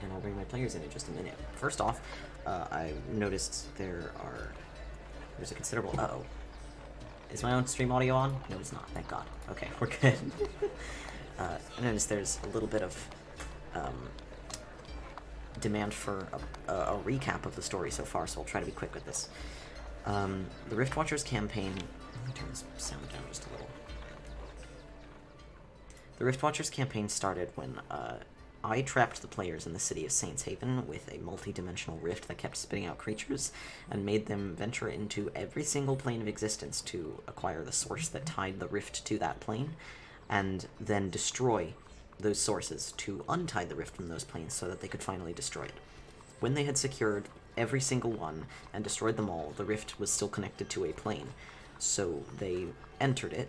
and I'll bring my players in just a minute. First off, I noticed there's a considerable... Uh-oh. Is my own stream audio on? No, it's not. Thank God. Okay, we're good. I noticed there's a little bit of demand for a recap of the story so far, so I'll try to be quick with this. The Rift Watchers campaign... Let me turn this sound down just a little. The Rift Watchers campaign started when I trapped the players in the city of Saints Haven with a multi-dimensional rift that kept spitting out creatures and made them venture into every single plane of existence to acquire the source that tied the rift to that plane, and then destroy those sources to untie the rift from those planes so that they could finally destroy it. When they had secured every single one and destroyed them all, the rift was still connected to a plane, so they entered it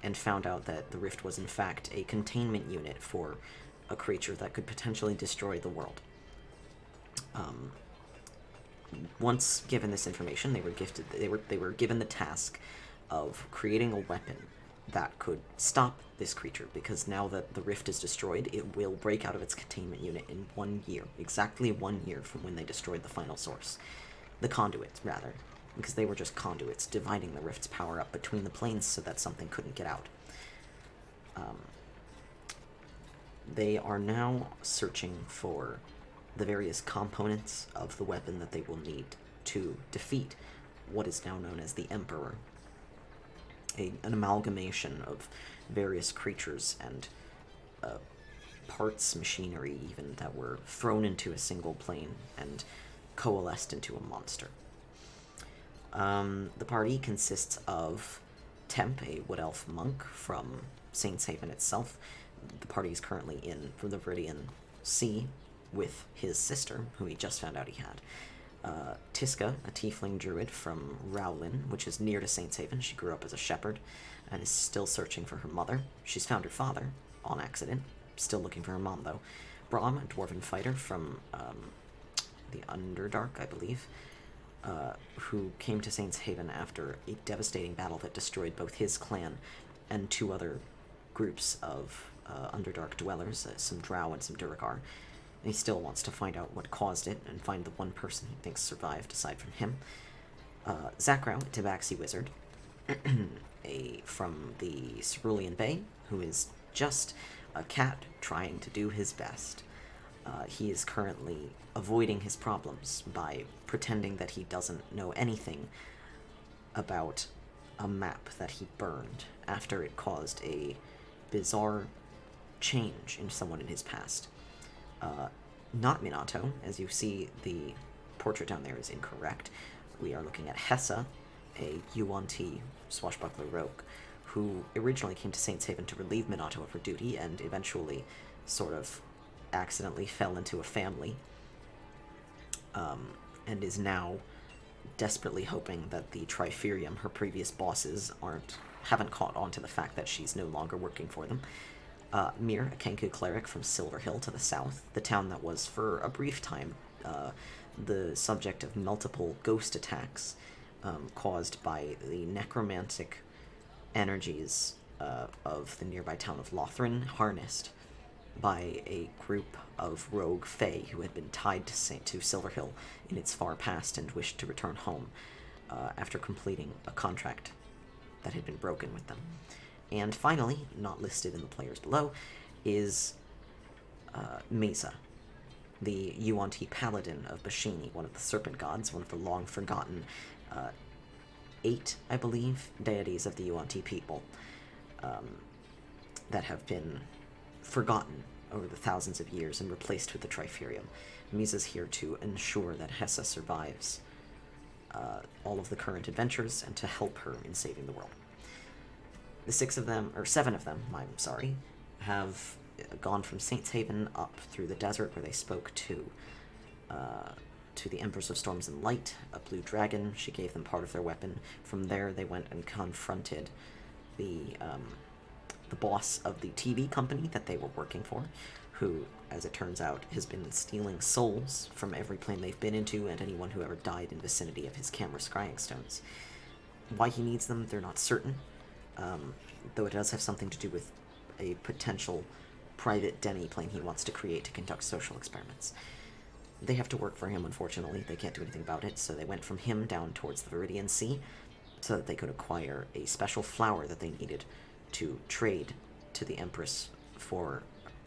and found out that the rift was in fact a containment unit for a creature that could potentially destroy the world. Once given this information, they were given the task of creating a weapon that could stop this creature, because now that the rift is destroyed, it will break out of its containment unit in 1 year, exactly 1 year from when they destroyed the final source. The conduits, rather, because they were just conduits, dividing the rift's power up between the planes so that something couldn't get out. They are now searching for the various components of the weapon that they will need to defeat what is now known as the Emperor. An amalgamation of various creatures and parts, machinery even, that were thrown into a single plane and coalesced into a monster. The party consists of Temp, a Wood Elf monk from Saints Haven itself. The party is currently in from the Viridian Sea with his sister, who he just found out he had. Tiska, a tiefling druid from Rowlin, which is near to Saints Haven. She grew up as a shepherd and is still searching for her mother. She's found her father on accident, still looking for her mom, though. Brahm, a dwarven fighter from the Underdark, I believe, who came to Saints Haven after a devastating battle that destroyed both his clan and 2 other groups of Underdark dwellers, some Drow and some Duergar. And he still wants to find out what caused it and find the one person he thinks survived aside from him. Zakrau, a Tabaxi wizard, from the Cerulean Bay, who is just a cat trying to do his best. He is currently avoiding his problems by pretending that he doesn't know anything about a map that he burned after it caused a bizarre change in someone in his past. Not Minato, as you see, the portrait down there is incorrect. We are looking at Hessa, a Yuan-Ti swashbuckler rogue, who originally came to Saints Haven to relieve Minato of her duty, and eventually sort of accidentally fell into a family, and is now desperately hoping that the Triferium, her previous bosses, haven't caught on to the fact that she's no longer working for them. Mir, a Kenku cleric from Silver Hill to the south, the town that was, for a brief time, the subject of multiple ghost attacks caused by the necromantic energies of the nearby town of Lothran, harnessed by a group of rogue fae who had been tied to Silver Hill in its far past and wished to return home after completing a contract that had been broken with them. And finally, not listed in the players below, is Mesa, the Yuan-Ti paladin of Bashini, one of the serpent gods, one of the long-forgotten 8, I believe, deities of the Yuan-Ti people that have been forgotten over the thousands of years and replaced with the Triferium. Misa's here to ensure that Hessa survives all of the current adventures and to help her in saving the world. The 7 of them, I'm sorry, have gone from Saints Haven up through the desert, where they spoke to the Empress of Storms and Light, a blue dragon. She gave them part of their weapon. From there, they went and confronted the boss of the TV company that they were working for, who, as it turns out, has been stealing souls from every plane they've been into and anyone who ever died in vicinity of his camera scrying stones. Why he needs them, they're not certain, though it does have something to do with a potential private demi-plane he wants to create to conduct social experiments. They have to work for him, unfortunately. They can't do anything about it, so they went from him down towards the Viridian Sea so that they could acquire a special flower that they needed to trade to the Empress for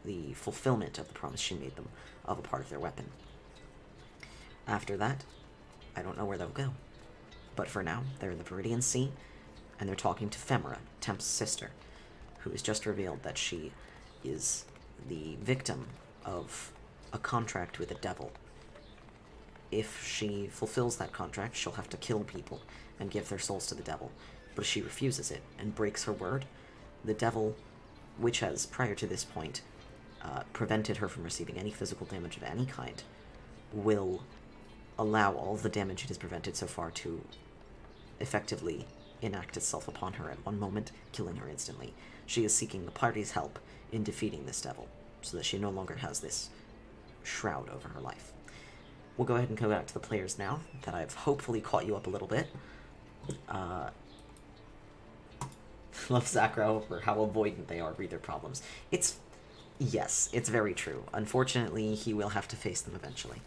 the fulfillment of the promise she made them of a part of their weapon. After that, I don't know where they'll go. But for now, they're in the Viridian Sea, and they're talking to Ephemera, Temp's sister, who has just revealed that she is the victim of a contract with the devil. If she fulfills that contract, she'll have to kill people and give their souls to the devil. But if she refuses it and breaks her word, the devil, which has, prior to this point, prevented her from receiving any physical damage of any kind, will allow all the damage it has prevented so far to effectively enact itself upon her at one moment, killing her instantly. She is seeking the party's help in defeating this devil, so that she no longer has this shroud over her life. We'll go ahead and go back to the players now, that I've hopefully caught you up a little bit. Love Zakro for how avoidant they are of their problems. Yes, it's very true. Unfortunately, he will have to face them eventually.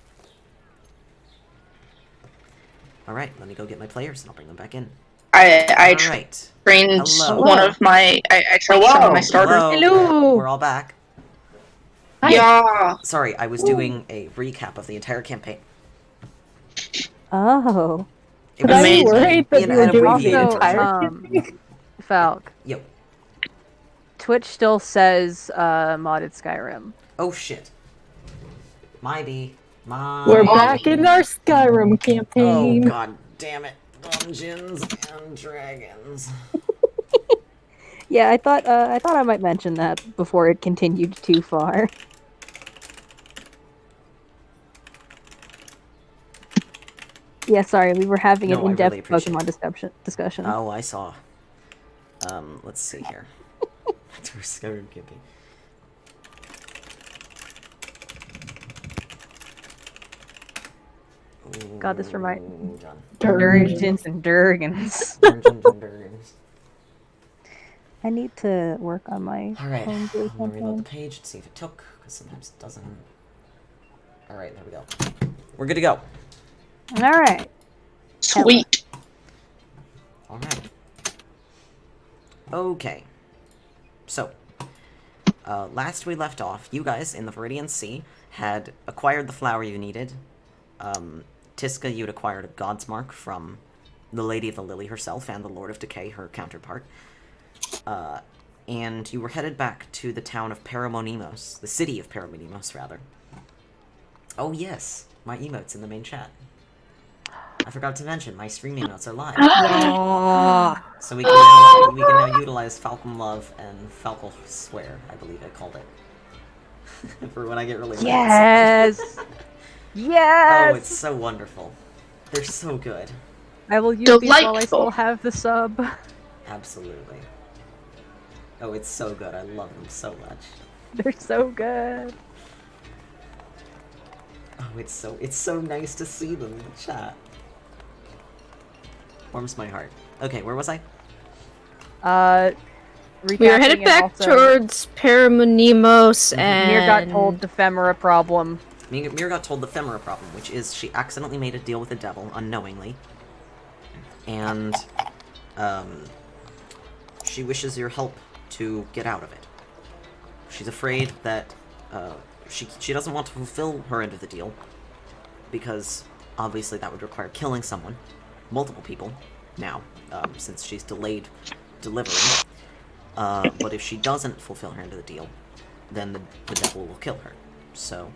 Alright, let me go get my players and I'll bring them back in. I trained one of my... I trained some of my starters. Hello! We're all back. Hi. Yeah. Sorry, I was doing a recap of the entire campaign. Oh. It was amazing. Worried that you were doing the abbreviated entire version. Falc. Yo. Twitch still says modded Skyrim. Oh shit. My We're back in our Skyrim campaign. Oh god damn it. Dungeons and Dragons. Yeah, I thought I might mention that before it continued too far. Yeah, sorry, we were having an in-depth really appreciate Pokemon discussion. Oh, I saw. Let's see here. Skyrim campaign. God, this reminds Durgans. Durgans and Durgans. Dungeons and Dragons. I need to work on my Alright, home I'm brew gonna reload the campaign. page and see if it took, because sometimes it doesn't. Alright, there we go. We're good to go. Alright. Sweet. Alright. Okay. So, last we left off, you guys in the Viridian Sea had acquired the flower you needed. Tiska, you'd acquired a God's Mark from the Lady of the Lily herself and the Lord of Decay, her counterpart. And you were headed back to the town of Paramonimos, the city of Paramonimos, rather. Oh yes, my emotes in the main chat. I forgot to mention, my stream emotes are live. So we can now utilize Falcon Love and Falcon Swear, I believe I called it. For when I get really mad. Yes! Yes! Oh, it's so wonderful. They're so good. I will use these while I Delightful. still have the sub. Absolutely. Oh, it's so good. I love them so much. They're so good. Oh, it's so nice to see them in the chat. Warms my heart. Okay, where was I? We are headed back towards Paramonimos and... Mir got told the Ephemera problem. Mir got told the Ephemera problem, which is she accidentally made a deal with the devil, unknowingly. And, she wishes your help to get out of it. She's afraid that, she doesn't want to fulfill her end of the deal, because, obviously, that would require killing someone. Multiple people, now, since she's delayed delivering. But if she doesn't fulfill her end of the deal, then the devil will kill her. So,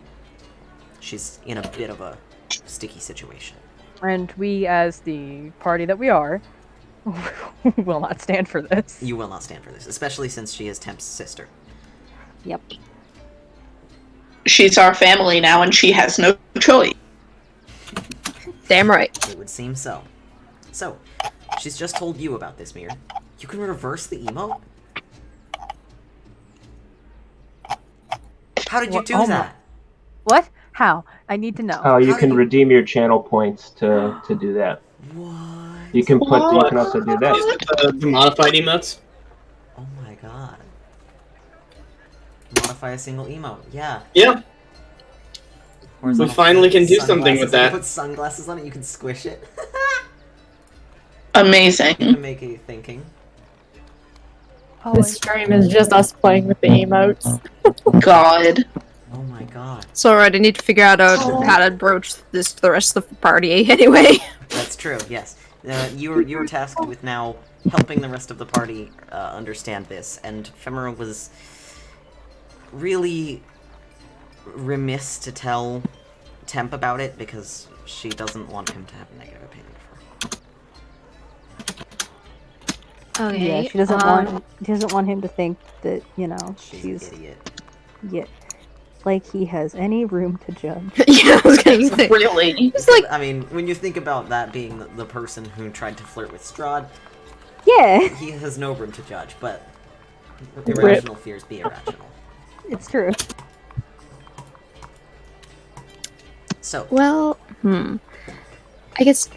she's in a bit of a sticky situation. And we, as the party that we are, will not stand for this. You will not stand for this, especially since she is Temp's sister. Yep. She's our family now, and she has no choice. Damn right. It would seem so. So, she's just told you about this, Mir. You can reverse the emote? How did you do that? What? How? I need to know. Oh, you can redeem your channel points to do that. What? You can put. You can also do that. The modified emotes. Oh my god. Modify a single emote. Yeah. Yeah. Horizontal We finally can do something sunglasses. with that. You put sunglasses on it, you can squish it. Amazing. You can make a thinking. This stream is just us playing with the emotes. God. Oh my god. So I need to figure out how to broach this to the rest of the party anyway. That's true, yes. You're tasked with now helping the rest of the party understand this, and Ephemera was really remiss to tell Temp about it because she doesn't want him to have a negative opinion of her. Okay. Yeah, she doesn't want him to think that, you know, She's an idiot. Yeah. Like he has any room to judge. Yeah, I was gonna say. Really? It's like, I mean, when you think about that being the person who tried to flirt with Strahd, Yeah, he has no room to judge, but irrational fears be irrational. it's true. So, well, I guess,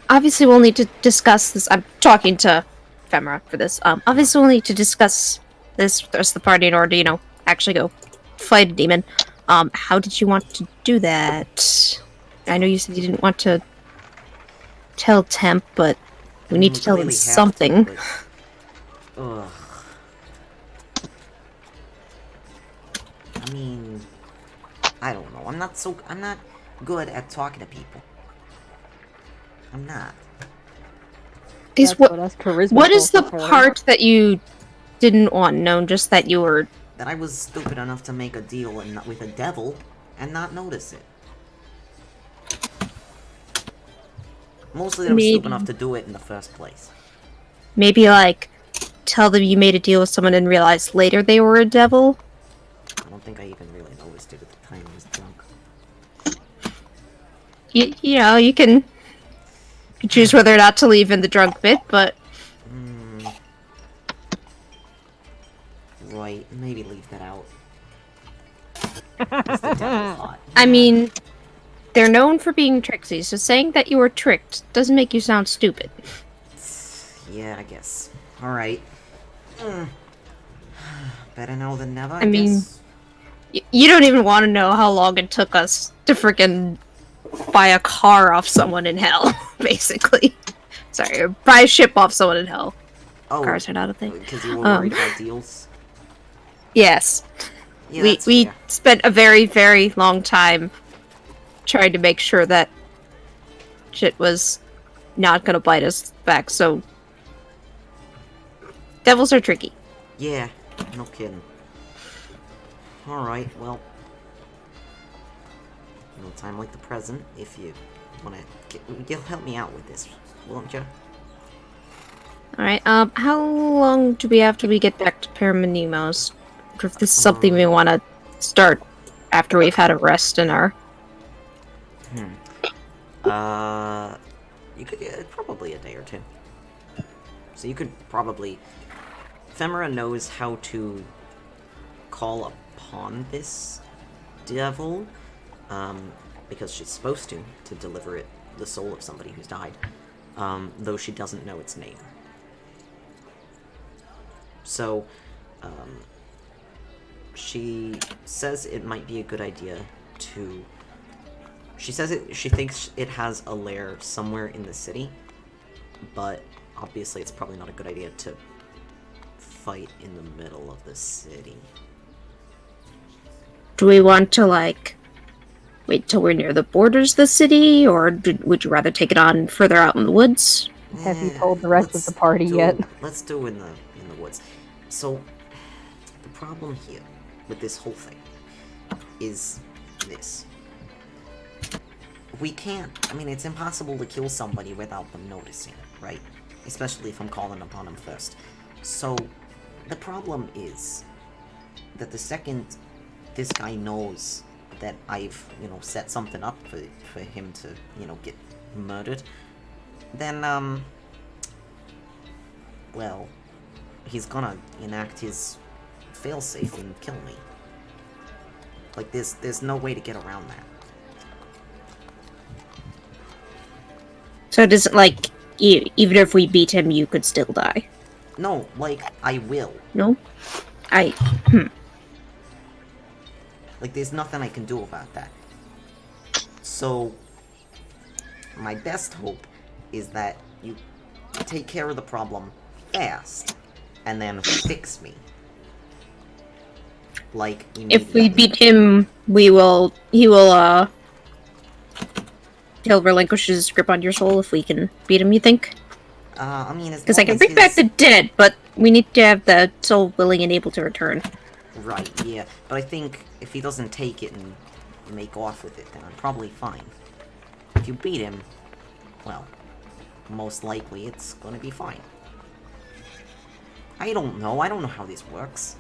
obviously we'll need to discuss this. I'm talking to Ephemera for this. Obviously we'll need to discuss this with the rest of the party in order to, you know, actually go fight a demon. How did you want to do that? I know you said you didn't want to tell Temp, but we need to tell them something. Ugh. I mean, I don't know. I'm not good at talking to people. I'm not. Is What charisma what is the for her. part that you didn't want known? Just that you were... That I was stupid enough to make a deal with a devil and not notice it. Mostly that I was stupid enough to do it in the first place. Maybe, like, tell them you made a deal with someone and realized later they were a devil? I don't think I even really noticed it at the time I was drunk. You know, you can choose whether or not to leave in the drunk bit, but... Right, maybe leave that out. It's the devil hot. I mean, they're known for being tricksy, so saying that you were tricked doesn't make you sound stupid. Yeah, I guess. Alright. Better now than never, I mean, guess. You don't even want to know how long it took us to frickin' buy a car off someone in hell, basically. Sorry, buy a ship off someone in hell. Oh, Cars are not a thing. because you were worried about deals? Yes. Yeah, we that's we fair. spent a very, very long time trying to make sure that shit was not gonna bite us back, so... Devils are tricky. Yeah, no kidding. Alright, well... In a time like the present, if you wanna... You'll help me out with this, won't you? Alright, how long do we have till we get back to Paramonimos? If this is something we want to start after we've had a rest in our... You could, probably a day or two. So you could probably... Ephemera knows how to call upon this devil, because she's supposed to deliver it, the soul of somebody who's died, though she doesn't know its name. So, she says it might be a good idea to... She thinks it has a lair somewhere in the city, but obviously it's probably not a good idea to fight in the middle of the city. Do we want to, like, wait till we're near the borders of the city, or would you rather take it on further out in the woods? Have you told the rest of the party yet? Let's do in the woods. So, the problem here with this whole thing is this. We can't, I mean, it's impossible to kill somebody without them noticing, right? Especially if I'm calling upon them first. So, the problem is that the second this guy knows that I've, you know, set something up for him to, you know, get murdered, then, well, he's gonna enact his failsafe and kill me. Like, there's no way to get around that. So it isn't like, even if we beat him, you could still die? No, like, I will. No? Like, there's nothing I can do about that. So, my best hope is that you take care of the problem fast, and then fix me. Like, If we immediately. beat him, he'll relinquish his grip on your soul if we can beat him, you think? I mean, as Because I long can as bring back his- the dead, but we need to have the soul willing and able to return. Right, yeah. But I think if he doesn't take it and make off with it, then I'm probably fine. If you beat him, well, most likely it's gonna be fine. I don't know how this works.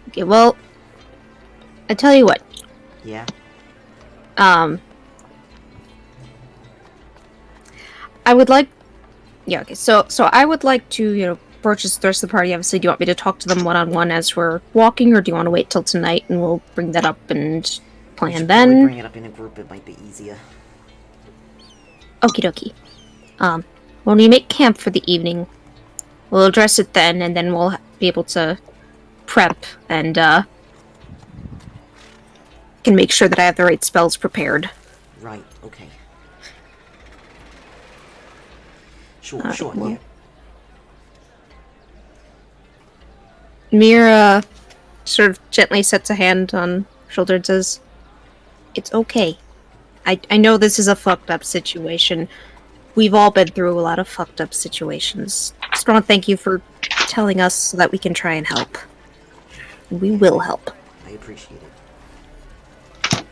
Okay, well, I tell you what. Yeah? I would like... Yeah, okay, so I would like to, approach the rest of the party. Obviously, do you want me to talk to them one-on-one as we're walking, or do you want to wait till tonight and we'll bring that up and We plan should probably then? bring it up in a group, it might be easier. Okie dokie. When we make camp for the evening, we'll address it then, and then we'll be able to prep and, can make sure that I have the right spells prepared. Right, okay. Sure, Alright, sure, well- yeah. Mira sort of gently sets a hand on her shoulder and says, "It's okay. I know this is a fucked up situation. We've all been through a lot of fucked up situations. Just want to thank you for telling us so that we can try and help. We will help. I appreciate it.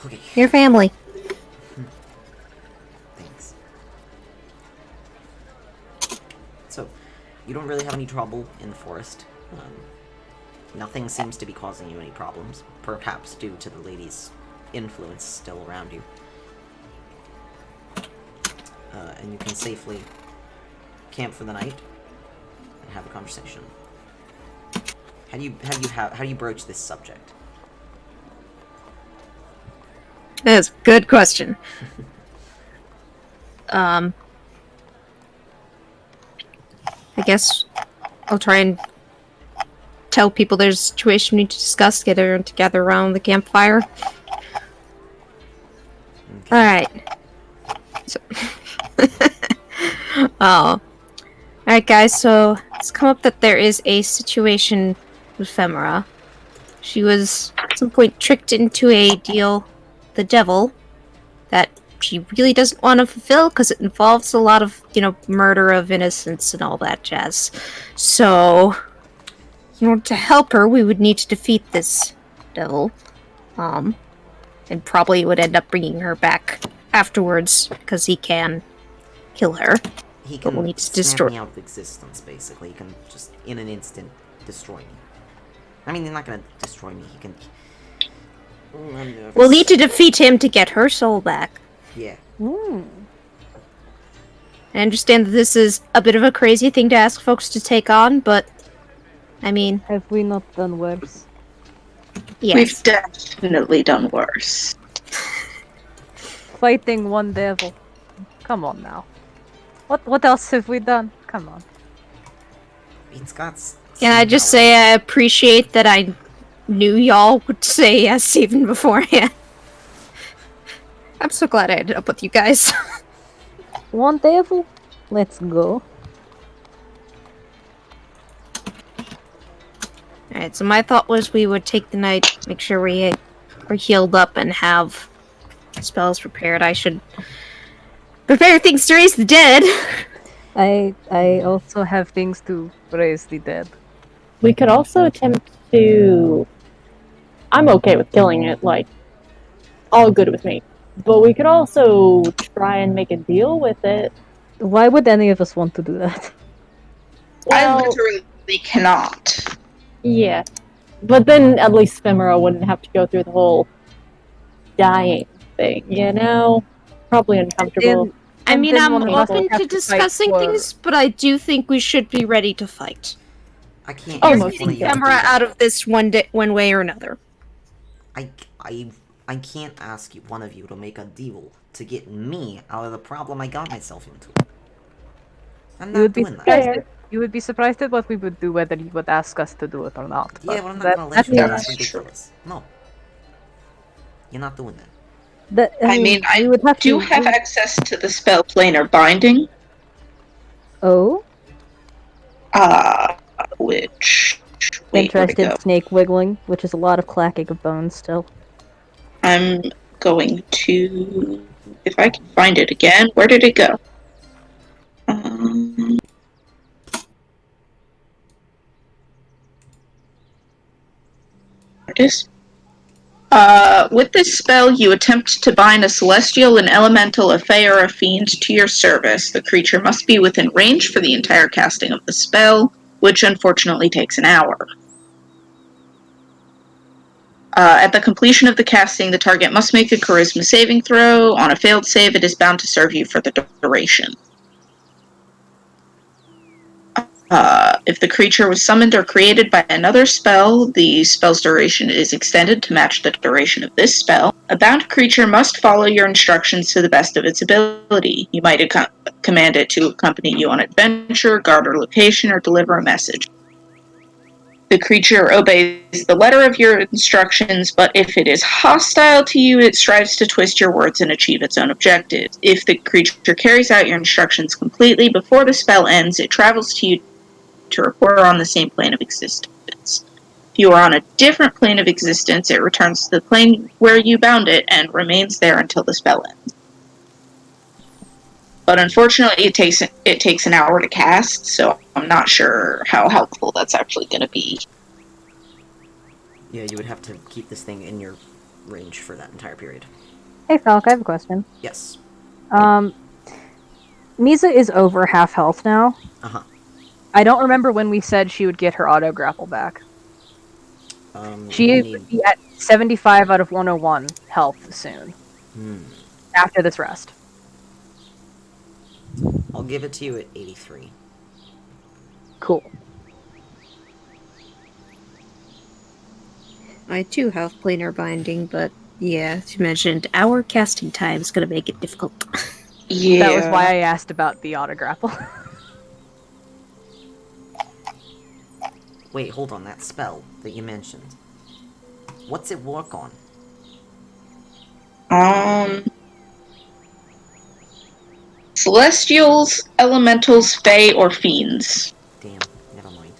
Okay, Your family." thanks. So, you don't really have any trouble in the forest. Nothing seems to be causing you any problems, perhaps due to the lady's influence still around you. And you can safely camp for the night and have a conversation. How do you broach this subject? That's a good question. I guess I'll try and tell people there's a situation we need to discuss, gather around the campfire. Alright. So oh. Alright guys, so it's come up that there is a situation with Ephemera. She was at some point tricked into a deal with the devil that she really doesn't want to fulfill because it involves a lot of, murder of innocents and all that jazz. So, in order to help her, we would need to defeat this devil. And probably would end up bringing her back afterwards because he can kill her. He But can we'll need to snap destroy- me out of existence, basically. He can just, in an instant, destroy me. I mean, he's not gonna destroy me, he can... Ooh, I'm nervous. We'll need to defeat him to get her soul back. Yeah. I understand that this is a bit of a crazy thing to ask folks to take on, but I mean, Have we not done worse? yes. We've definitely done worse. Fighting one devil. Come on now. What else have we done? Come on. It's got... Can I just say I appreciate that I knew y'all would say yes even beforehand. I'm so glad I ended up with you guys. One devil? Let's go. Alright, so my thought was we would take the night, make sure we're healed up and have spells prepared. I should prepare things to raise the dead. I Also have things to raise the dead. We could also attempt to. I'm okay with killing it, like, all good with me. But we could also try and make a deal with it. Why would any of us want to do that? I Well, literally cannot. yeah. But then at least Ephemera wouldn't have to go through the whole dying thing, Probably uncomfortable. I And mean, then I'm one of us will open have to to fight discussing for- things, but I do think we should be ready to fight. I can't Oh, ask most one of you to Ephemera do that. out of this one way or another. I can't ask you, one of you, to make a deal to get me out of the problem I got myself into. I'm You not would be doing that. Fair. You would be surprised at what we would do whether you would ask us to do it or not. Yeah, but well, I'm not that- gonna let you. Yeah. That's That's true. ridiculous. No. You're not doing that. I mean, I we would have do to. have access to the spell planar binding, Oh, which... Wait, where'd it interested go? snake wiggling, which is a lot of clacking of bones still. I'm going to... If I can find it again, where did it go? There it is. With this spell, you attempt to bind a celestial, an elemental, a fae, or a fiend to your service. The creature must be within range for the entire casting of the spell, which unfortunately takes an hour. At the completion of the casting, the target must make a charisma saving throw. On a failed save, it is bound to serve you for the duration. If the creature was summoned or created by another spell, the spell's duration is extended to match the duration of this spell. A bound creature must follow your instructions to the best of its ability. You might command it to accompany you on adventure, guard a location, or deliver a message. The creature obeys the letter of your instructions, but if it is hostile to you, it strives to twist your words and achieve its own objectives. If the creature carries out your instructions completely before the spell ends, it travels to you to report on the same plane of existence. If you are on a different plane of existence, it returns to the plane where you bound it and remains there until the spell ends. But unfortunately, it takes an hour to cast, so I'm not sure how helpful that's actually going to be. Yeah, you would have to keep this thing in your range for that entire period. Hey, Falk, I have a question. Yes. Misa is over half health now. Uh-huh. I don't remember when we said she would get her auto grapple back. She would be at 75 out of 101 health soon. After this rest. I'll give it to you at 83. Cool. I too have planar binding, but yeah, as you mentioned, our casting time is going to make it difficult. Yeah. That was why I asked about the auto grapple. Wait, hold on, that spell that you mentioned. What's it work on? Celestials, elementals, fae, or fiends. Damn, never mind.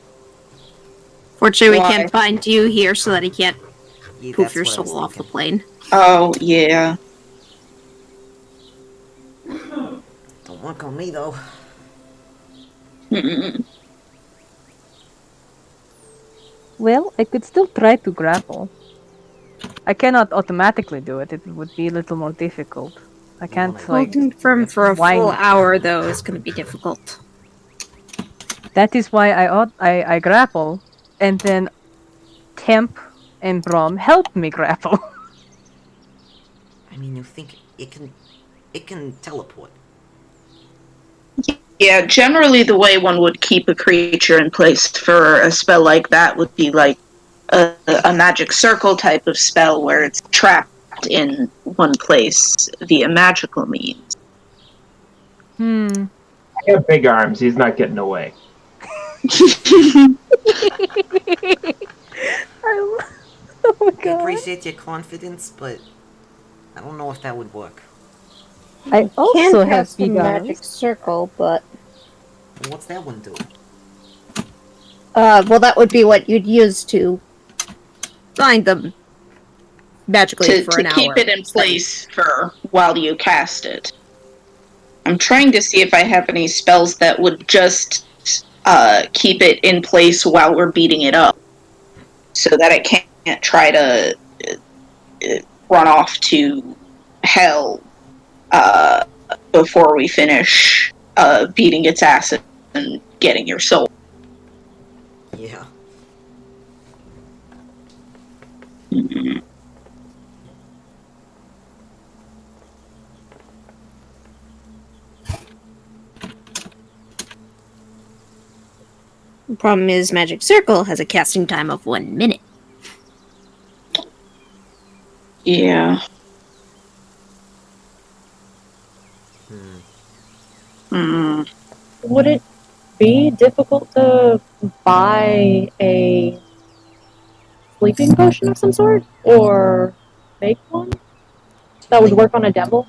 Fortunately, Why? we can't bind you here so that he can't Yeah, poof that's your what I was soul off the thinking. plane. Oh, yeah. Don't work on me, though. Well, I could still try to grapple. I cannot automatically do it. It would be a little more difficult. I can't, Well, like... Holding firm for a why- full hour, though, is going to be difficult. That is why I grapple, and then Temp and Brom help me grapple. I mean, you think it can teleport. Yeah, generally the way one would keep a creature in place for a spell like that would be like a magic circle type of spell where it's trapped in one place via magical means. I have big arms. He's not getting away. Oh my I god. appreciate your confidence, but I don't know if that would work. I also have big magic arms. circle, but What's that one do? Well, that would be what you'd use to bind them magically to for an hour. keep it in place for while you cast it. I'm trying to see if I have any spells that would just keep it in place while we're beating it up, so that it can't try to run off to hell before we finish beating its ass and getting your soul. Yeah. The problem is Magic Circle has a casting time of 1 minute. Yeah. would it be difficult to buy a sleeping potion of some sort? Or make one that would work on a devil?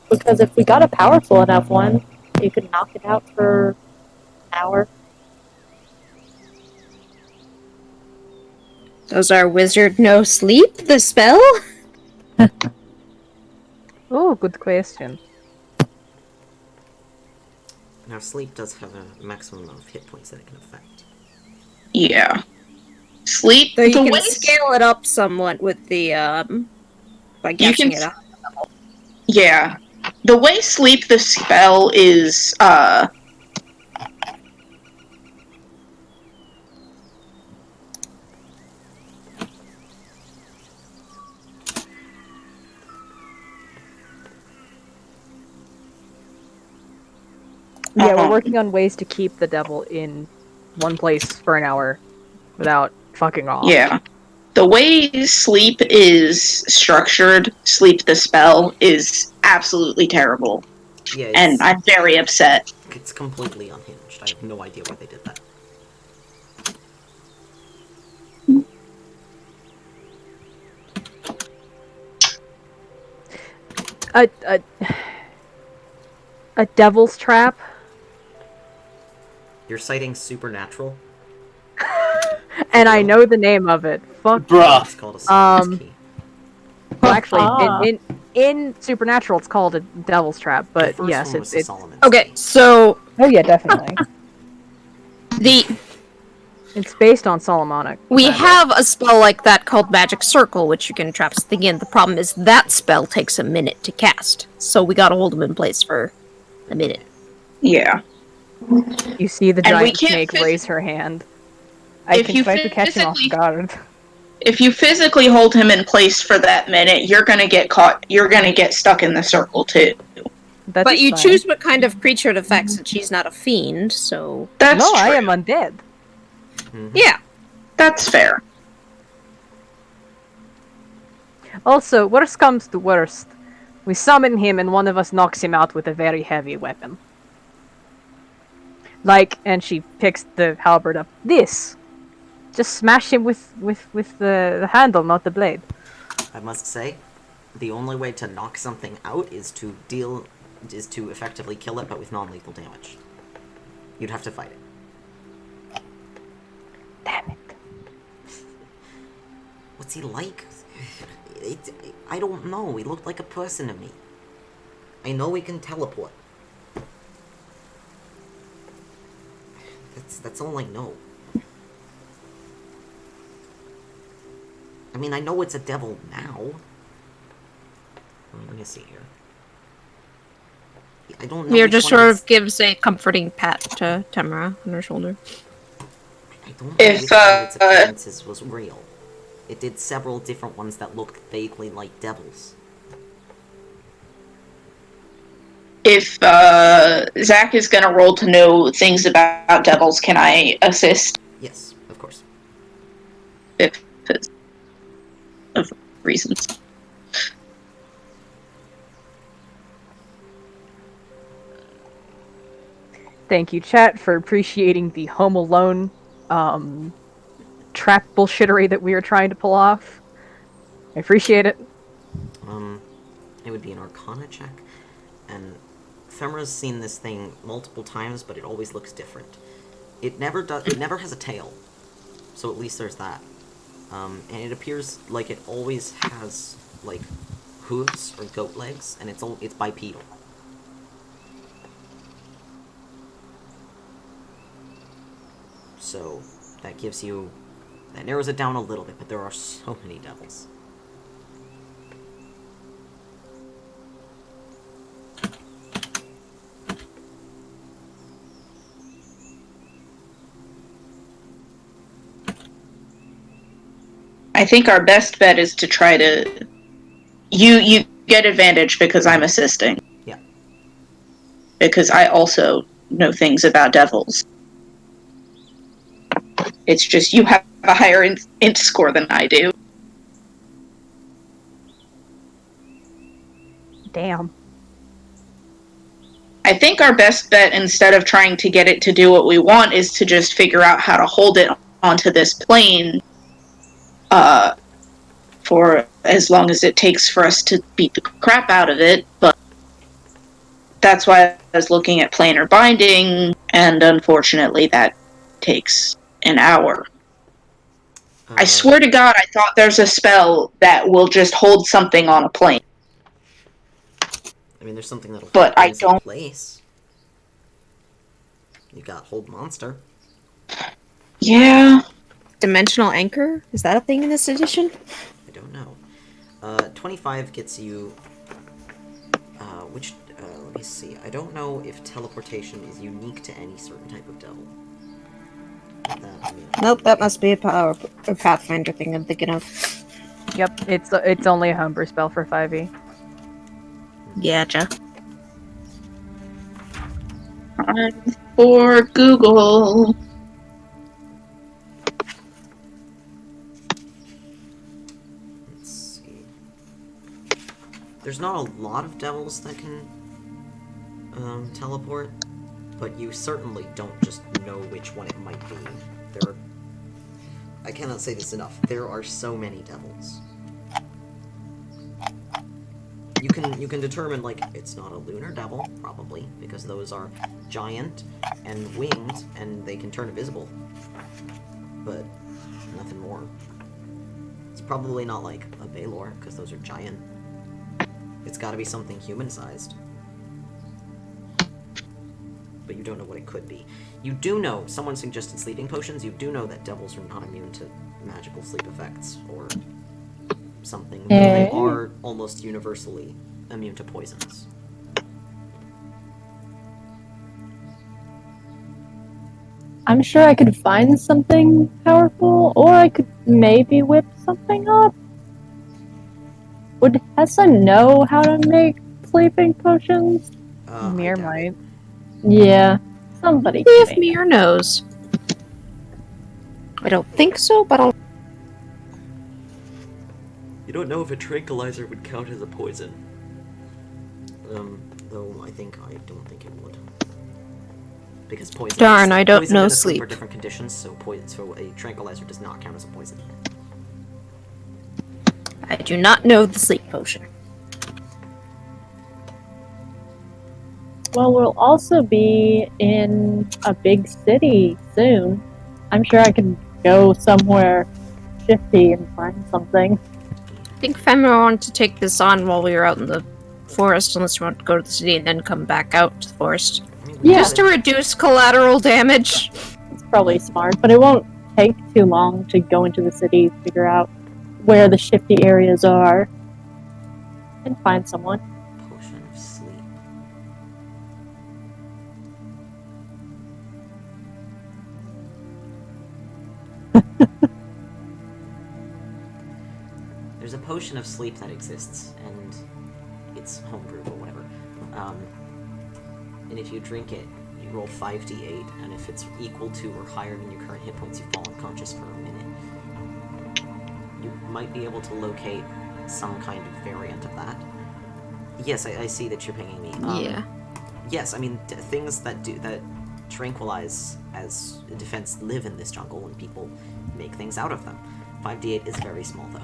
Because if we got a powerful enough one, you could knock it out for an hour. Does our wizard know sleep, the spell? Oh, good question. Now, sleep does have a maximum of hit points that it can affect. Yeah. Sleep. So you the can way scale it up somewhat with the, by guessing it up. Yeah. The way sleep the spell is, Yeah, we're working on ways to keep the devil in one place for an hour without fucking off. Yeah. The way sleep is structured, sleep the spell, is absolutely terrible. Yeah, And I'm very upset. it's completely unhinged. I have no idea why they did that. A devil's trap? You're citing Supernatural? And I know the name of it. Fuck. Bruh. It's called a silence key. Well, actually, Ah. in Supernatural, it's called a devil's trap. The But first yes, one was the it's Solomon's Okay, Key. so oh yeah, definitely. It's based on Solomonic. we kinda. have a spell like that called Magic Circle, which you can trap something in. The problem is that spell takes a minute to cast, so we gotta hold them in place for a minute. Yeah. You see the And we giant can't snake raise her hand. I If can you try to catch him off physically- guard. If you physically hold him in place for that minute, you're gonna get caught. You're gonna get stuck in the circle too. That But is you fine. choose what kind of creature it affects, and she's not a fiend, so That's No, true. I am undead. yeah. That's fair. Also, worst comes to worst, we summon him and one of us knocks him out with a very heavy weapon. Like, and she picks the halberd up. This! Just smash him with the handle, not the blade. I must say, the only way to knock something out is to effectively kill it, but with non-lethal damage. You'd have to fight it. Damn it. What's he like? I don't know. He looked like a person to me. I know he can teleport. That's all I know. I mean, I know it's a devil now. Let me see here. I don't know. Mir which just one sort is- of gives a comforting pat to Tamara on her shoulder. I don't know If, which one of its appearances was real. It did several different ones that looked vaguely like devils. If Zach is gonna roll to know things about devils, can I assist? Yes, of course. If it's of reasons. Thank you, chat, for appreciating the Home Alone trap bullshittery that we are trying to pull off. I appreciate it. It would be an Arcana check, and Ephemera's seen this thing multiple times, but it always looks different. It never has a tail, so at least there's that. And it appears like it always has like hooves or goat legs, and it's bipedal. So that narrows it down a little bit, but there are so many devils. I think our best bet is to try to. You get advantage because I'm assisting. Yeah. Because I also know things about devils. It's just you have a higher int score than I do. Damn. I think our best bet, instead of trying to get it to do what we want, is to just figure out how to hold it onto this plane for as long as it takes for us to beat the crap out of it. But that's why I was looking at planar binding, and unfortunately that takes an hour. I swear to God, I thought there's a spell that will just hold something on a plane. I mean, there's something that'll But hold I things in don't- place. You got Hold Monster. Yeah. Dimensional anchor? Is that a thing in this edition? I don't know. 25 gets you... let me see. I don't know if teleportation is unique to any certain type of devil. Nope, that must be a Pathfinder thing I'm thinking of. Yep, it's only a homebrew spell for 5e. Gotcha. Time for Google. Let's see. There's not a lot of devils that can teleport, but you certainly don't just know which one it might be. I cannot say this enough. There are so many devils. You can determine, like, it's not a lunar devil, probably, because those are giant and winged, and they can turn invisible. But nothing more. It's probably not, like, a Balor, because those are giant. It's gotta be something human-sized. But you don't know what it could be. You do know, someone suggested sleeping potions, you do know that devils are not immune to magical sleep effects, or something. They are almost universally immune to poisons. I'm sure I could find something powerful, or I could maybe whip something up. Would Hessa know how to make sleeping potions? Mir might. Yeah, somebody. If may. Mir knows. I don't think so, but I'll... You don't know if a tranquilizer would count as a poison. Though I don't think it would. Because poison. Darn, I don't poison know and asleep sleep. are different conditions, so a tranquilizer does not count as a poison. I do not know the sleep potion. Well, we'll also be in a big city soon. I'm sure I could go somewhere shifty and find something. I think Ephemera wanted to take this on while we were out in the forest, unless you want to go to the city and then come back out to the forest. Yeah. Just to reduce collateral damage. It's probably smart, but it won't take too long to go into the city, figure out where the shifty areas are, and find someone. Potion of sleep. There's a potion of sleep that exists, and it's homebrewed or whatever. And if you drink it, you roll 5d8, and if it's equal to or higher than your current hit points, you fall unconscious for a minute. You might be able to locate some kind of variant of that. Yes, I see that you're pinging me. Yeah. Yes, I mean, things that tranquilize as a defense live in this jungle, and people make things out of them. 5d8 is very small, though.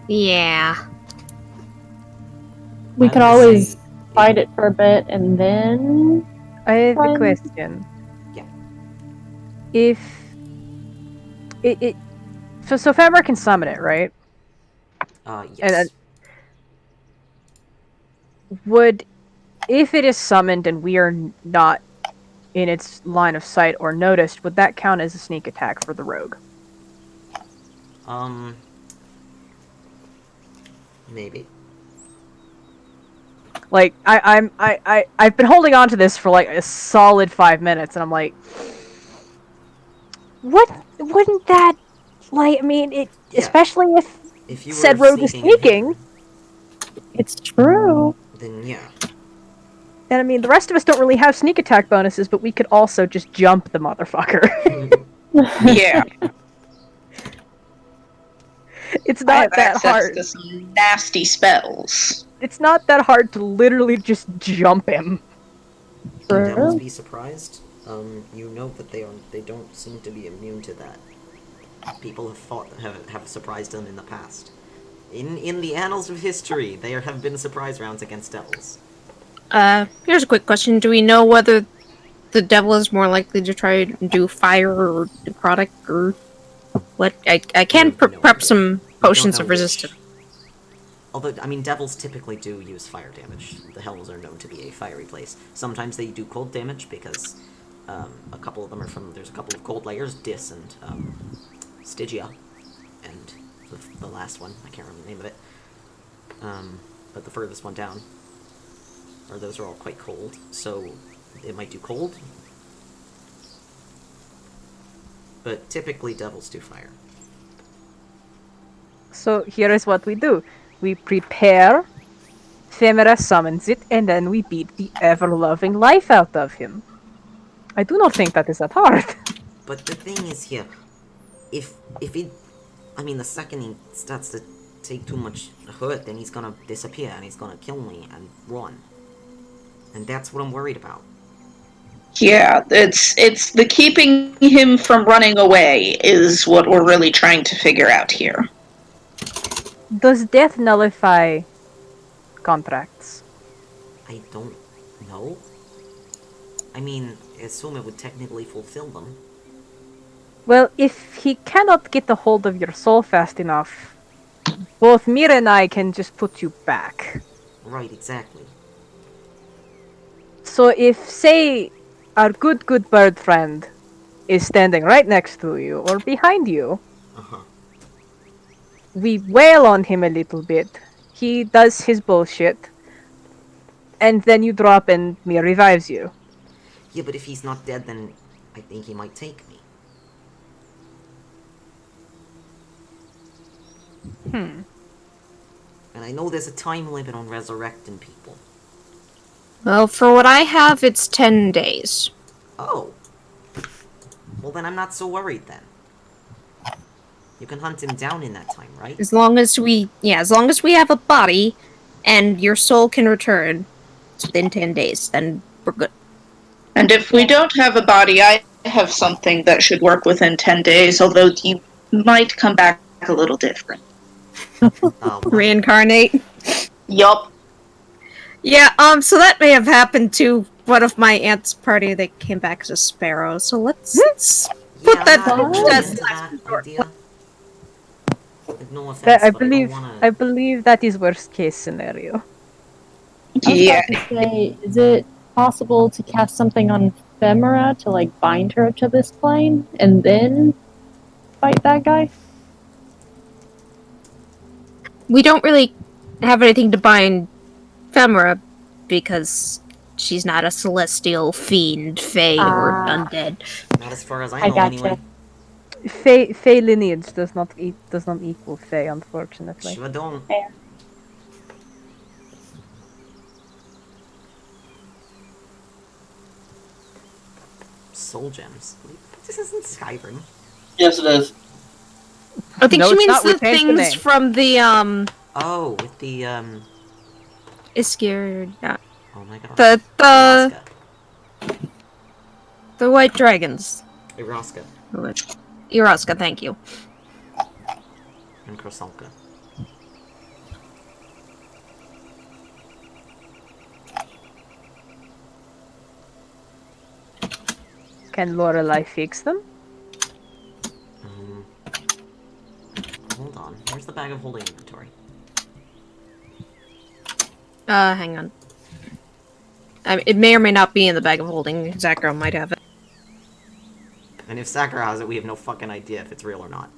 Yeah. We I could would always say- fight it for a bit and then. I have a Fine. question. Yeah. If so Ephemera can summon it, right? Yes. Would, if it is summoned and we are not in its line of sight or noticed, would that count as a sneak attack for the rogue? Maybe. Like, I've been holding on to this for like a solid 5 minutes, and I'm like, wouldn't that, like, I mean, it, Yeah. especially If you said were rogue is sneaking, It's true. then yeah. and I mean, the rest of us don't really have sneak attack bonuses, but we could also just jump the motherfucker. Yeah. It's I have not that access hard. to some nasty spells. It's not that hard to literally just jump him. The devils True. be surprised. You know that they don't seem to be immune to that. People have surprised them in the past. In the annals of history, there have been surprise rounds against devils. Here's a quick question. Do we know whether the devil is more likely to try and do fire or necrotic or what? I can No prep idea. some We potions don't of know which. resistance. Although, I mean, devils typically do use fire damage. The hells are known to be a fiery place. Sometimes they do cold damage because a couple of them are from. There's a couple of cold layers, Dis and Stygia, and the last one, I can't remember the name of it. But the furthest one down, or those are all quite cold, so it might do cold. But typically devils do fire. So here is what we do. We prepare, Ephemera summons it, and then we beat the ever-loving life out of him. I do not think that is that hard. But the thing is here, if it, I mean, the second he starts to take too much hurt, then he's gonna disappear and he's gonna kill me and run. And that's what I'm worried about. Yeah, it's the keeping him from running away is what we're really trying to figure out here. Does death nullify contracts? I don't know. I mean, I assume it would technically fulfill them. Well, if he cannot get a hold of your soul fast enough, both Mira and I can just put you back. Right, exactly. So if, say, our good bird friend is standing right next to you or behind you, Uh-huh. we wail on him a little bit. He does his bullshit, and then you drop and Mira revives you. Yeah, but if he's not dead, then I think he might take me. And I know there's a time limit on resurrecting people. Well, for what I have, it's 10 days. Oh. Well, then I'm not so worried then. You can hunt him down in that time, right? As long as we have a body, and your soul can return within 10 days, then we're good. And if we don't have a body, I have something that should work within 10 days, although you might come back a little different. Reincarnate. Yup. Yeah, so that may have happened to one of my aunt's party. They came back as a sparrow, so let's put Yeah, that I'm not that's into that idea. No offense, That, I but I believe don't wanna... I believe that is worst case scenario. I was Yeah. about to say, is it possible to cast something on Ephemera to like bind her to this plane and then fight that guy? We don't really have anything to bind Ephemera because she's not a celestial fiend, fae, or undead. Not as far as I I know, gotcha. anyway. Fey lineage does not equal Fey, unfortunately. Sure don't. Fair. Soul gems. This isn't Skyrim. Yes, it is. I think No, she it's means not. We the changed the things name. from the Oh, with the Iskir, yeah, oh my god. the Iraska. the white dragons. Iraska Iraska, thank you. and Krosalka. Can Lorelei fix them? Hold on. Where's the bag of holding inventory? Hang on. It may or may not be in the bag of holding. Zakro might have it. And if Sakura has it, we have no fucking idea if it's real or not.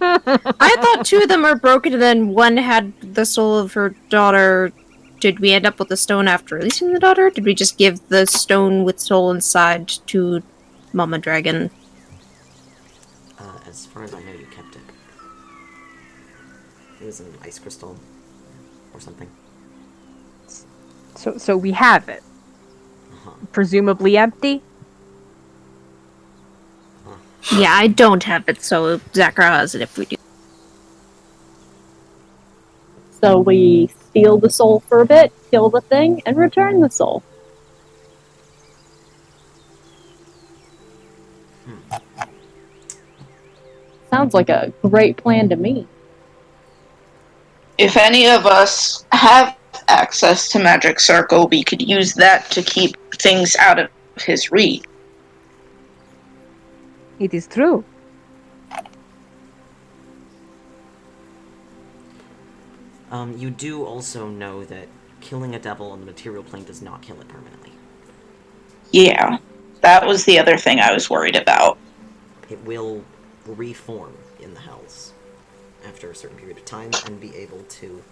I thought two of them are broken and then one had the soul of her daughter. Did we end up with the stone after releasing the daughter? Did we just give the stone with soul inside to Mama Dragon? As far as I know, you kept it. It was an ice crystal or something. So we have it. Uh-huh. Presumably empty. Yeah, I don't have it, so Zakra has it if we do. So we steal the soul for a bit, kill the thing, and return the soul. Sounds like a great plan to me. If any of us have access to Magic Circle, we could use that to keep things out of his reach. It is true. You do also know that killing a devil on the material plane does not kill it permanently. Yeah, that was the other thing I was worried about. It will reform in the hells after a certain period of time and be able to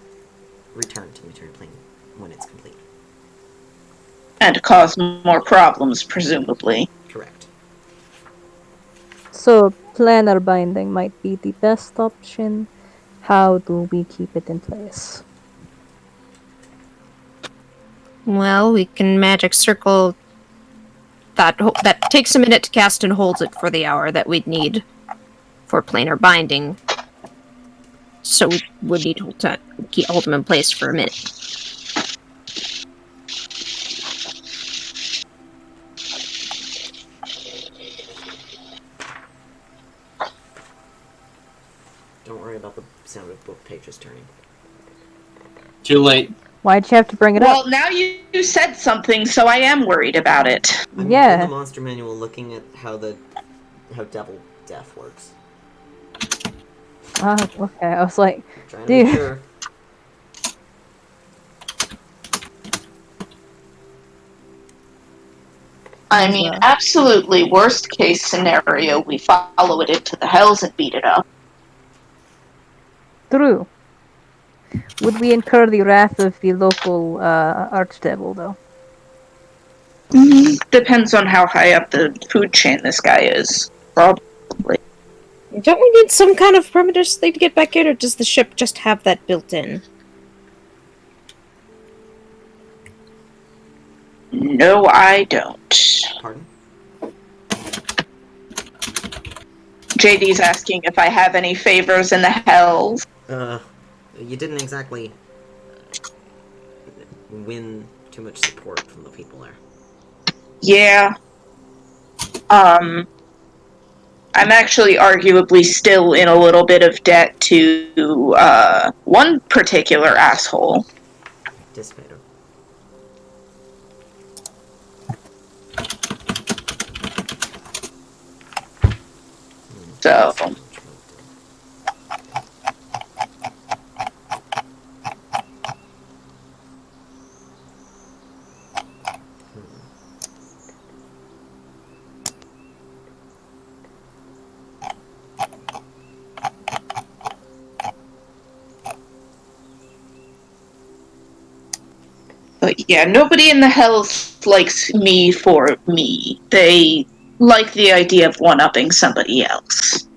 return to the material plane when it's complete. And cause more problems, presumably. Correct. So, planar binding might be the best option. How do we keep it in place? Well, we can magic circle that takes a minute to cast and holds it for the hour that we'd need for planar binding. So we would need to hold them in place for a minute. Don't worry about the sound of book pages turning. Too late. Why'd you have to bring it up? Well, now you said something, so I am worried about it. I'm Yeah. in the monster manual looking at how devil death works. Oh, okay. I was like, Trying to make dude. sure. I mean, absolutely worst case scenario, we follow it into the hells and beat it up. True. Would we incur the wrath of the local archdevil, though? Depends on how high up the food chain this guy is. Probably. Don't we need some kind of perimeter thing to get back in, or does the ship just have that built in? No, I don't. Pardon? JD's asking if I have any favors in the hells. You didn't exactly win too much support from the people there. Yeah. I'm actually arguably still in a little bit of debt to, one particular asshole. Dissipator. So, but yeah, nobody in the hells likes me for me. They like the idea of one-upping somebody else.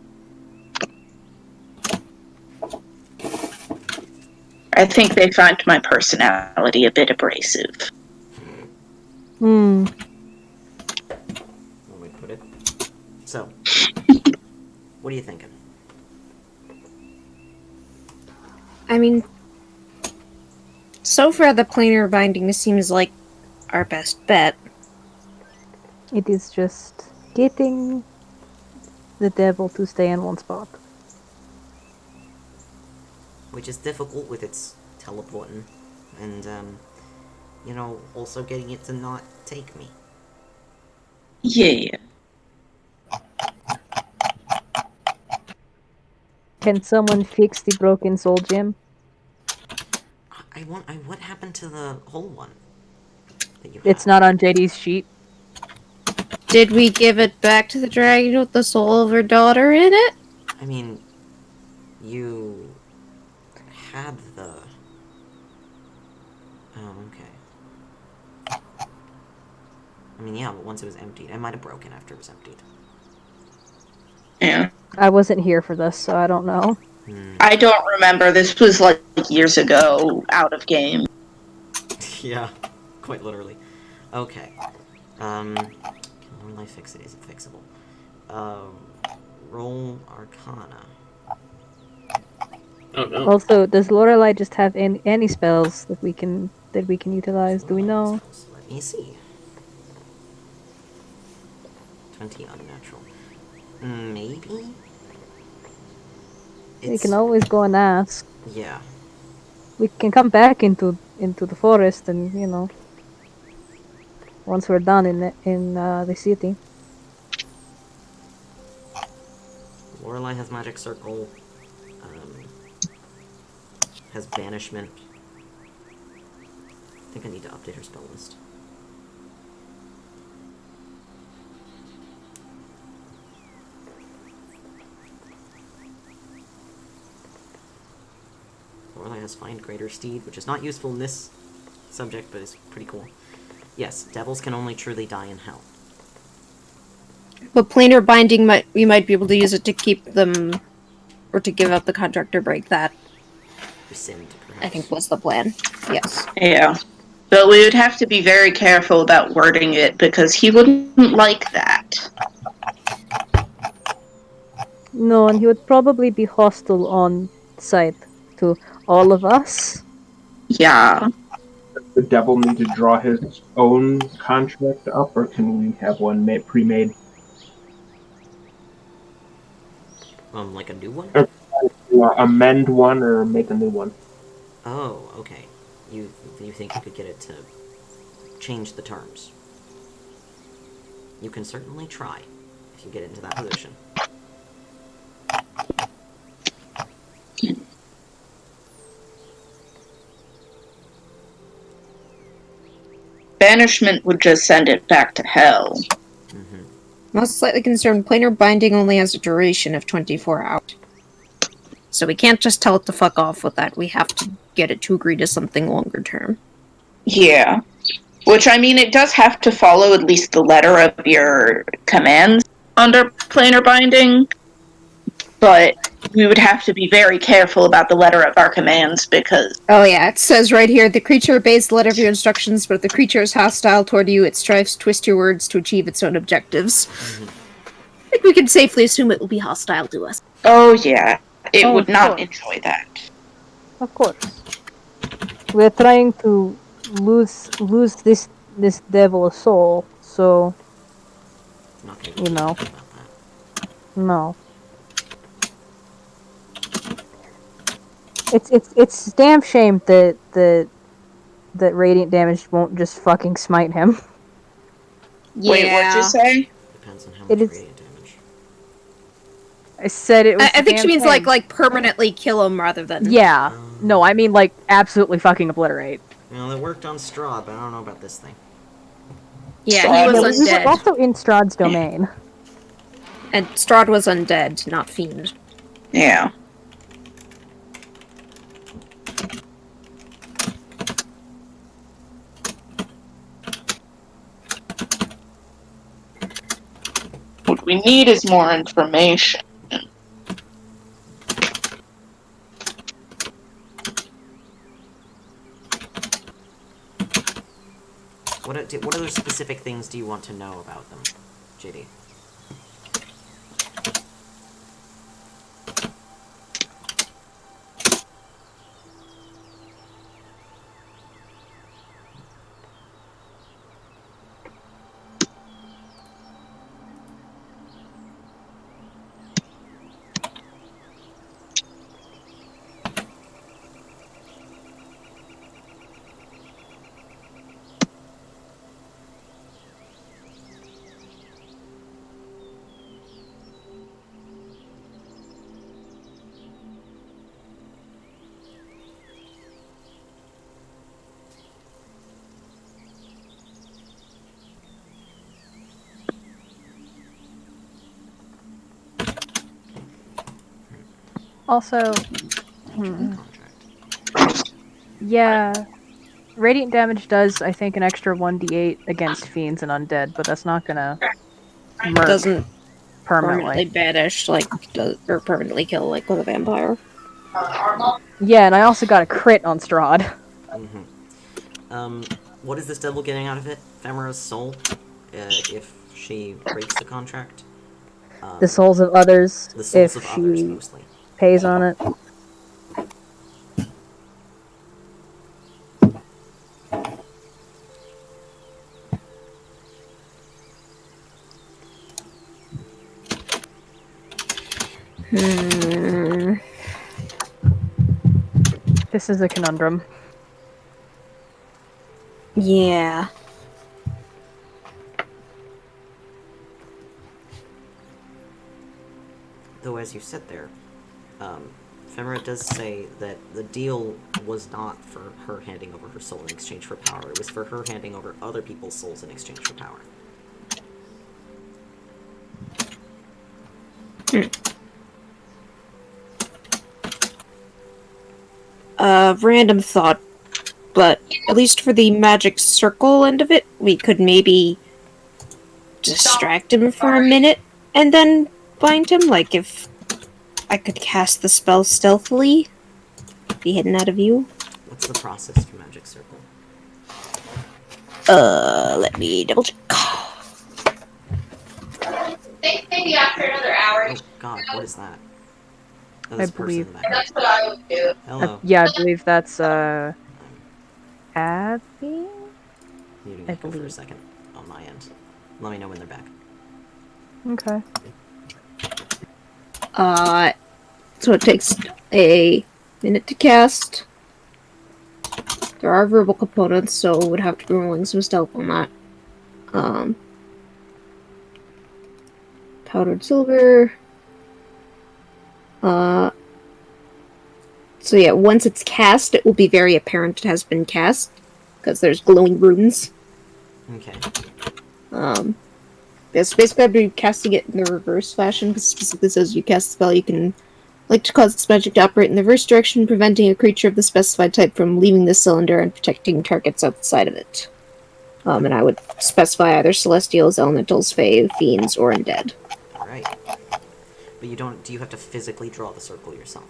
I think they find my personality a bit abrasive. Hmm. One way to put it. So, what are you thinking? I mean, so far the planar binding seems like our best bet. It is just getting the devil to stay in one spot. Which is difficult with its teleporting, and, also getting it to not take me. Yeah. Can someone fix the broken soul gem? What happened to the whole one? That you It's had? not on JD's sheet. Did we give it back to the dragon with the soul of her daughter in it? I mean, you had the... Oh, okay. I mean, yeah, but once it was emptied, it might have broken after it was emptied. Yeah. I wasn't here for this, so I don't know. I don't remember. This was like years ago, out of game. Yeah, quite literally. Okay. Can one life fix it? Is it fixable? Roll Arcana. Oh no. Also, does Lorelei just have any spells that we can utilize? Do we know? Let me see. 20 unnatural. Maybe? We can always go and ask. Yeah. We can come back into the forest, and once we're done in the city. Lorelei has magic circle. Has banishment. I think I need to update her spell list. Lorelei has Find Greater Steed, which is not useful in this subject, but is pretty cool. Yes, devils can only truly die in hell. But planar binding, we might be able to use it to keep them, or to give up the contract or break that. Rescind, perhaps. I think was the plan. Yes. Yeah. But we would have to be very careful about wording it, because he wouldn't like that. No, and he would probably be hostile on sight to all of us. Yeah. Does the devil need to draw his own contract up, or can we have one pre-made? Like a new one? Amend one or make a new one? Oh, okay. You think you could get it to change the terms? You can certainly try, if you get into that position. Banishment would just send it back to hell. Mm-hmm. Most slightly concerned, planar binding only has a duration of 24 hours. So we can't just tell it to fuck off with that. We have to get it to agree to something longer term. Yeah. Which, I mean, it does have to follow at least the letter of your commands under planar binding, but we would have to be very careful about the letter of our commands, because... Oh yeah, it says right here, the creature obeys the letter of your instructions, but if the creature is hostile toward you, it strives to twist your words to achieve its own objectives. Mm-hmm. I think we can safely assume it will be hostile to us. Oh, yeah. It would of not course. enjoy that. Of course. We're trying to lose this devil a soul, so Not gonna be about that. no. It's damn shame that radiant damage won't just fucking smite him. Wait, what'd you say? Depends on how It much is- radiant damage. I said it was. I think she damn means shame. like permanently kill him rather than... Yeah. No, I mean like absolutely fucking obliterate. Well, it worked on Straw, but I don't know about this thing. Yeah, he was We were undead. also in Strahd's domain. And Strahd was undead, not fiend. Yeah. What we need is more information. What other specific things do you want to know about them, JD? Also, Contract. yeah, radiant damage does I think an extra 1d8 against fiends and undead, but that's not gonna murk Doesn't permanently permanently. banish, or permanently kill, like with a vampire. Yeah, and I also got a crit on Strahd. Mm-hmm. What is this devil getting out of it? Ephemera's soul? If she breaks the contract? The souls of others, The souls if of she others, mostly. pays on it. This is a conundrum. Yeah. Though, as you sit there, Ephemera does say that the deal was not for her handing over her soul in exchange for power. It was for her handing over other people's souls in exchange for power. Random thought, but at least for the magic circle end of it, we could maybe distract him for a minute and then bind him. Like if I could cast the spell stealthily, be hidden out of view. What's the process for magic circle? Let me double check. Maybe after another hour. Oh God, what is that? Oh, I this person in believe- the background. That's what I would do. Hello. Yeah, I believe that's Abby. Muting I echo for a believe. second on my end. Let me know when they're back. Okay. So it takes a minute to cast. There are verbal components, so would have to be rolling some stealth on that. Powdered silver. So yeah, once it's cast, it will be very apparent it has been cast, because there's glowing runes. Okay. It's basically I'd be casting it in the reverse fashion, because it specifically says you cast the spell, you can like to cause its magic to operate in the reverse direction, preventing a creature of the specified type from leaving the cylinder and protecting targets outside of it. And I would specify either celestials, elementals, fae, fiends, or undead. Alright. But you don't... Do you have to physically draw the circle yourself?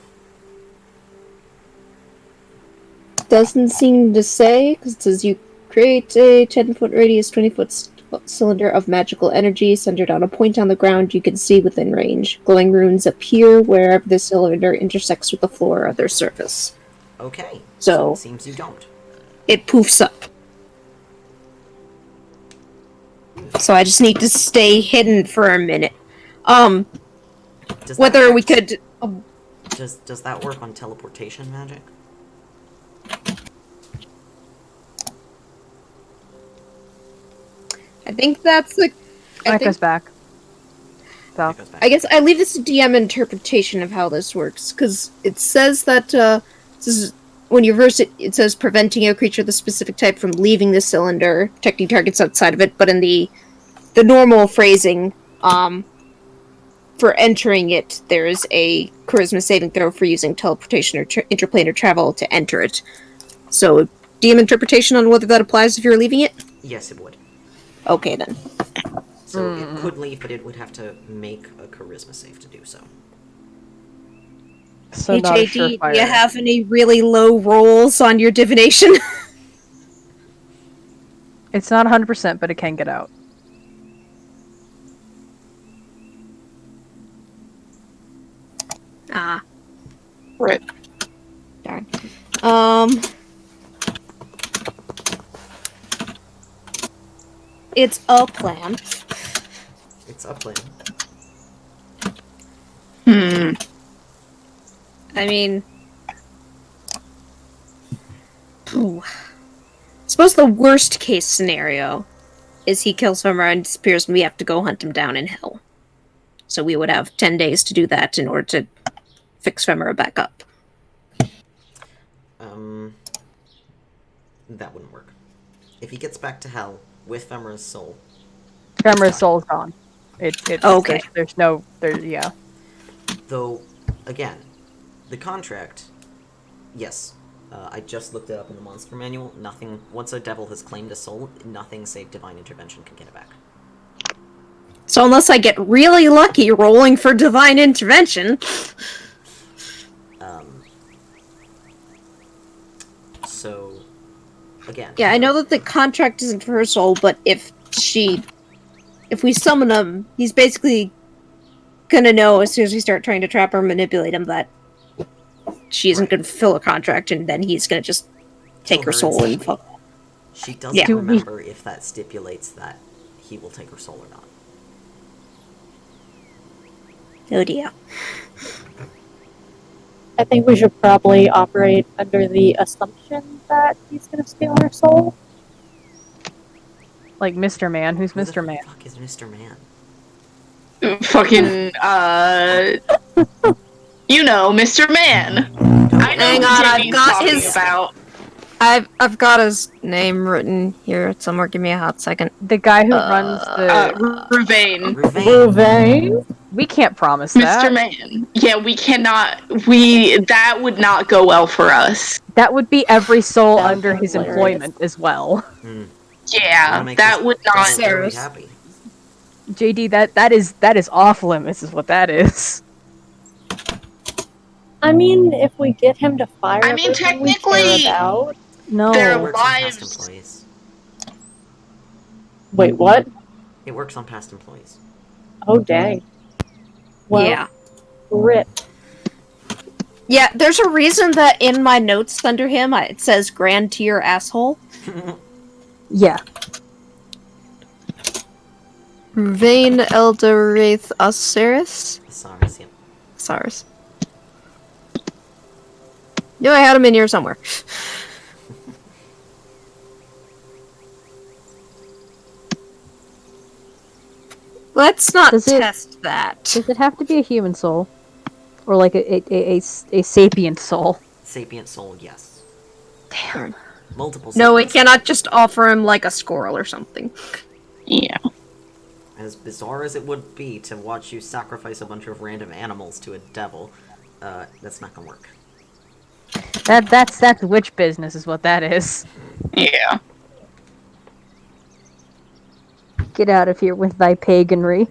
Doesn't seem to say, because it says you create a 10-foot radius, 20-foot cylinder of magical energy centered on a point on the ground you can see within range. Glowing runes appear wherever the cylinder intersects with the floor or other surface. Okay. So it seems you don't. it poofs up. So I just need to stay hidden for a minute. Does that Whether we affect- could... Does that work on teleportation magic? I think that's the... Micah's back. So, It goes back. I guess I leave this to DM interpretation of how this works, because it says that this is, when you reverse it, it says preventing a creature of the specific type from leaving the cylinder, protecting targets outside of it, but in the normal phrasing, for entering it, there is a charisma saving throw for using teleportation or interplanar travel to enter it. So, DM interpretation on whether that applies if you're leaving it? Yes, it would. Okay, then. So it could leave, but it would have to make a charisma save to do so. so not a HAD, do surefire. you have any really low rolls on your divination? It's not 100%, but it can get out. Ah. Right. Darn. It's a plan. It's a plan. I mean... Suppose the worst case scenario is he kills Ephemera and disappears and we have to go hunt him down in hell. So we would have 10 days to do that in order to fix Ephemera back up. That wouldn't work. If he gets back to hell with Ephemera's soul... Ephemera's soul's gone. Okay. There's no... yeah. Though, again, the contract... Yes. I just looked it up in the monster manual. Nothing... Once a devil has claimed a soul, nothing save divine intervention can get it back. So unless I get really lucky rolling for divine intervention... So... Again... Yeah, I know that the contract isn't for her soul, but if we summon him, he's basically gonna know as soon as we start trying to trap or manipulate him that she isn't gonna fulfill a contract, and then he's gonna just take Kill her soul and instantly. fuck. She doesn't Yeah. remember if that stipulates that he will take her soul or not. Oh dear. I think we should probably operate under the assumption that he's gonna steal her soul. Like Mr. Man. Who's Who Mr. the Man? fuck is Mr. Man? Fucking, you know, Mr. Man. I know Hang who on, I've Jimmy's got talking his- about. I've got his name written here somewhere. Give me a hot second. The guy who runs the... Rouvain. Rouvain? We can't promise Mr. that. Man. Yeah, we cannot. That would not go well for us. That would be every soul That would under be his hilarious. employment as well. Yeah, that would not. Sarah's. Happy. JD, that is off limits, is what that is. I mean, if we get him to fire I mean, everyone we technically, care about... No. Their It works on past lives. employees. Wait, what? It works on past employees. Oh, dang. Well, Yeah. rip. Yeah, there's a reason that in my notes under him it says Grand Tier Asshole. Yeah. Vain Eldorath Osiris? Sorry, yeah. Sars. Knew I had him in here somewhere. Let's not Does it- test that. Does it have to be a human soul? Or like a sapient soul? Sapient soul, yes. Damn. Multiple No, we sapients. cannot just offer him like a squirrel or something. Yeah. As bizarre as it would be to watch you sacrifice a bunch of random animals to a devil, that's not gonna work. That's witch business is what that is. Yeah. Get out of here with thy paganry.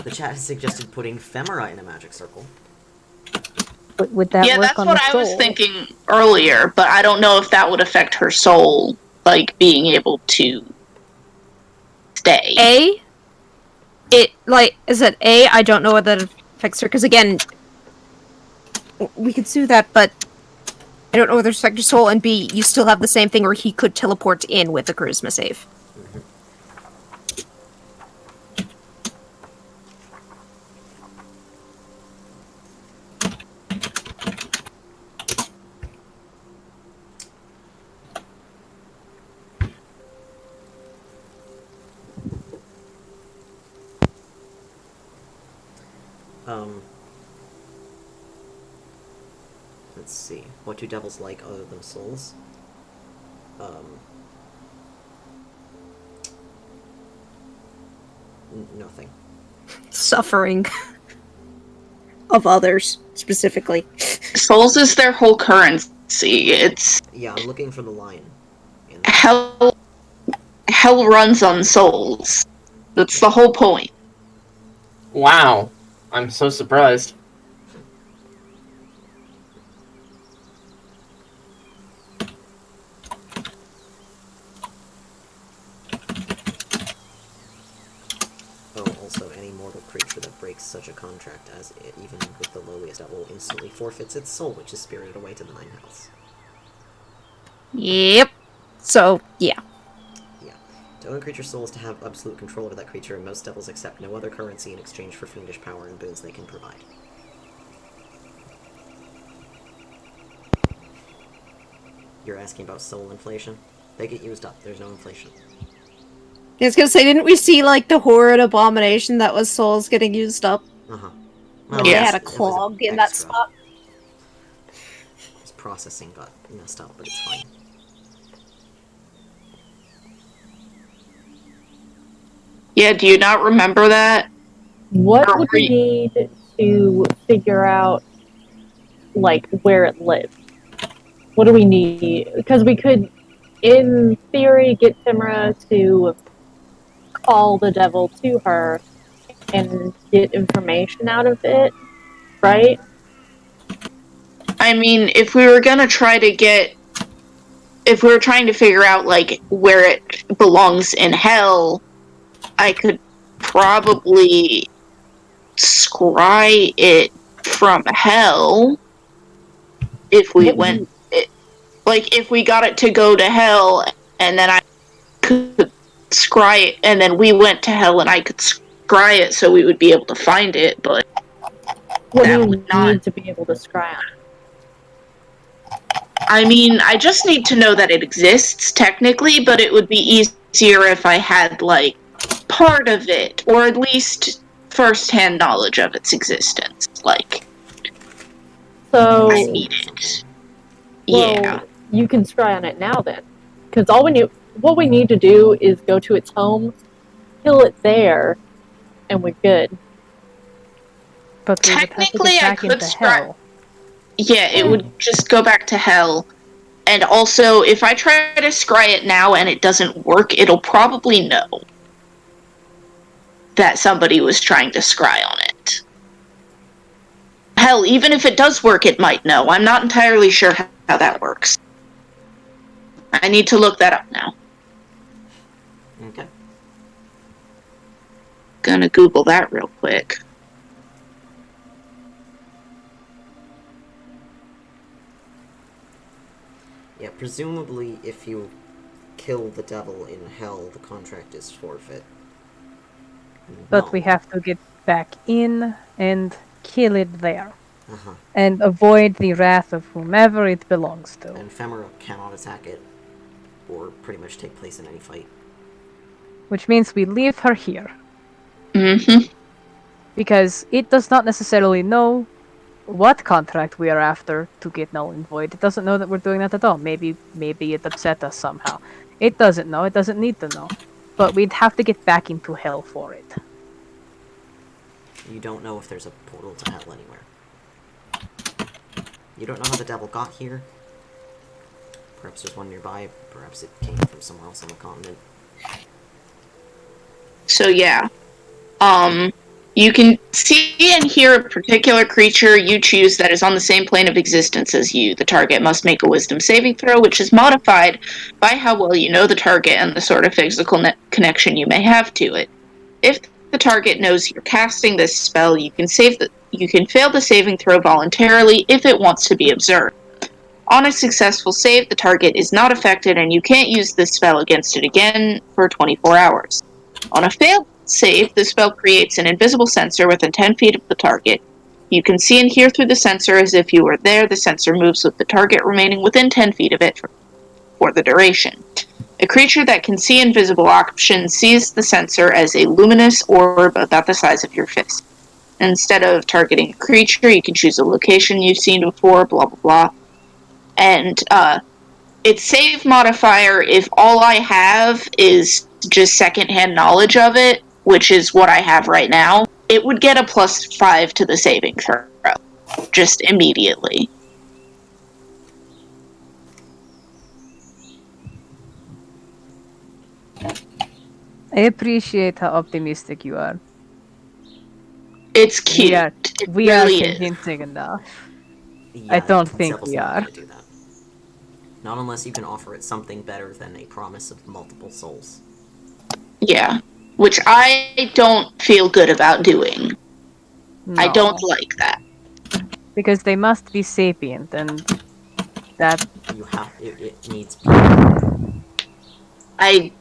The chat has suggested putting Ephemera in a magic circle. But would that Yeah, work that's on what the I soul? was thinking earlier, but I don't know if that would affect her soul, like, being able to stay. I don't know what that affects her, because again, we could do that, but I don't know whether it's affect your soul, and B, you still have the same thing where he could teleport in with a charisma save. Let's see. What do devils like other than souls? Nothing. Suffering of others, specifically. Souls is their whole currency. It's Yeah, I'm looking for the line. hell. Hell runs on souls. That's the whole point. Wow. I'm so surprised. Oh, also, any mortal creature that breaks such a contract as it, even with the lowliest devil, instantly forfeits its soul, which is spirited away to the Nine Hells. Yep. So, yeah. To own a creature's soul is to have absolute control over that creature, and most devils accept no other currency in exchange for fiendish power and boons they can provide. You're asking about soul inflation? They get used up. There's no inflation. I was gonna say, didn't we see, like, the horrid abomination that was souls getting used up? Uh-huh. They had a clog in that spot. His processing got messed up, but it's fine. Yeah, do you not remember that? What Or would were we need to figure out, like, where it lives? What do we need? Because we could, in theory, get Ephemera to call the devil to her and get information out of it, right? I mean, if we were gonna try to get... If we were trying to figure out, like, where it belongs in hell, I could probably scry it from hell if we went... Like, if we got it to go to hell, and then I could scry it, and then we went to hell, and I could scry scry it so we would be able to find it, but What do that you would not. need to be able to scry on it? I mean, I just need to know that it exists, technically, but it would be easier if I had, like, part of it, or at least first-hand knowledge of its existence. Like, So, I need it. well, Yeah. you can scry on it now then. Because what we need to do is go to its home, kill it there, and we're good. But we would have to Technically, get I back could into scry. hell. Yeah, it would just go back to hell. And also, if I try to scry it now and it doesn't work, it'll probably know that somebody was trying to scry on it. Hell, even if it does work, it might know. I'm not entirely sure how that works. I need to look that up now. Okay. Gonna Google that real quick. Yeah, presumably if you kill the devil in hell, the contract is forfeit. But we have to get back in and kill it there. Uh-huh. And avoid the wrath of whomever it belongs to. And Ephemera cannot attack it, or pretty much take place in any fight. Which means we leave her here. Mm-hmm. Because it does not necessarily know what contract we are after to get null and void. It doesn't know that we're doing that at all. Maybe it upset us somehow. It doesn't know. It doesn't need to know. But we'd have to get back into hell for it. You don't know if there's a portal to hell anywhere. You don't know how the devil got here. Perhaps there's one nearby. Perhaps it came from somewhere else on the continent. So yeah. You can see and hear a particular creature you choose that is on the same plane of existence as you. The target must make a wisdom saving throw, which is modified by how well you know the target and the sort of physical connection you may have to it. If the target knows you're casting this spell, you can fail the saving throw voluntarily if it wants to be observed. On a successful save, the target is not affected and you can't use this spell against it again for 24 hours. On a failed save, the spell creates an invisible sensor within 10 feet of the target. You can see and hear through the sensor as if you were there. The sensor moves with the target remaining within 10 feet of it for the duration. A creature that can see invisible options sees the sensor as a luminous orb about the size of your fist. Instead of targeting a creature, you can choose a location you've seen before, blah blah blah. And its save modifier, if all I have is just secondhand knowledge of it, which is what I have right now, it would get a +5 to the saving throw, just immediately. I appreciate how optimistic you are. It's cute. We are convincing enough. Yeah, I don't the think devil's we not are. gonna do that. Not unless you can offer it something better than a promise of multiple souls. Yeah, which I don't feel good about doing. I No. don't like that. Because they must be sapient, and that... You have it needs. I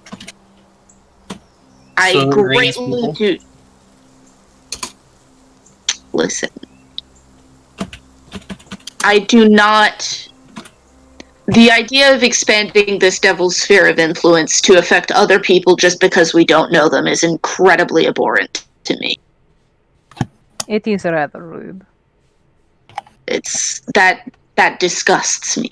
So the raise greatly people. do. Listen. I do not. The idea of expanding this devil's sphere of influence to affect other people just because we don't know them is incredibly abhorrent to me. It is rather rude. It's that disgusts me.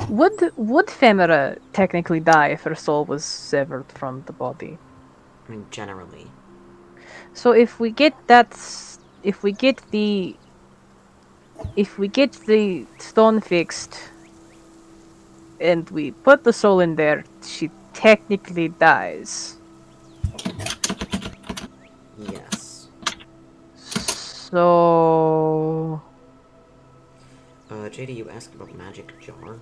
Would Ephemera technically die if her soul was severed from the body? I mean, generally. So if we get the stone fixed and we put the soul in there, she technically dies. Yes. So JD, you asked about magic jar.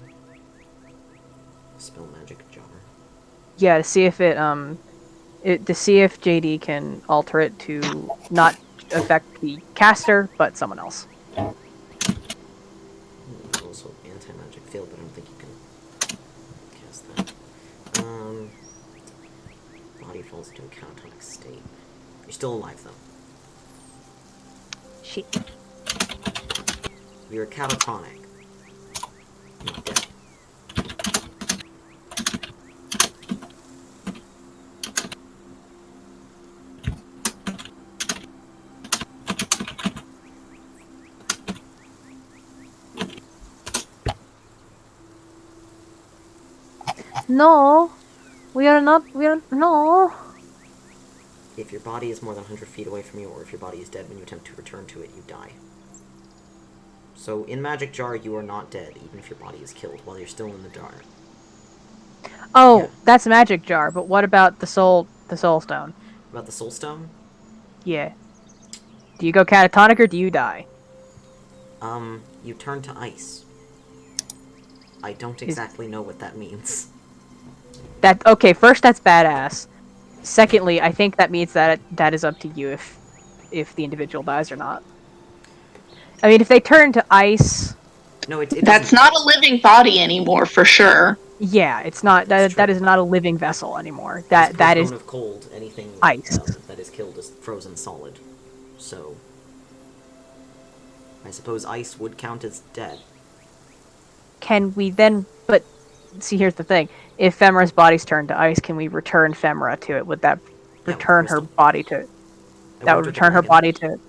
Spell magic jar. yeah, to see if to see if JD can alter it to not affect the caster, but someone else. Also anti-magic field, but I don't think you can cast that. Body falls into a catatonic state. You're still alive, though. Shit. You're catatonic. Not dead. No, we are not. We are no. If your body is more than 100 feet away from you, or if your body is dead when you attempt to return to it, you die. So, in Magic Jar, you are not dead, even if your body is killed while you're still in the jar. Oh, Yeah. that's magic jar. But what about the soul stone? About the Soul Stone? Yeah. Do you go catatonic or do you die? You turn to ice. I don't exactly know what that means. That okay? First, that's badass. Secondly, I think that means that that is up to you if the individual dies or not. I mean, if they turn to ice, No, it That's doesn't. not a living body anymore, for sure. yeah, it's not That's that true. is not a living vessel anymore. As per That Cone is of Cold, anything ice. that is killed is frozen solid. So, I suppose ice would count as dead. Can we then? But see, here's the thing: if Femera's body's turned to ice, can we return Femera to it? Would that with return her crystal. body to? I That worked would with the return her dragon. body to.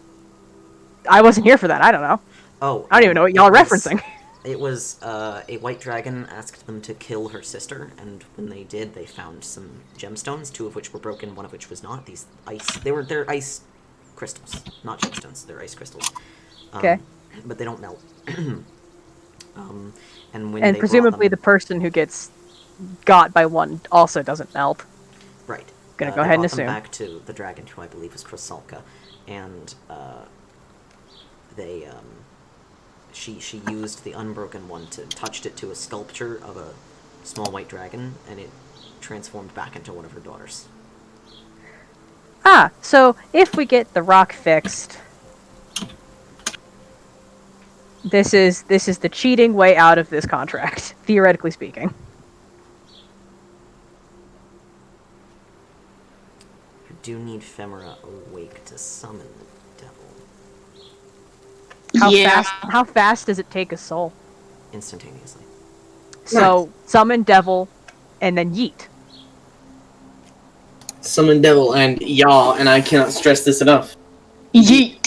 I wasn't here for that. I don't know. Oh, I don't even know what y'all are referencing. It was a white dragon asked them to kill her sister, and when they did, they found some gemstones, 2 of which were broken, 1 of which was not. These they're ice crystals, not gemstones. They're ice crystals. Okay. But they don't melt. And when And they presumably the brought them, person who gets got by one also doesn't melt. right, Gonna go they ahead and brought them assume. back to the dragon, who I believe was Chrysalka, and they she used the unbroken one touched it to a sculpture of a small white dragon, and it transformed back into one of her daughters. Ah, so if we get the rock fixed, this is the cheating way out of this contract, theoretically speaking. You do need Ephemera awake to summon the devil How fast does it take a soul? instantaneously. So summon devil, and then yeet. Summon devil and y'all, and I cannot stress this enough. Yeet.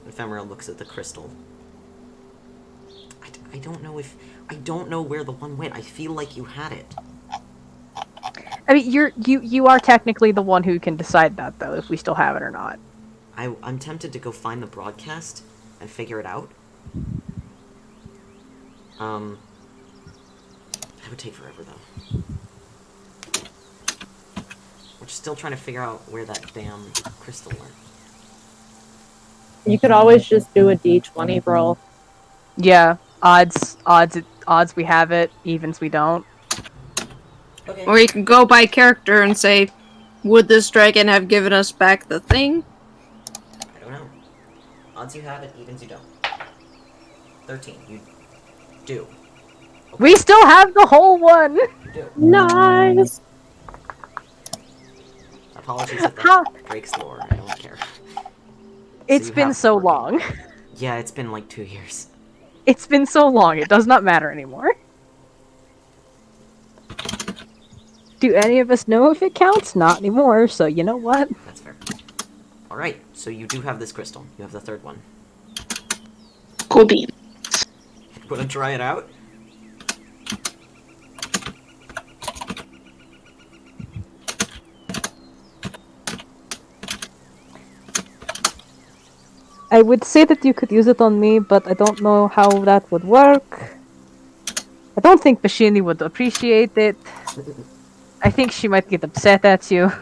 Ephemera looks at the crystal. I don't know if... I don't know where the one went. I feel like you had it. I mean, you are technically the one who can decide that, though, if we still have it or not. I'm tempted to go find the broadcast and figure it out. That would take forever, though. We're still trying to figure out where that damn crystal went. You could always just do a D20 roll. Yeah, odds we have it, evens we don't. Okay. Or you can go by character and say, would this dragon have given us back the thing? I don't know. Odds you have it, evens you don't. 13. You do. Okay. We still have the whole one! You do. Nice! Apologies if How- that breaks lore. I don't care. It's you been have so working. long. Yeah, it's been like 2 years. It's been so long, it does not matter anymore. Do any of us know if it counts? Not anymore, so you know what? That's fair. Alright, so you do have this crystal. You have the 3rd one. Cool bean. Wanna try it out? I would say that you could use it on me, but I don't know how that would work. I don't think Bashini would appreciate it. I think she might get upset at you.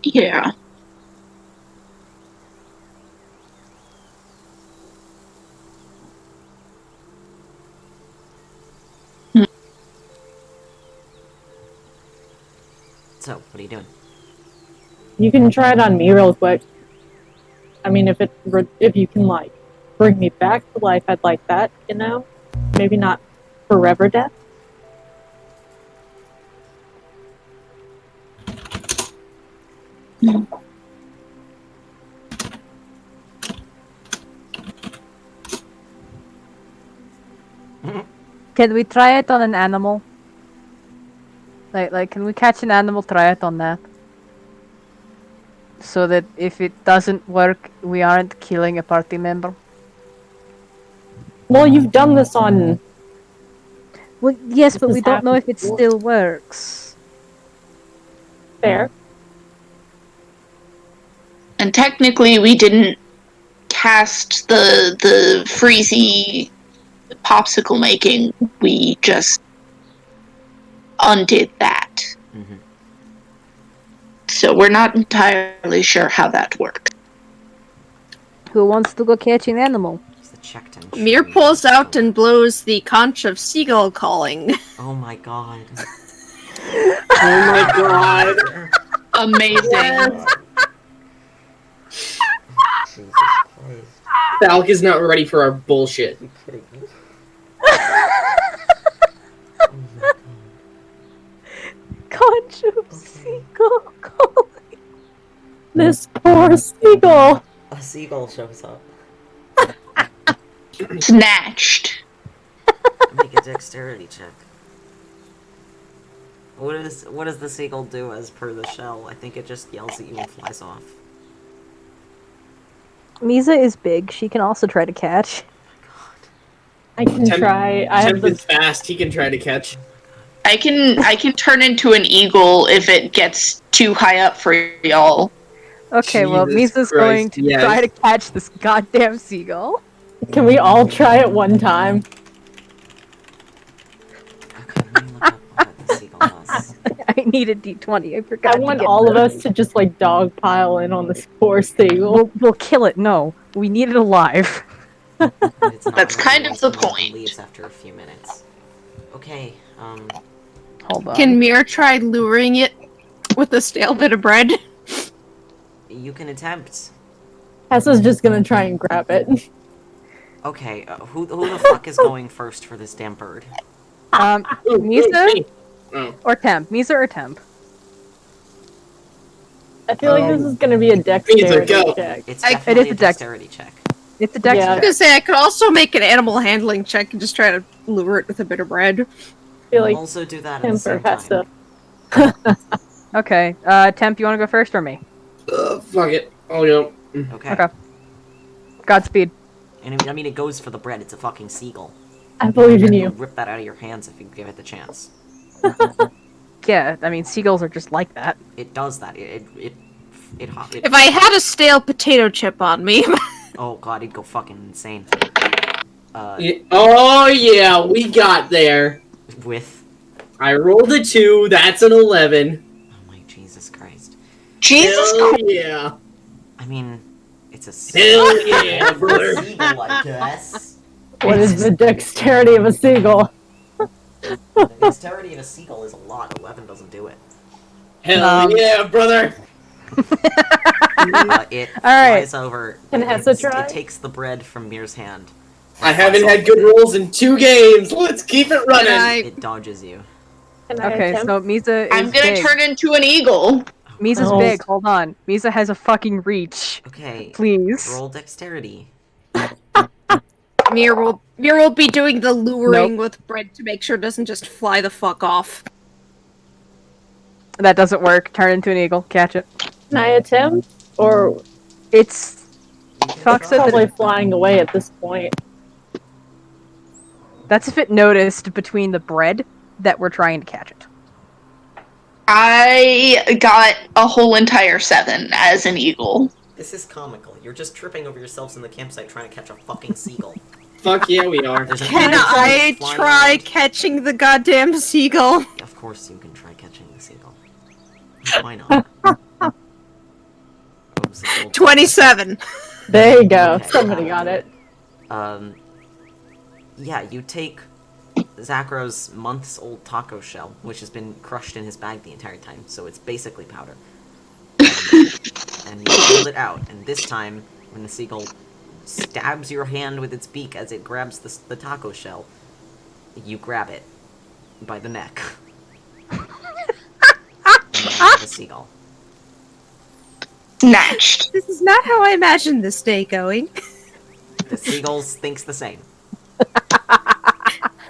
Yeah. So, what are you doing? You can try it on me real quick. I mean, if you can like bring me back to life, I'd like that. You know, maybe not forever death. Can we try it on an animal? Like, can we catch an animal, try it on that? So that if it doesn't work, we aren't killing a party member. Well, you've done this on. Well, yes, This but has we don't know if happened it before. still works. Fair. And technically, we didn't cast the freezy popsicle making. We just undid that. Mhm. So we're not entirely sure how that works. Who wants to go catch an animal? Use the check to Mir ensure pulls you out don't- and blows the conch of seagull calling. Oh my god. Oh my god. Amazing. Jesus Christ. Falk is not ready for our bullshit. You kidding me? Oh my god. Conch of seagull calling. This poor seagull. A seagull shows up. Snatched. Make a dexterity check. What does the seagull do as per the shell? I think it just yells at you and flies off. Misa is big. She can also try to catch. I can try. I have Temp the. is fast. He can try to catch. I can turn into an eagle if it gets too high up for y'all. Okay, well, Jesus Misa's going Christ, to yes. try to catch this goddamn seagull. Can we all try at one time? Okay, let me look up what the seagull does. I need a d20. I forgot. I want to get all of that. us to just like dogpile in on this poor seagull. We'll kill it. No, we need it alive. It's not That's really kind of the ultimately point. leaves after a few minutes. Okay, Hold on. Can Mir try luring it with a stale bit of bread? you can attempt. Tessa's just gonna try and grab it. Okay, who the fuck is going first for this damn bird? Ooh, Misa me. Oh. or Temp? Misa or Temp? I feel like this is gonna be a dexterity go. check. It's I- definitely it is a a dex- dexterity check. It's a dex Yeah. I was check. gonna say I could also make an animal handling check and just try to lure it with a bit of bread. I feel like Also do that at the Temper same has time. to. Okay, Temp, you want to go first or me? Fuck it. Oh no. Okay. Okay. Godspeed. And I mean, it goes for the bread. It's a fucking seagull. I believe in You'll you. rip that out of your hands if you give it the chance. Yeah, I mean, seagulls are just like that. It does that. It If I had a stale potato chip on me, Oh god, it'd go fucking insane. Oh yeah, we got there. With... I rolled a 2. That's an 11. Oh my Jesus Christ. Jesus Hell Christ. yeah. I mean, it's a Hell yeah, brother. seagull, I guess. What is the dexterity of a seagull? The dexterity of a seagull is a lot. 11 doesn't do it. Hell yeah, brother. It Alright. flies over. Can it- Hessa try? It takes the bread from Mir's hand. I haven't had good rolls in 2 games. Let's keep it running. It dodges you. Can I Okay, attempt? so Misa is I'm gonna big. turn into an eagle. Misa's Oh. big. Hold on. Misa has a fucking reach. Okay. Please. Roll dexterity. Mir will be doing the luring with bread to make sure it doesn't just fly the fuck off. That doesn't work. Turn into an eagle. Catch it. Can I attempt? Or It's You can Fox said try. that probably flying away at this point. that's if it noticed between the bread that we're trying to catch it. I got a whole entire 7 as an eagle. This is comical. You're just tripping over yourselves in the campsite trying to catch a fucking seagull. Fuck yeah, we are. There's an Can eagle I flying try around. catching the goddamn seagull? Of course you can try catching the seagull. Why not? Oops, it's old. 27. There you go. Okay, Somebody that'll got do it. Yeah, you take Zacro's months-old taco shell, which has been crushed in his bag the entire time, so it's basically powder. and you hold it out, and this time, when the seagull stabs your hand with its beak as it grabs the taco shell, you grab it by the neck. And you have a seagull. Snatched. This is not how I imagined this day going. The seagull thinks the same.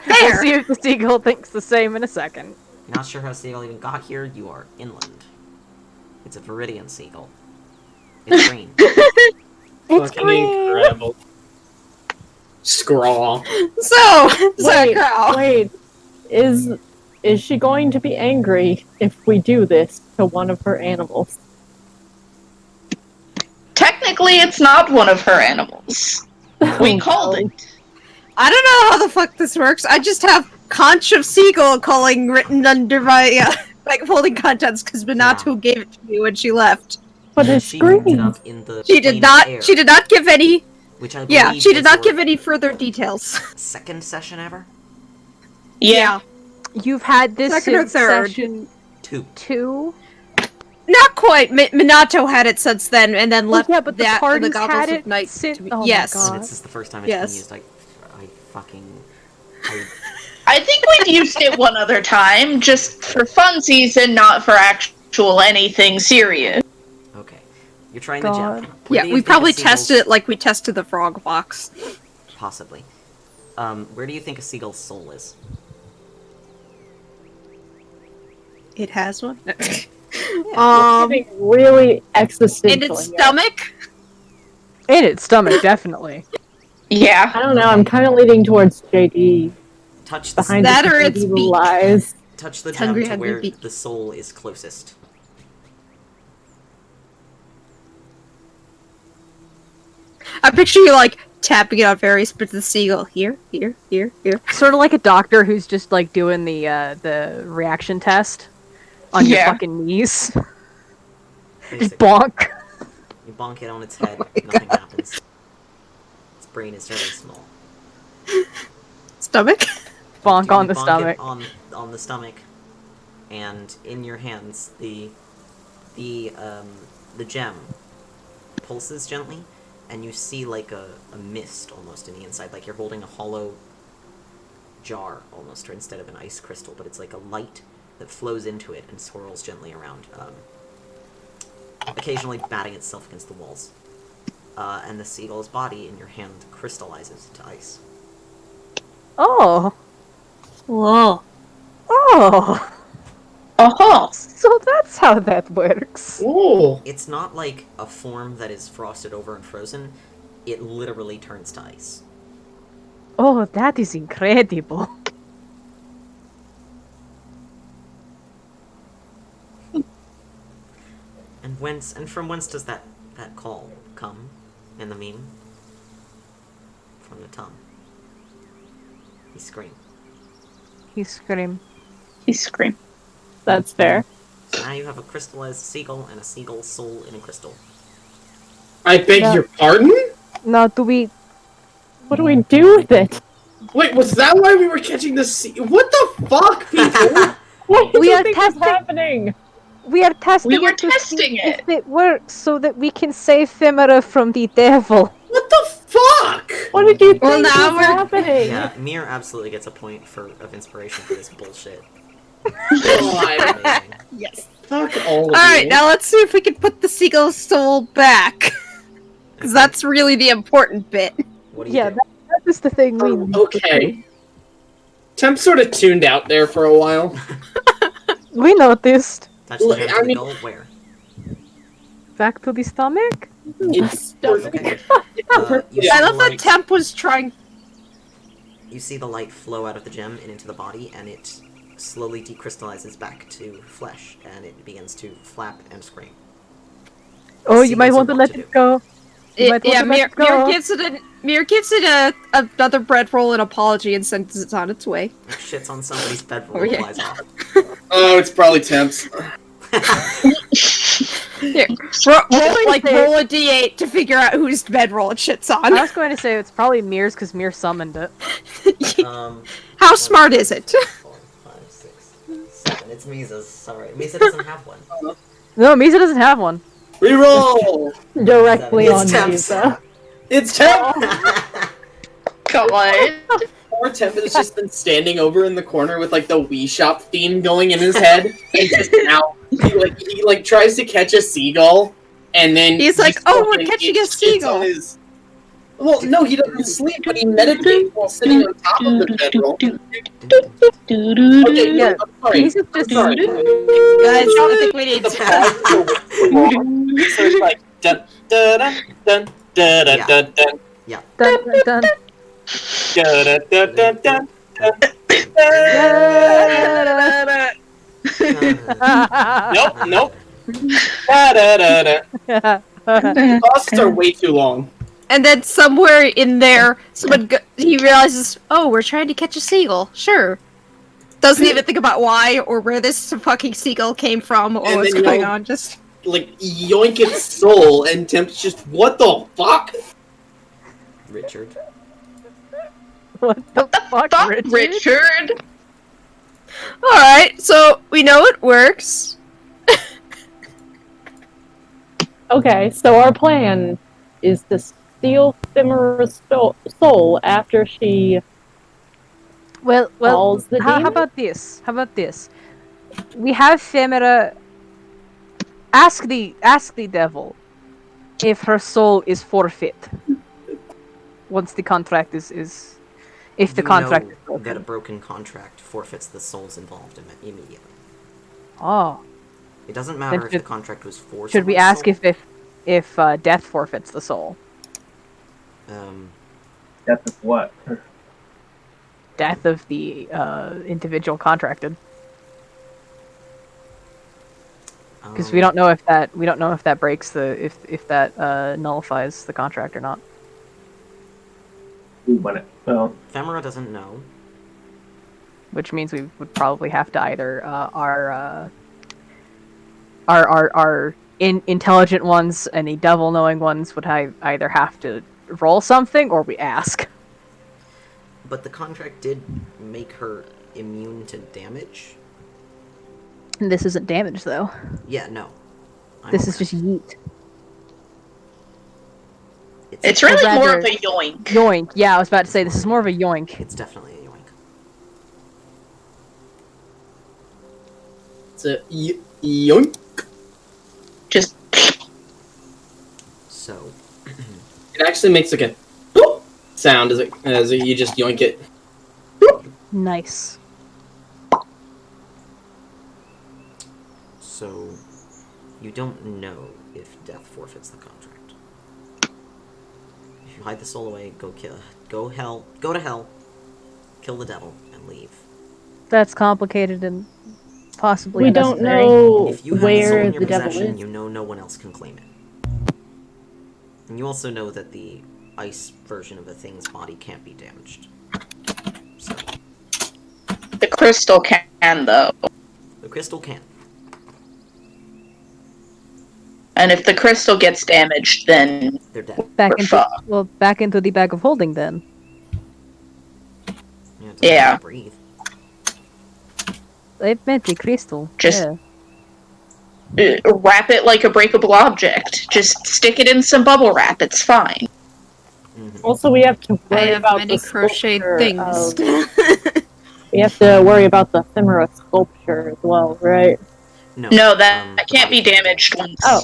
We'll see if the seagull thinks the same in a second. Not sure how seagull even got here. You are inland. It's a Viridian seagull. It's green. It's Fucking green. incredible. Scrawl. So, Wait, girl. wait. Is she going to be angry if we do this to one of her animals? Technically, it's not one of her animals. We called it. I don't know how the fuck this works. I just have Conch of Seagull calling written under my like holding contents because Minato gave it to me when she left. But And it's she picked it green. up in the She plane did of not. air, She did not give any. which I Yeah, believe she did was not your give any further details. second session ever? Yeah. You've had this Second or since third. session 2. Not quite. Minato had it since then, and then left yeah, but the that party's Goggles had of it Night since. to be- Oh my yes. God. And this is the first time it's Yes. been used. I fucking... I think we've used it one other time, just for funsies and not for actual anything serious. Okay. You're trying God. the gem. Where Yeah, do you we think probably a seagull's- tested it like we tested the frog box. Possibly. Where do you think a seagull's soul is? It has one. Getting really existential. in its here. stomach. In its stomach, definitely. Yeah. I don't know. I'm kind of leaning towards JD Touch the, behind That his or its evil beak. eyes. touch the It's gem hungry, to hungry where beak. the soul is closest. I picture you like tapping it on various bits of the seagull. Here. Sort of like a doctor who's just like doing the reaction test on your Yeah. fucking knees. Just Basically. bonk. You bonk it on its head, nothing happens. Its brain is very small. Stomach. Bonk on You the bonk stomach. it on the stomach, and in your hands, the gem pulses gently, and you see like a mist almost in the inside, like you're holding a hollow jar almost, or instead of an ice crystal, but it's like a light that flows into it and swirls gently around, occasionally batting itself against the walls. And the seagull's body in your hand crystallizes to ice. Oh. Whoa. Oh. Uh-huh. So that's how that works. Ooh. It's not like a form that is frosted over and frozen. It literally turns to ice. Oh, that is incredible. And from whence does that call come in the meme? From the tongue. He screamed. He screamed. He screamed. That's fair. So now you have a crystallized seagull and a seagull's soul in a crystal. I beg Yeah. your pardon? Now, do we... What do we do with it? Wait, was that why we were catching the sea? What the fuck, people? What do We you are think is testing- happening? We are testing We were it to testing see it. if it works so that we can save Ephemera from the devil. What the fuck? What did you think Well, now was we're- happening? Yeah, Mir absolutely gets a point of inspiration for this bullshit. God. Amazing. Yes. Fuck all of All right, you. now let's see if we can put the seagull's soul back, because that's really the important bit. What do you Yeah, do? that is the thing we need. Okay. Temp sort of tuned out there for a while. We noticed. Touch the gem I to the mean- goal? Where? Back to the stomach? It's Okay. You Yeah. I see love the that light- Temp was trying. You see the light flow out of the gem and into the body, and it slowly decrystallizes back to flesh, and it begins to flap and scream. Oh, you might Seagulls want are to what let to it do. go. You might want Yeah, to let Mir, it go. Mir gives it another bread roll and apology and sends it on its way. It shits on somebody's bedroll Oh, and yeah. flies off. Oh, it's probably Temps. Here, Really? roll a d8 to figure out whose bedroll it shits I on. was going to say it's probably Mir's because Mir summoned it. How smart is it? 4, 5, 6, 7. It's Misa's. Sorry, Misa doesn't have one. No, Misa doesn't have one. Reroll! Directly It's on temps. Mesa. It's Temp! Come on. Poor Temp has just been standing over in the corner with like the Wii Shop theme going in his head, and just now he tries to catch a seagull, and then He's like, "Oh, we're catching a seagull." Well, no, he doesn't sleep, but he meditates while sitting on top of the bedroll. Okay, Yeah. I'm sorry. He's just sorry. Guys, I think we need The to. pause is wrong. So it's like dun dun dun dun dun dun dun Yeah. dun, dun, dun. dun dun dun dun Nope. Da da da da. The pauses are way too long. And then somewhere in there, he realizes, "Oh, we're trying to catch a seagull." Sure. Doesn't even think about why or where this fucking seagull came from or And what's then going you'll- on. Just Like yoink its soul, and Temp's just what the fuck? Richard. What the fuck, Fuck Richard? Richard. all right. So we know it works. Okay, so our plan is to steal Ephemera's soul after she Well, calls the how demon? about this? How about this? We have Ephemera ask the devil if her soul is forfeit once the contract is if the You contract know is broken. that a broken contract forfeits the souls involved immediately. Oh, It doesn't matter if should- the contract was for should we someone's ask soul. if death forfeits the soul? Death of what? Death of the individual contracted, because we don't know if that breaks the if that nullifies the contract or not. Well, Ephemera doesn't know. Which means we would probably have to either our intelligent ones and the devil knowing ones would either have to roll something or we ask. But the contract did make her immune to damage. And this isn't damage though. Yeah, no. I'm This is aware. just yeet. It's Or really more rather- of a yoink. Yoink. Yeah, I was about to say this is more of a yoink. It's definitely a yoink. It's a yoink. Just So, It actually makes like a boop sound as you just yoink it. Nice. So, you don't know if death forfeits the contract. If you hide the soul away, go to hell, kill the devil, and leave. That's complicated and possibly we don't unnecessary. know If you have the soul where in your the devil possession, is. you know no one else can claim it. And you also know that the ice version of a thing's body can't be damaged. So, the crystal can, though. the crystal can. And if the crystal gets damaged, then They're dead. Back We're into fucked. back into the bag of holding then. Yeah. It doesn't Yeah. breathe. I meant the crystal. Just- yeah. wrap it like a breakable object. Just stick it in some bubble wrap. It's fine. Mhm. Also, we have to I worry have about many the crocheted sculpture things. of- we have to worry about the Ephemera sculpture as well, right? No, that the can't be body can't damaged once. Oh,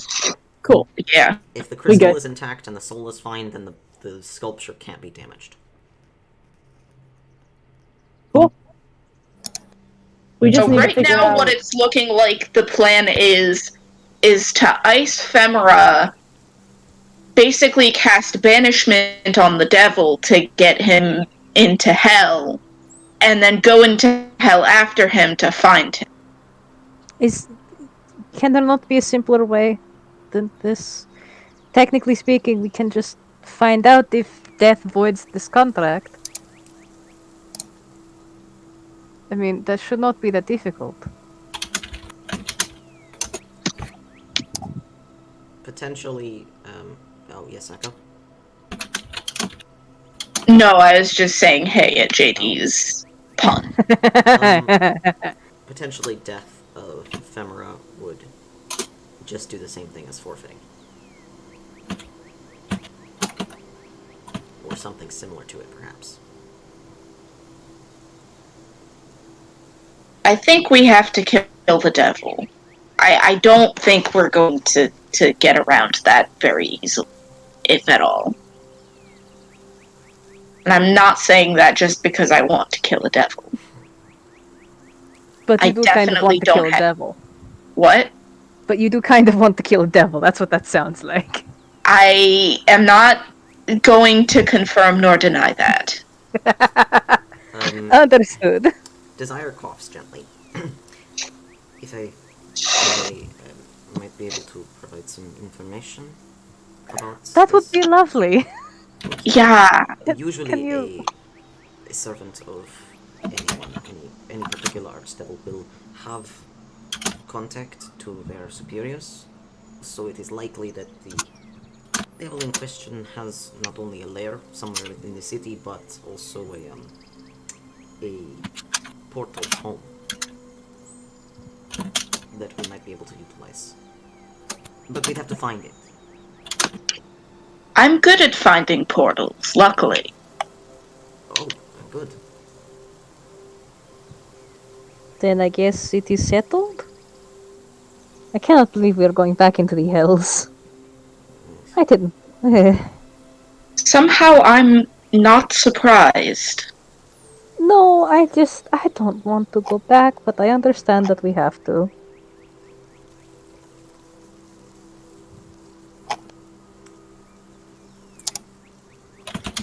cool. Yeah. If the crystal good. is intact and the soul is fine, then the sculpture can't be damaged. Cool. We just So need to right figure now, out... what it's looking like the plan is to ice Ephemera, basically cast banishment on the devil to get him into hell, and then go into hell after him to find him. Can there not be a simpler way than this? Technically speaking, we can just find out if death voids this contract. I mean, that should not be that difficult. Potentially, oh yes, Echo. No, I was just saying hey at JD's pun. Potentially death of Ephemera would just do the same thing as forfeiting. Or something similar to it, perhaps. I think we have to kill the devil. I don't think we're going to get around that very easily, if at all. And I'm not saying that just because I want to kill a devil. But you I do kind of definitely want to kill don't a have- devil. What? But you do kind of want to kill a devil. That's what that sounds like. I am not going to confirm nor deny that. Understood. Desire coughs gently. If I might be able to provide some information about That would this. be lovely. Yeah. Usually Can you- a servant of anyone, any particular archdevil will have contact to their superiors, so it is likely that the devil in question has not only a lair somewhere in the city, but also a portal home that we might be able to utilize. But we'd have to find it. I'm good at finding portals, luckily. Oh, good. Then I guess it is settled? I cannot believe we are going back into the hells. I didn't. Somehow I'm not surprised. No, I don't want to go back, but I understand that we have to.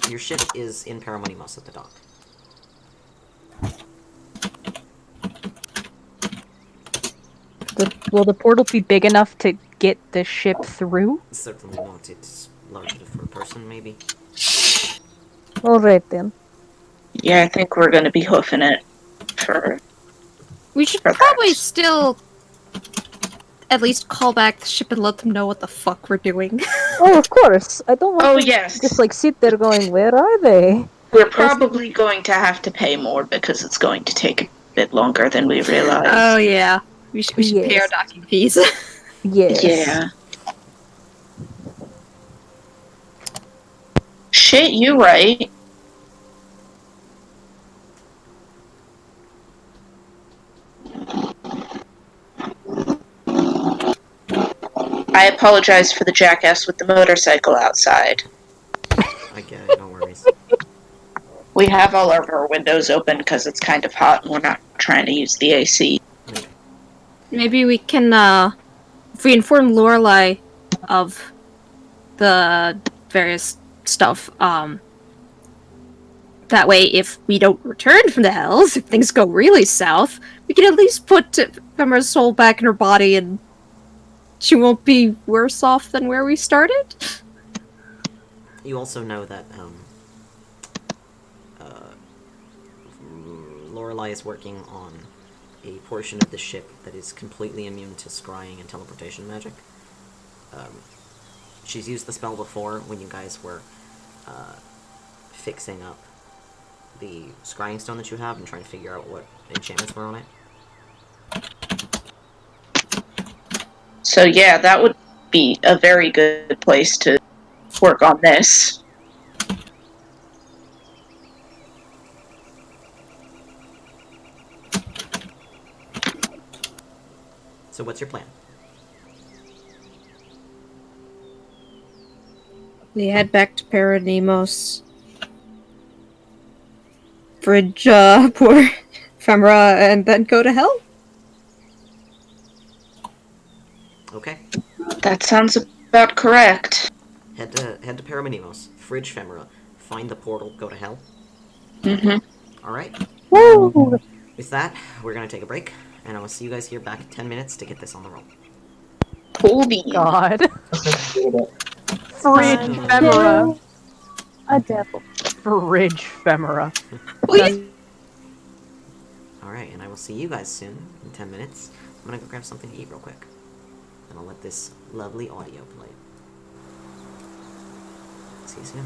Your ship is in Paramonimos at the dock. Will the portal be big enough to get the ship through? Certainly not. It's large enough for a person, maybe. Alright then. Yeah, I think we're going to be hoofing it for... We should For probably that. still at least call back the ship and let them know what the fuck we're doing. Oh, of course. I don't want Oh, to yes. just like sit there going, where are they? We're probably going to have to pay more because it's going to take a bit longer than we realized. Oh yeah, we should pay our Yes. docking fees. Yes. Yeah. Shit, you right. I apologize for the jackass with the motorcycle outside. I get it, no worries. We have all of our windows open because it's kind of hot and we're not trying to use the AC. Maybe we can, if we inform Lorelai of the various stuff, that way if we don't return from the hells, if things go really south, we can at least put Femra's soul back in her body and she won't be worse off than where we started. You also know that Lorelai is working on a portion of the ship that is completely immune to scrying and teleportation magic. She's used the spell before when you guys were fixing up the scrying stone that you have and trying to figure out what enchantments were on it. So yeah, that would be a very good place to work on this. So what's your plan? We head back to Paranemos. Bridge, poor Femra, and then go to hell? Okay. That sounds about correct. Head to Paramonimos, Fridge Femera, find the portal, go to hell. Mm-hmm. Alright. Woo! With that, we're gonna take a break, and I will see you guys here back in 10 minutes to get this on the roll. Cool beans. God. Do it. Fridge Femera. A devil. Fridge Femera. Alright, and I will see you guys soon, in 10 minutes. I'm gonna go grab something to eat real quick. And I'll let this lovely audio play. See you soon.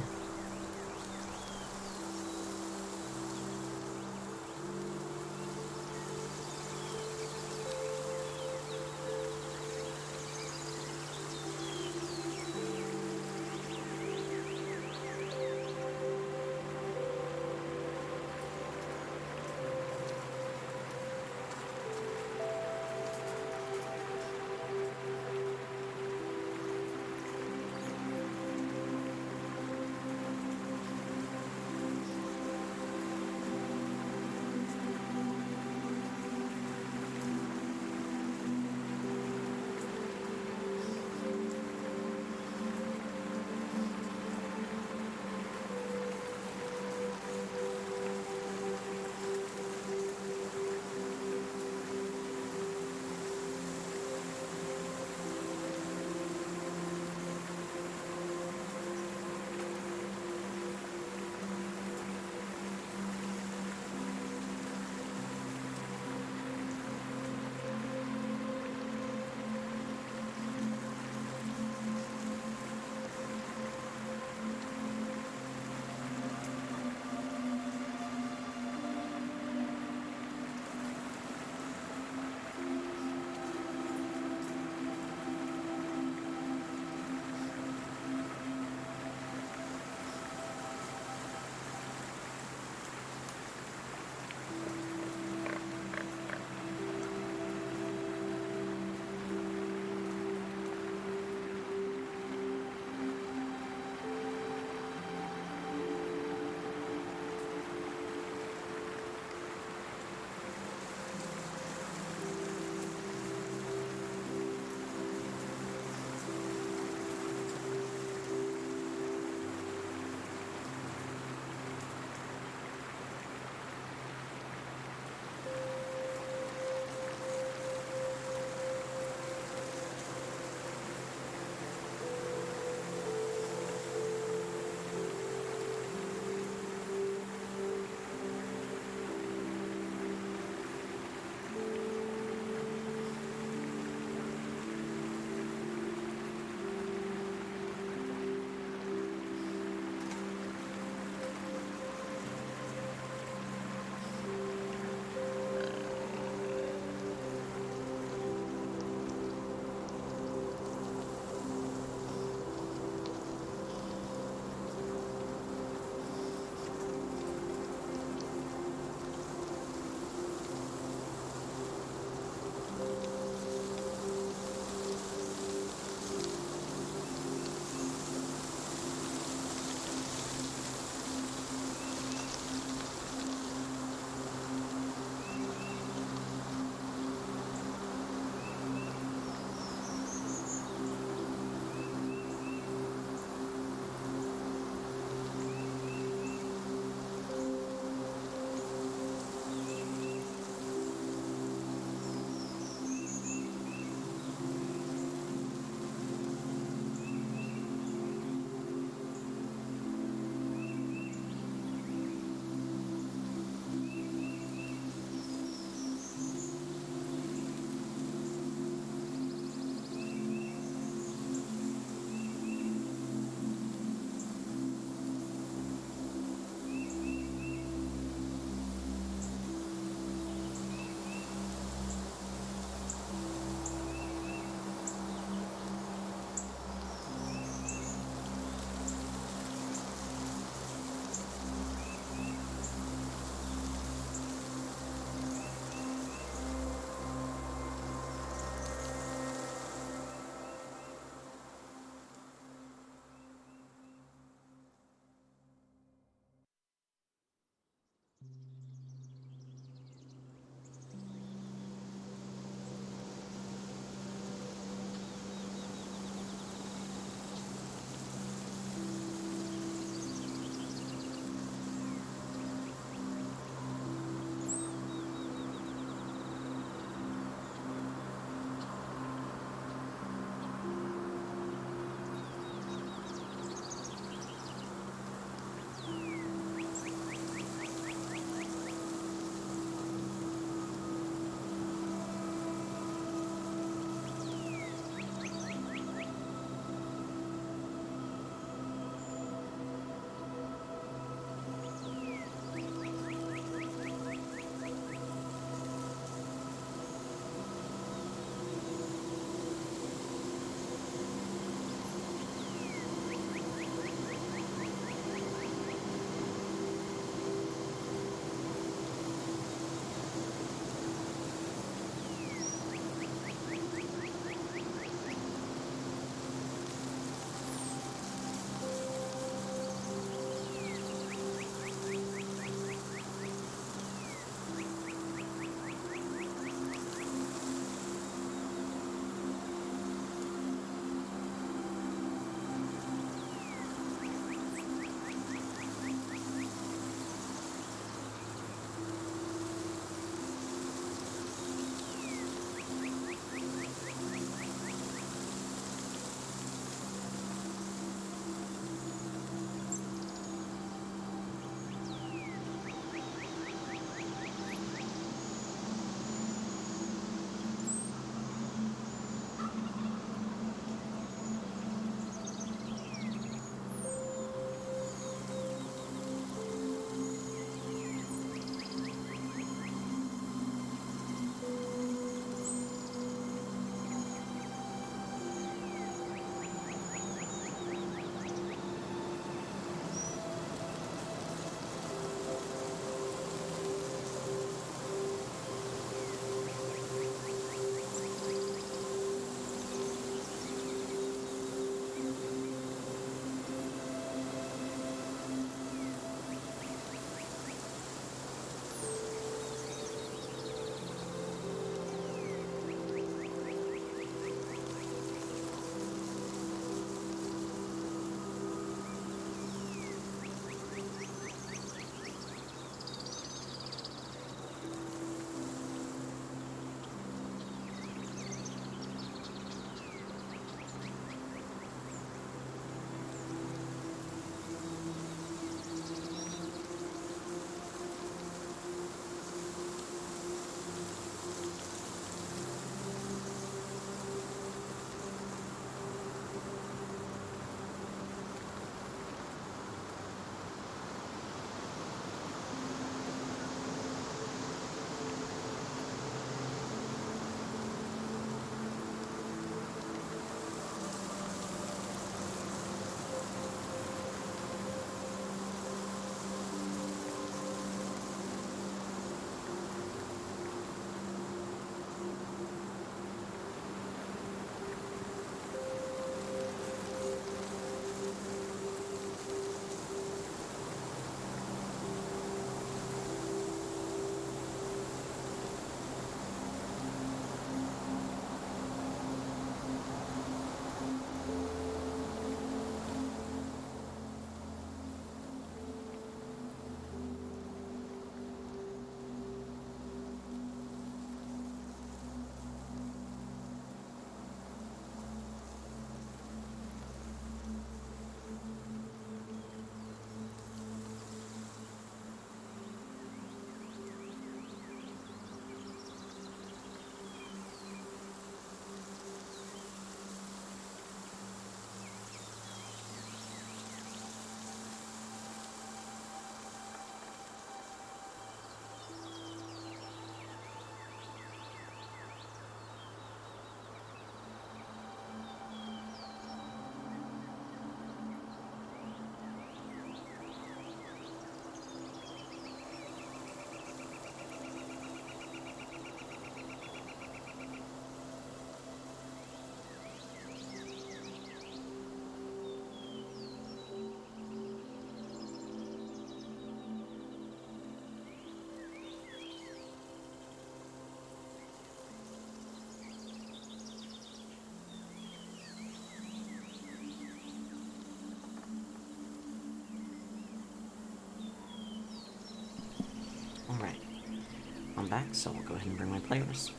back, so I'll go ahead and bring my players.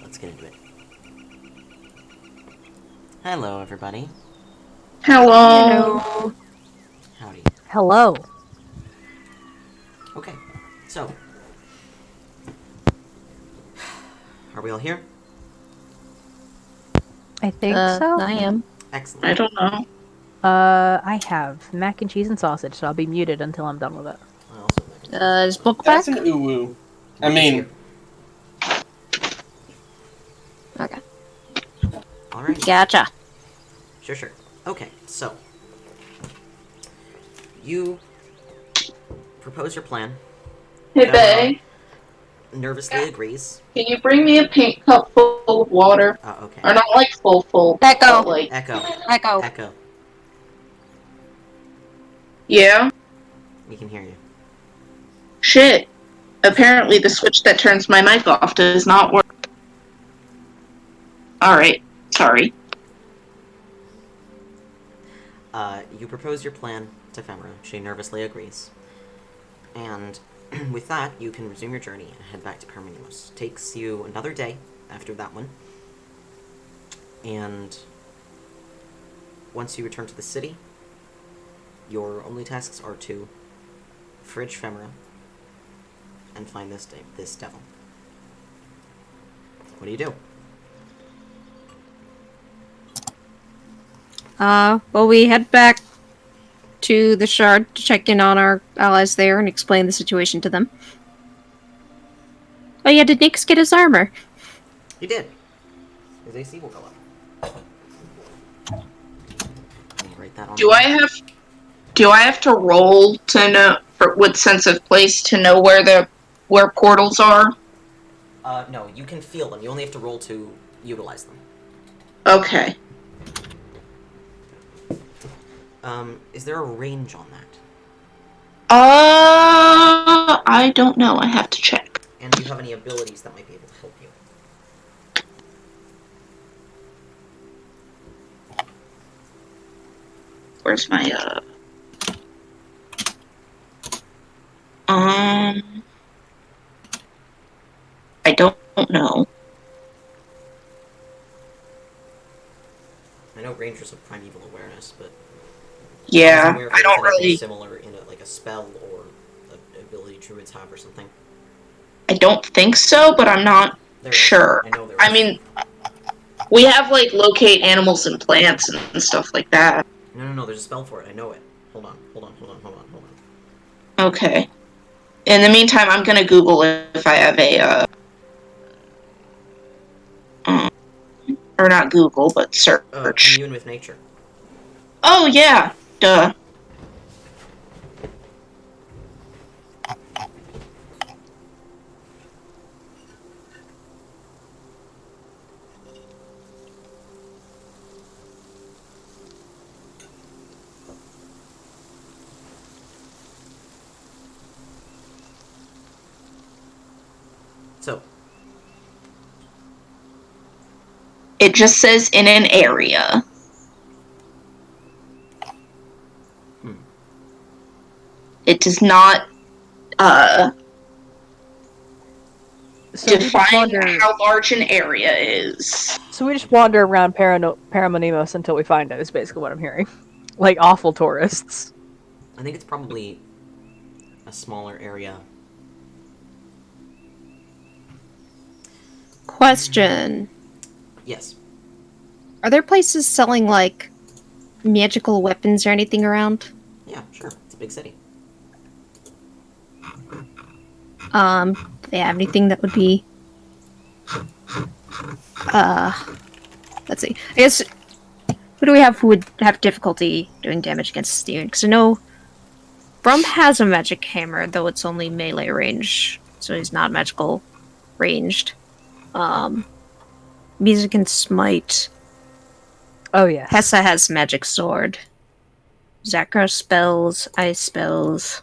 Let's get into it. Hello, everybody. Hello. Howdy. Hello. Okay, so... Are we all here? I think so. I am. Excellent. I don't know. I have mac and cheese and sausage, so I'll be muted until I'm done with it. I also like Is book back? That's an uwu. I mean, Okay. Alright. Gotcha. Sure. Okay, so... You propose your plan. Hey, Bae, Nervously agrees. can you bring me a pink cup full of water? Okay. Or not like full. Echo. but like, Echo. Echo. yeah? We can hear you. Shit. Apparently the switch that turns my mic off does not work. Alright, sorry. You propose your plan to Ephemera. She nervously agrees. And with that, you can resume your journey and head back to Falcolmreynolds. Takes you another day after that one. And once you return to the city, your only tasks are to fridge Ephemera and find this devil. What do you do? Well, we head back to the Shard to check in on our allies there and explain the situation to them. Oh yeah, did Nix get his armor? He did. His AC will go up. Let me write that on. Do I have to roll to know with sense of place to know where portals are? No, you can feel them. You only have to roll to utilize them. Okay. Is there a range on that? I don't know. I have to check. And do you have any abilities that might be able to help you? Where's my, I don't know. I know Rangers have primeval awareness, but Yeah, wasn't aware if I there don't was anything really. similar in like a spell or an ability druids have or something. I don't think so, but I'm not There is. sure. I know there I is. mean, we have like locate animals and plants and stuff like that. No, there's a spell for it. I know it. Hold on. Okay. In the meantime, I'm gonna Google if I have a, or not Google, but search. Commune with nature. Oh yeah, duh. So, It just says in an area. It does not So we just define wander. how large an area is. So we just wander around Paramonimos until we find it. Is basically what I'm hearing. Like awful tourists. I think it's probably a smaller area. Question. Yes. Are there places selling, like, magical weapons or anything around? Yeah, sure. It's a big city. Do they have anything that would be... Let's see. I guess... Who do we have who would have difficulty doing damage against Steven? Because I know... Brum has a magic hammer, though it's only melee range. So he's not magical ranged. Music and Smite. Oh yeah. Hessa has magic sword. Zakra spells, ice spells.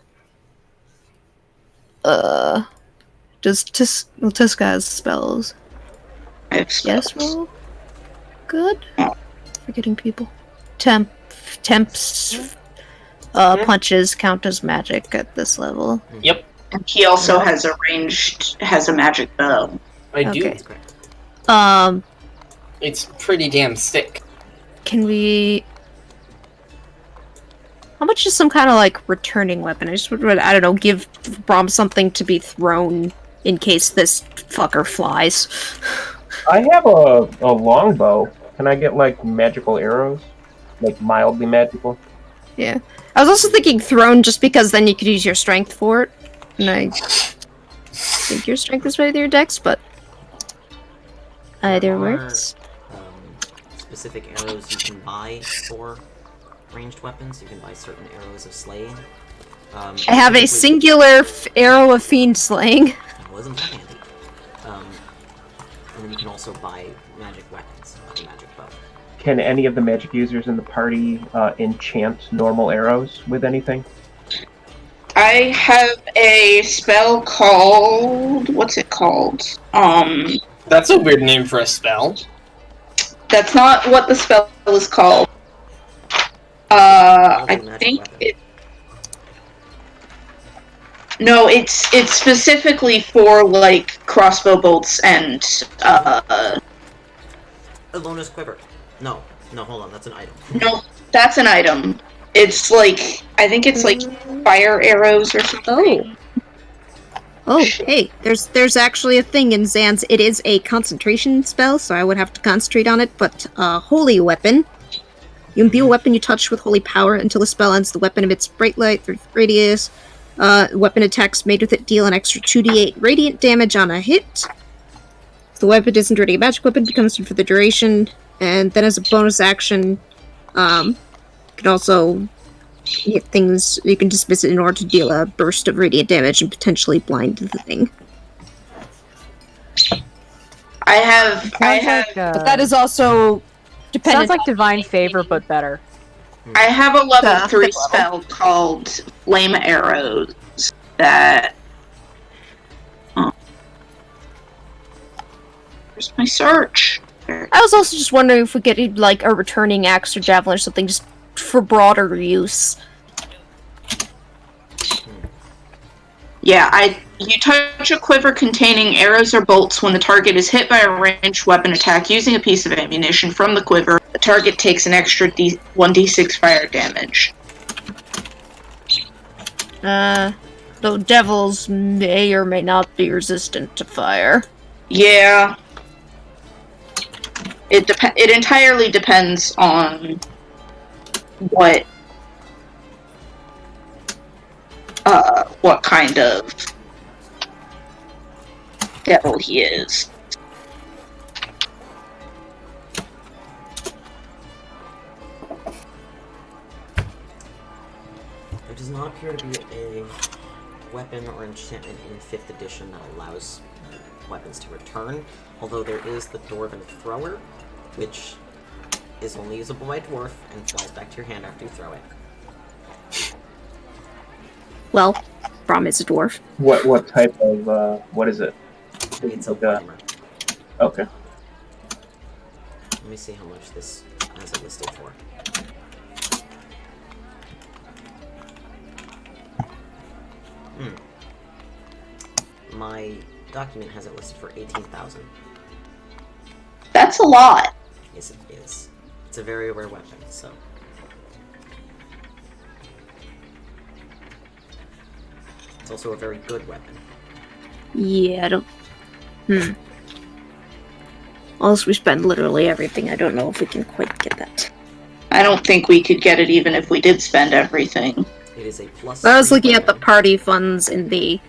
Does Tiska has spells? I have Yes, spells. roll. Good. Forgetting people. Temps. Punches count as magic at this level. Yep. And he also has a magic bow. I do. Okay. That's correct. It's pretty damn sick. Can we? How much is some kind of like returning weapon? I just would, I don't know, give Brom something to be thrown in case this fucker flies. I have a longbow. Can I get like magical arrows? Like mildly magical? Yeah. I was also thinking thrown just because then you could use your strength for it. And I think your strength is better than your dex, but either There are, works. Specific arrows you can buy for ranged weapons. You can buy certain arrows of slaying. I have a specifically- singular arrow of fiend slaying. That wasn't that handy. And then you can also buy magic weapons, like a magic bow. Can any of the magic users in the party enchant normal arrows with anything? I have a spell called... What's it called? That's a weird name for a spell. That's not what the spell is called. I Magic think weapon. it... No, it's specifically for, like, crossbow bolts and, Alona's quiver. No, hold on, that's an item. No, that's an item. It's like... I think it's, like, fire arrows or something. Oh, hey, there's actually a thing in Zan's. It is a concentration spell, so I would have to concentrate on it, but holy weapon. You imbue a weapon you touch with holy power until the spell ends. The weapon emits bright light through radius. Weapon attacks made with it deal an extra 2d8 radiant damage on a hit. If the weapon isn't already a magic weapon, it becomes for the duration. And then as a bonus action, you can also hit things, you can dismiss it in order to deal a burst of radiant damage and potentially blind the thing. I have... But that is also dependent. Sounds like divine favor, but better. I have a level The 3 fifth level. spell called Flame Arrows that... Where's my search? There. I was also just wondering if we get like a returning axe or javelin or something just for broader use. Yeah, you touch a quiver containing arrows or bolts when the target is hit by a ranged weapon attack using a piece of ammunition from the quiver. The target takes an extra 1d6 fire damage. Though devils may or may not be resistant to fire. Yeah. It entirely depends on what kind of devil he is. There does not appear to be a weapon or enchantment in 5th edition that allows weapons to return, although there is the Dwarven Thrower, which is only usable by dwarf and flies back to your hand after you throw it. Well, Brom is a dwarf. What type of what is it? It's a Okay. warhammer. Okay. Let me see how much this has it listed for. My document has it listed for 18,000. That's a lot. Yes, it is. It's a very rare weapon, so. It's also a very good weapon. Yeah, I don't. Unless we spend literally everything, I don't know if we can quite get that. I don't think we could get it even if we did spend everything. It is a plus. I was 3 looking at the weapon. party funds in the.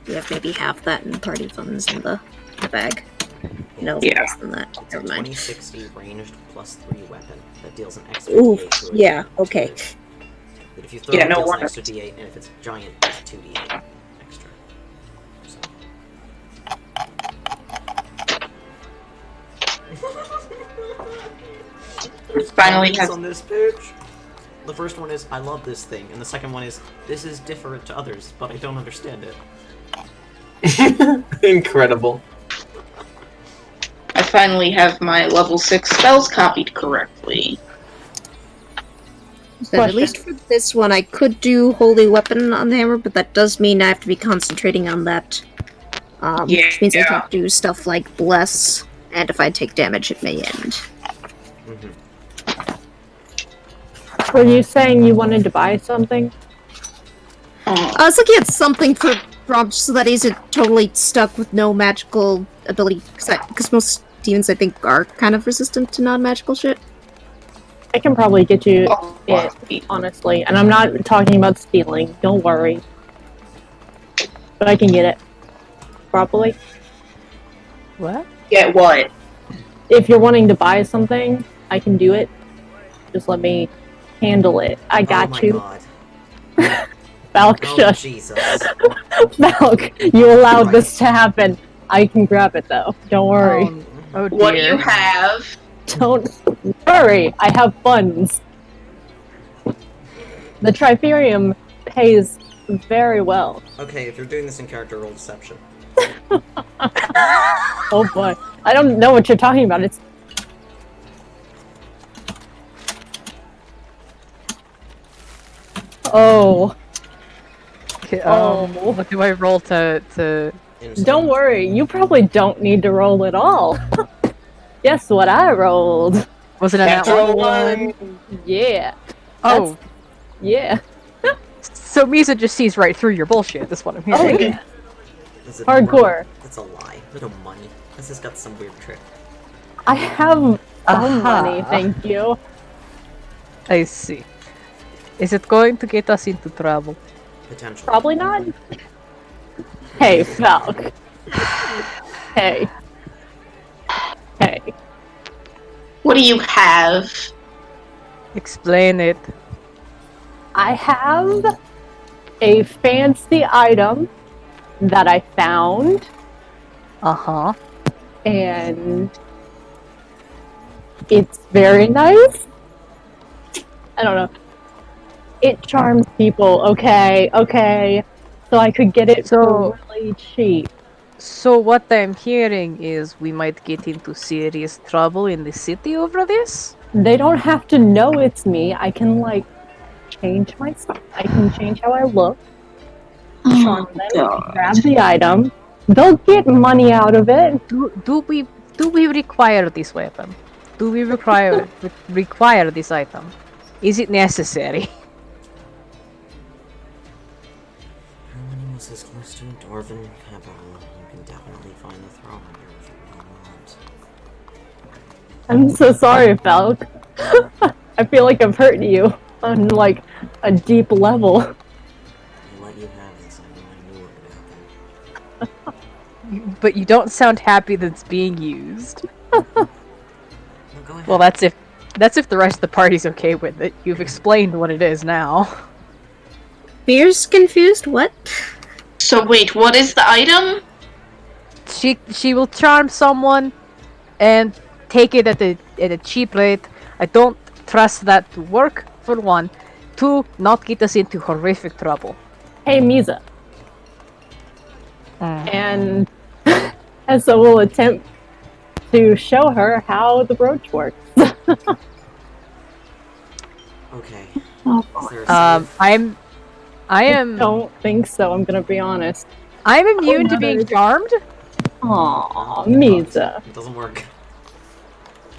We have maybe half that in party funds in the bag. No, Yeah. less than that. It's a Never mind. 2060 ranged plus 3 weapon that deals an extra Oof, D8 to it. yeah, okay. But if you throw Yeah, it, no it deals an wonder. extra D8, and if it's giant, it's 2D8 extra. So. Finally Comments has on this page. The first one is, I love this thing, and the second one is, this is different to others, but I don't understand it. Incredible. I finally have my level 6 spells copied correctly. But at least for this one, I could do Holy Weapon on the hammer, but that does mean I have to be concentrating on that. Which means I can't do stuff like Bless, and if I take damage, it may end. Were you saying you wanted to buy something? I was looking at something for Rob so that he's totally stuck with no magical ability, because most demons, I think, are kind of resistant to non-magical shit. I can probably get you it, honestly. And I'm not talking about stealing, don't worry. But I can get it. Probably. What? Get what? If you're wanting to buy something, I can do it. Just let me handle it. I got you. God. Falk, Oh, shush. Jesus. Falk, you allowed this to happen. I can grab it though. Don't worry. Oh dear. What do you have? Don't worry. I have funds. The Triferium pays very well. Okay, if you're doing this in character, roll deception. Oh boy. I don't know what you're talking about. It's Oh. Okay, Oh. what do I roll to Instinct. Don't worry, you probably don't need to roll at all. Guess what I rolled? was it an Natural one? one. Yeah. Oh, Yeah. so Misa just sees right through your bullshit. That's what I'm Oh, hearing. yeah. Is it Hardcore. money? That's a lie. Little money. This has got some weird trick. I have some Aha. money, thank you. I see. Is it going to get us into trouble? Potentially. Probably not. Hey, Falk. Hey. Hey. What do you have? Explain it. I have a fancy item that I found, Uh-huh. and it's very nice. I don't know. It charms people, okay. So I could get it So- for really cheap. So what I'm hearing is we might get into serious trouble in the city over this? They don't have to know it's me. I can, like, change my stuff. I can change how I look, charm them, grab the item. They'll get money out of it. Do we require this weapon? Do we require this item? Is it necessary? When he was this close to a dwarven capital, you can definitely find the throne here if you really want. I'm so sorry, Falk. I feel like I've hurt you on, like, a deep level. I let you have this. I knew what would happen. But you don't sound happy that it's being used. No, go ahead. Well, that's if the rest of the party's okay with it. You've explained what it is now. Beer's confused? What? So wait, what is the item? She will charm someone and take it at a cheap rate. I don't trust that to work, for one. Two, not get us into horrific trouble. Hey, Misa. And Essa will attempt to show her how the brooch works. Okay. Oh, Is there a save? I am Don't think so, I'm gonna be honest. I'm immune to being charmed. Aww, Misa. It doesn't work.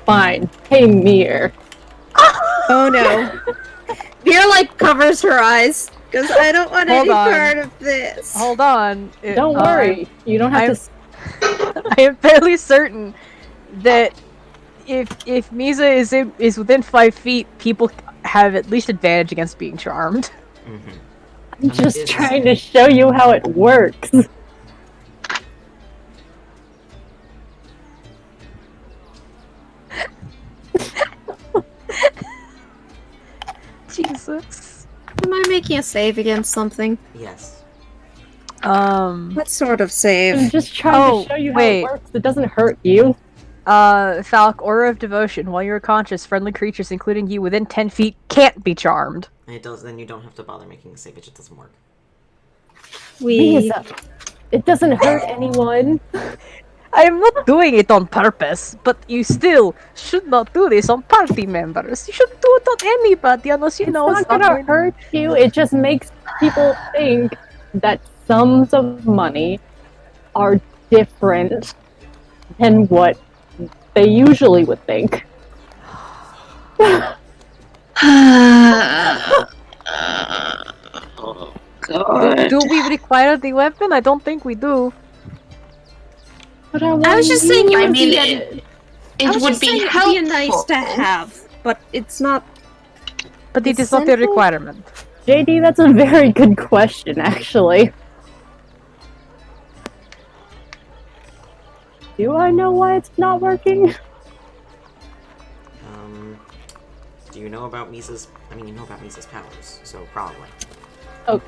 Fine. Hey, Mir. Oh no. Beer, like, covers her eyes, because I don't want Hold any on. part of this. Hold on. Don't worry. You don't have I am fairly certain that if Misa is within 5 feet, people have at least advantage against being charmed. Mm-hmm. I'm just trying to show you how it works. Jesus. Am I making a save against something? Yes. What sort of I'm save? just trying to show you how wait. it works. It doesn't hurt you. Falc, Aura of Devotion. While you're conscious, friendly creatures, including you within 10 feet, can't be charmed. And it does. Then you don't have to bother making a save. It just doesn't work. We. Misa. It doesn't hurt anyone. I am not doing it on purpose, but you still should not do this on party members. You shouldn't do it on anybody unless you It's know not gonna going hurt you. It just makes people think that sums of money are different than what they usually would think. Oh, God. Do we require the weapon? I don't think we do. But I was just saying it I would mean, be it would be helpful. a nice to have, but it's not. But it is not a Essential? requirement. JD, that's a very good question, actually. Do I know why it's not working? Do you know about Misa's... I mean, you know about Misa's powers, so probably. Oh,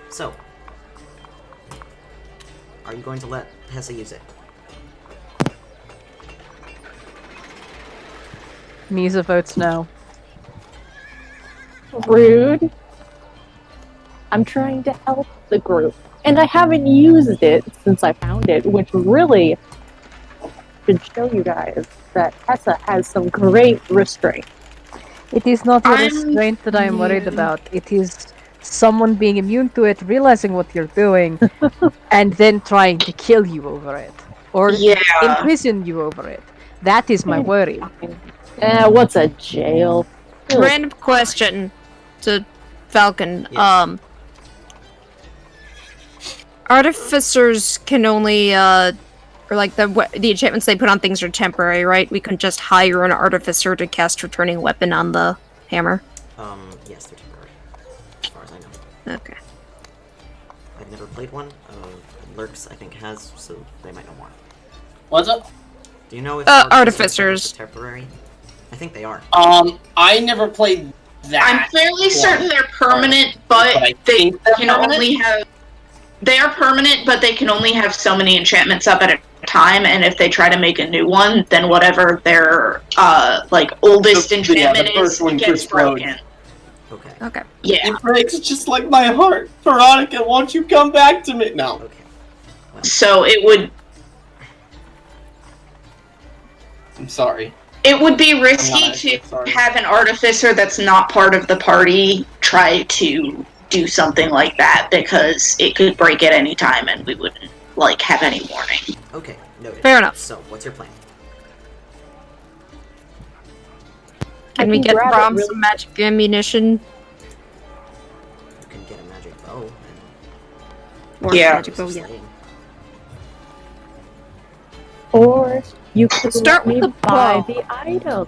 So, are you going to let Hessa use it? Misa votes no. rude. I'm trying to help the group, and I haven't used it since I found it, which really should show you guys that Tessa has some great restraint. It is not a I'm restraint that I am worried about. It is someone being immune to it, realizing what you're doing, and then trying to kill you over it. Or Yeah. imprison you over it. That is my worry. What's a jail? Random question to Falcon. Yes. Artificers can only or like the enchantments they put on things are temporary, right? We can just hire an artificer to cast returning weapon on the hammer. Yes, they're temporary, as far as I know. Okay. I've never played one. Lurks, I think, has, so they might know more. What's up? Do you know if artificers are temporary? I think they are. I never played that. I'm fairly one. certain they're permanent, But but I they think they're can permanent? only have. They are permanent, but they can only have so many enchantments up at a time, and if they try to make a new one, then whatever their oldest The enchantment first is one gets gets broken. broken. Okay. Okay. Yeah. It breaks just like my heart. Veronica, won't you come back to me? No. Okay. So it would I'm sorry. be risky I'm to sorry. have an artificer that's not part of the party try to do something like that, because it could break at any time and we wouldn't have any warning. Okay, noted. Fair enough. So, what's your plan? Can we get grab it Brom really- some magic ammunition? You can get a magic bow and Or Yeah. magic bow, yeah. slaying. Or you could Start let me with the buy bow. the item.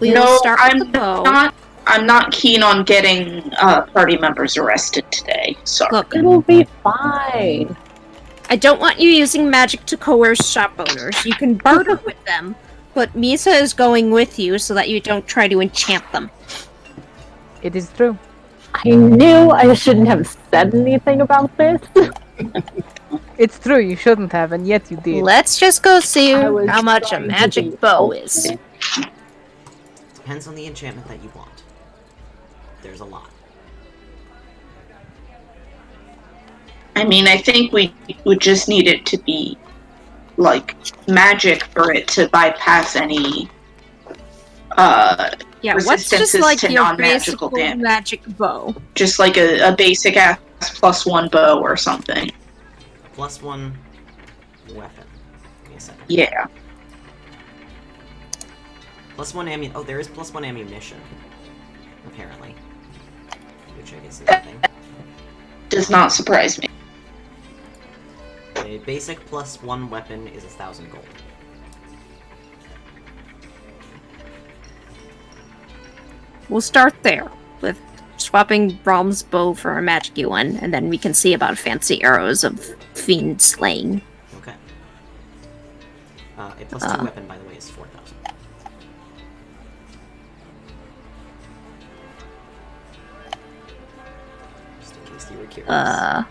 We'll No, start I'm with the bow. I'm not keen on getting party members arrested today. Sorry. Look, It'll be fine. I don't want you using magic to coerce shop owners. You can barter with them, but Misa is going with you so that you don't try to enchant them. It is true. I knew I shouldn't have said anything about this. It's true, you shouldn't have, and yet you did. Let's just go see I was how much a trying to magic be bow is. helpful. Depends on the enchantment that you want. There's a lot. I mean, I think we would just need it to be magic for it to bypass any Yeah, what's just Resistances like to your non-magical basic damage. magic bow? just like a basic ass +1 bow or something. +1 weapon. Give me a second. Yeah. +1 ammunition. Oh, there is +1 ammunition. Apparently. Which I guess is a thing. Does not surprise me. A basic +1 weapon is 1,000 gold. We'll start there with swapping Brom's bow for a magic one, and then we can see about fancy arrows of fiend slaying. Okay. A +2 weapon, by the way, is 4,000. Just in case you were curious.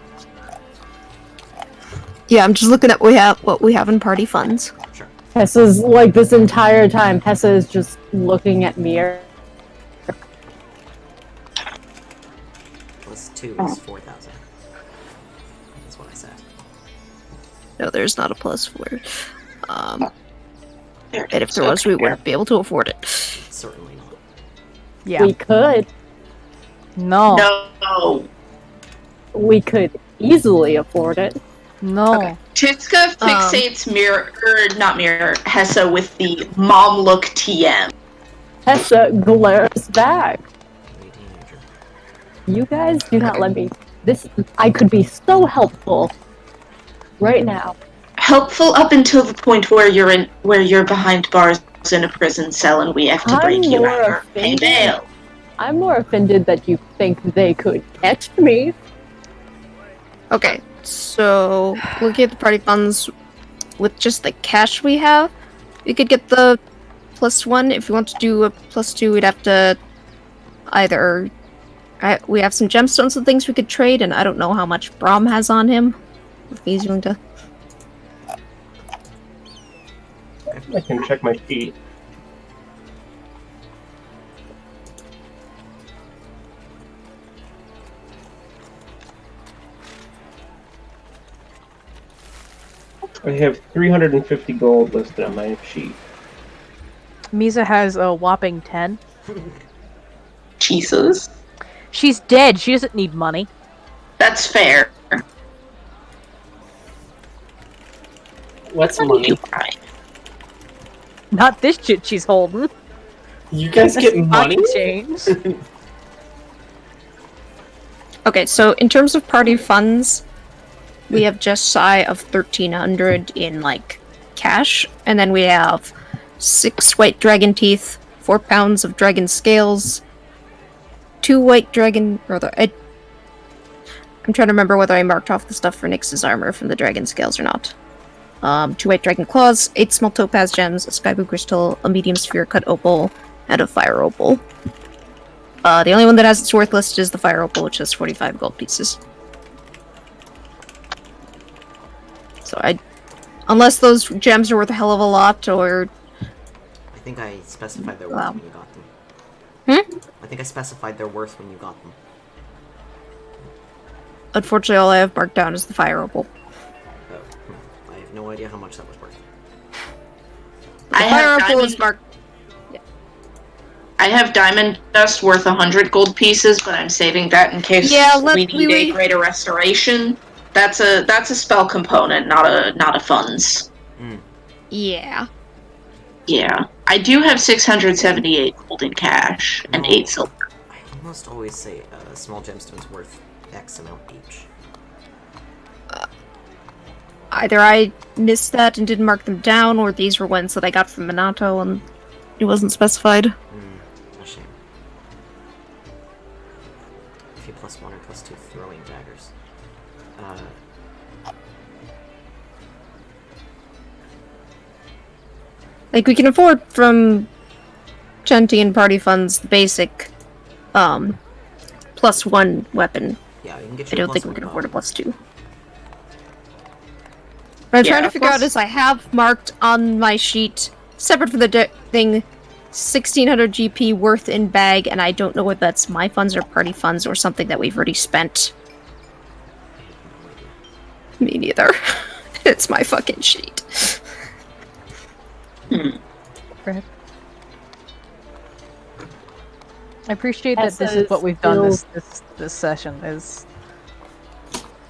Yeah, I'm just looking at what we have in party funds. Sure. Hessa's like this entire time. Hessa is just looking at Mir. Plus 2 is 4,000. That's what I said. No, there's not a +4. And if there was, we wouldn't be able to afford it. Certainly not. Yeah. We could. No. No. We could easily afford it. No. Okay. Tiska fixates Hessa with the mom look TM. Hessa glares back. Hey, teenager. You guys do not let me. I could be so helpful right now. Helpful up until the point where you're behind bars in a prison cell and we have to break you out or pay bail. I'm more offended that you think they could catch me. Okay, so looking at the party funds with just the cash we have, we could get the +1. If we want to do a +2, we'd have to either... we have some gemstones and things we could trade, and I don't know how much Brahm has on him. If he's going to... I can check my sheet. I have 350 gold listed on my sheet. Misa has a whopping 10. Jesus. She's dead. She doesn't need money. That's fair. What's money? Not this shit she's holding. You guys get money? Change. Okay, so in terms of party funds, we have just shy of 1,300 in, like, cash, and then we have 6 white dragon teeth, 4 pounds of dragon scales, 2 white dragon... I'm trying to remember whether I marked off the stuff for Nyx's armor from the dragon scales or not. 2 white dragon claws, 8 small topaz gems, a sky blue crystal, a medium sphere cut opal, and a fire opal. The only one that has its worth listed is the fire opal, which has 45 gold pieces. So unless those gems are worth a hell of a lot, or... I think I specified their worth Wow. when you got them. Hmm? I think I specified their worth when you got them. Unfortunately, all I have marked down is the fire opal. Oh, I have no idea how much that was worth. The I fire have opal is marked... I have diamond dust worth 100 gold pieces, but I'm saving that in case we need a greater restoration. That's a spell component, not a funds. Yeah. Yeah. I do have 678 gold in cash and 8 silver. I almost always say a small gemstone's worth X amount each. Either I missed that and didn't mark them down, or these were ones that I got from Minato and it wasn't specified. A shame. If you +1 or +2 throwing daggers. Like, we can afford from Genti and party funds the basic +1 weapon. Yeah, you can get I your don't think we +1 can bow. afford a +2. What I'm trying to figure out is I have marked on my sheet, separate from the thing, 1,600 GP worth in bag, and I don't know whether that's my funds or party funds or something that we've already spent. Me neither. It's my fucking sheet. I appreciate that this is what we've done this session. Is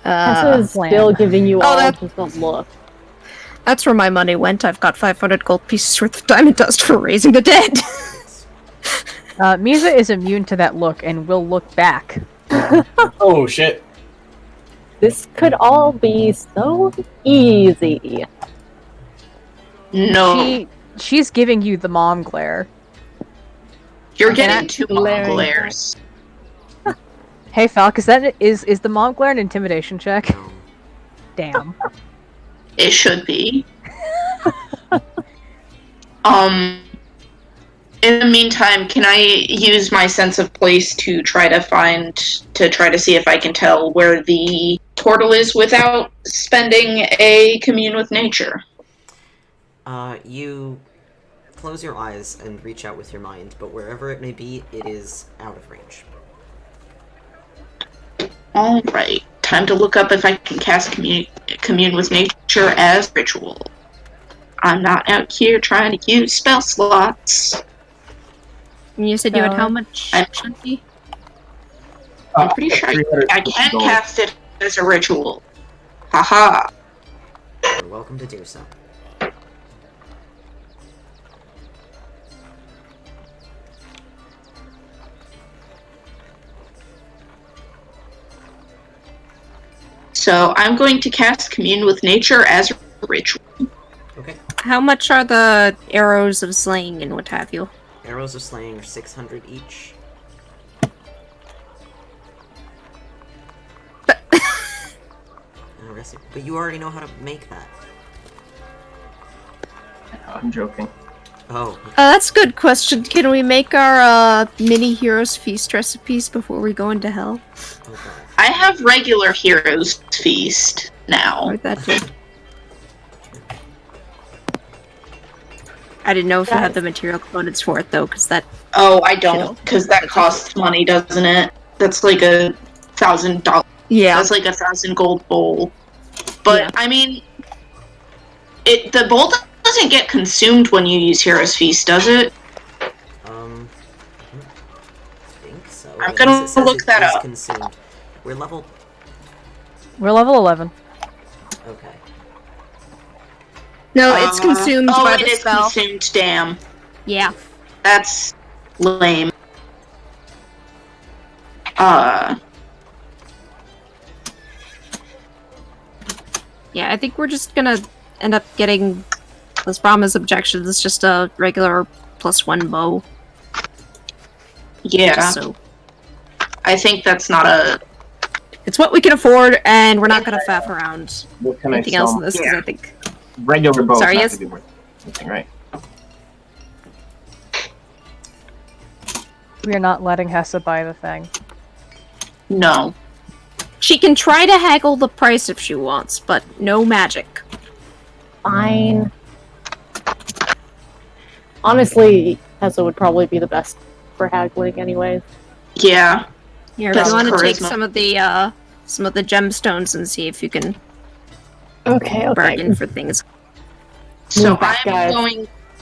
Hessa is still giving you all just a look. That's where my money went. I've got 500 gold pieces worth of diamond dust for raising the dead. Misa is immune to that look and will look back. Oh shit. This could all be so easy. No. She's giving you the mom glare. You're getting 2 mom glares. Hey Falk, is the mom glare an intimidation check? No. Damn. It should be. In the meantime, can I use my sense of place to try to see if I can tell where the portal is without spending a commune with nature? You close your eyes and reach out with your mind, but wherever it may be, it is out of range. Alright, time to look up if I can cast commune with nature as ritual. I'm not out here trying to use spell slots. And you said you had how much, Shanti? I'm pretty sure I can cast it as a ritual. Haha. You're welcome to do so. So I'm going to cast commune with nature as a ritual. Okay. How much are the arrows of slaying and what have you? Arrows of slaying are 600 each. But you already know how to make that. I'm joking. Oh. That's a good question. Can we make our mini heroes feast recipes before we go into hell? Okay. I have regular heroes feast now. Or that too. I didn't know if you had the material components for it though, because that. Oh, I don't, because that costs money, doesn't it? That's like $1,000. Yeah. That's like 1,000 gold bowl. But Yeah. I mean, the bowl doesn't get consumed when you use Hero's Feast, does it? I think so. I'm At gonna least it says look it that is up. Consumed. We're level. We're level 11. Okay. No, it's consumed oh, by it the is spell. consumed. Damn, Yeah. that's lame. Yeah, I think we're just gonna end up getting this Brahma's objection. It's just a regular +1 bow. Yeah, Just so I think that's not a. it's what we can afford, and we're not gonna faff around What can anything I else sell? in this because I think. Regular bows Sorry, have yes? to be worth something, right? We are not letting Hessa buy the thing. No. She can try to haggle the price if she wants, but no magic. Fine. Honestly, Hessa would probably be the best for haggling anyways. Yeah. Here, if That's you want to take charisma. some of the gemstones and see if you can Okay, bargain for things. So Move back, guys.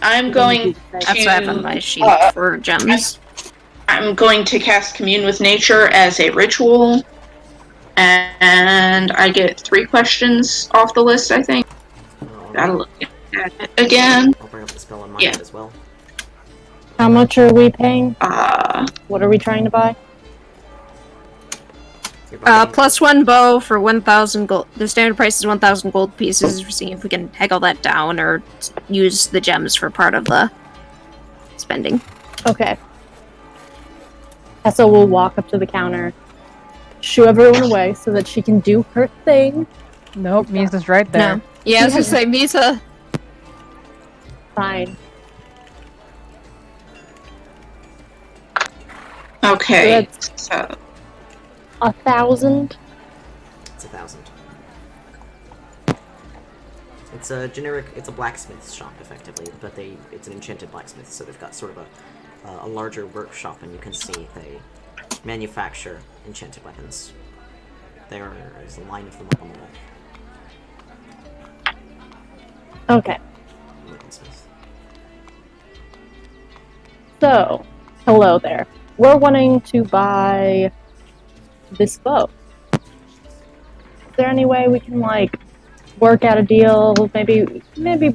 I'm going That's what I have on my sheet for gems. I'm going to cast Commune with Nature as a ritual, and I get 3 questions off the list, I think. Gotta look at it again. I'll bring up the spell on my Yeah. end as well. How much are we paying? Uh, What are we trying to buy? You're bargaining- +1 bow for 1,000 gold. The standard price is 1,000 gold pieces. We're seeing if we can haggle that down or use the gems for part of the spending. Okay. Hessa will walk up to the counter, shoo everyone away so that she can do her thing. Nope, Misa's right there. No. Yeah, I was gonna say, Misa. Fine. okay. That's So 1,000. It's 1,000. It's a generic. It's a blacksmith's shop, effectively, but it's an enchanted blacksmith, so they've got sort of a larger workshop, and you can see they manufacture enchanted weapons. There is a line of them up on the wall. Okay. Weaponsmith. So, hello there. We're wanting to buy this bow. Is there any way we can, like, work out a deal? Maybe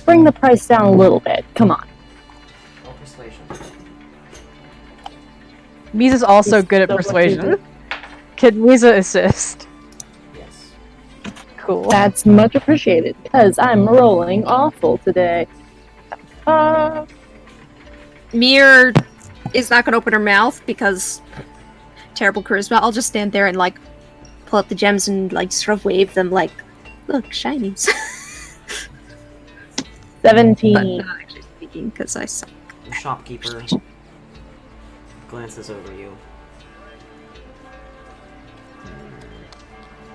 bring the price down a little bit. Come on. Roll persuasion. Misa's also He's good at so persuasion. Can Misa assist? Yes. Cool. That's much appreciated, because I'm rolling awful today. Mir is not gonna open her mouth because terrible charisma. I'll just stand there and like pull out the gems and like sort of wave them like, look, shinies. But 17. not actually speaking because I suck. The shopkeeper glances over you.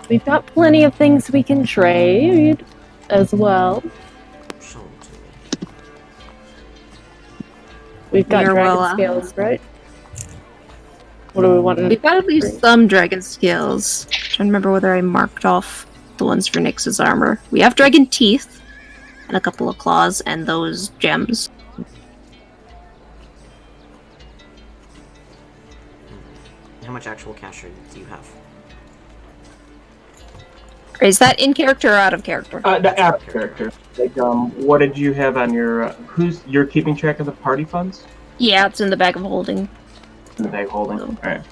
We've got plenty of things we can trade as well. We've got You're dragon well, scales, right? What do we want? We've got at least some dragon scales. I'm trying to remember whether I marked off the ones for Nyx's armor. We have dragon teeth, and a couple of claws, and those gems. How much actual cash do you have? Is that in character or out of character? The app character. Like, what did you have on your? You're keeping track of the party funds? Yeah, it's in the bag of holding. In the bag holding. Oh. All right.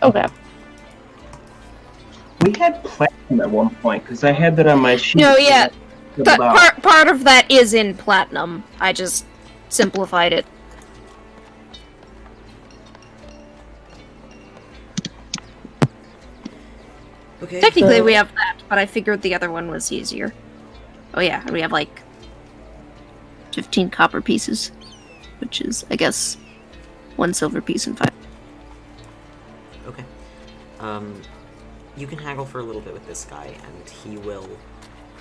Okay. We had platinum at one point because I had that on my sheet. No, yeah. Filled out. Part of that is in platinum. I just simplified it. Okay. Technically, So- we have that, but I figured the other one was easier. Oh yeah, and we have like 15 copper pieces, which is, I guess, 1 silver piece and 5. Okay. You can haggle for a little bit with this guy, and he will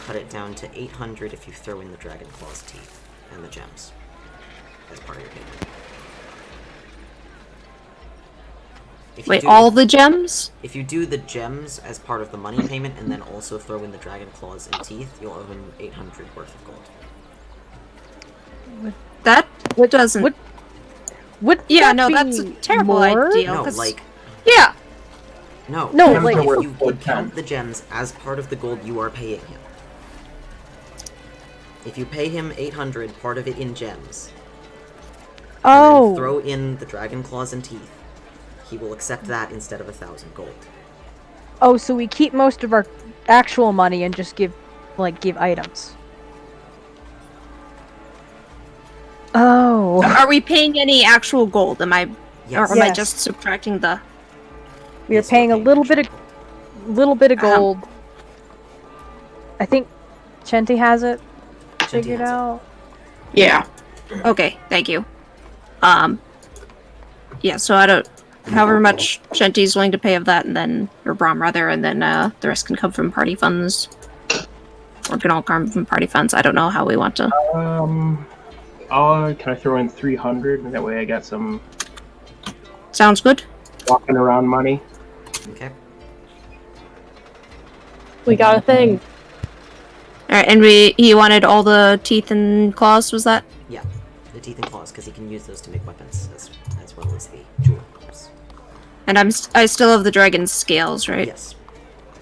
cut it down to 800 if you throw in the dragon claw's teeth and the gems as part of your payment. If you Wait, do- all the gems? If you do the gems as part of the money payment and then also throw in the dragon claws and teeth, you'll owe him 800 worth of gold. That doesn't. Would Yeah, that no, be that's a terrible more? idea. No, 'cause- like, Yeah. no, No, if like- you would count the gems as part of the gold you are paying him. If you pay him 800, part of it in gems, and Oh, then throw in the dragon claws and teeth, he will accept that instead of 1,000 gold. oh, so we keep most of our actual money and just give items. Oh, Are we paying any actual gold? Am I, Yes. or am I Yes. just subtracting the? we are Yes, you're paying a little bit of actual gold. gold. I think Chente has it Shinty figured has it. out. Yeah. Okay, thank you. Yeah. So I don't. However much Shenty's willing to pay of that, and then or Brahm rather, and then the rest can come from party funds, or can all come from party funds. I don't know how we want to. Can I throw in 300, and that way I got some Sounds good. walking around money? Okay. We got a thing. All right, and he wanted all the teeth and claws. Was that? Yeah, the teeth and claws, because he can use those to make weapons as well as the jewels. And I still have the dragon scales, right? Yes.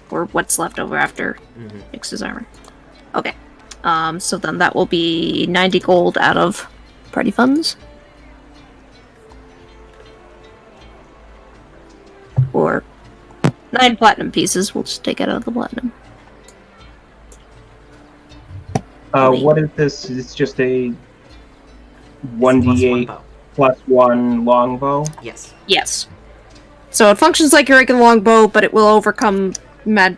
Or what's left over after Mm-hmm. Nyx's armor. Okay. So then that will be 90 gold out of party funds. Or 9 platinum pieces. We'll just take it out of the platinum. What is this? It's just a +1 1d8 bow. +1 longbow. Yes. Yes. So it functions like your regular longbow, but it will overcome when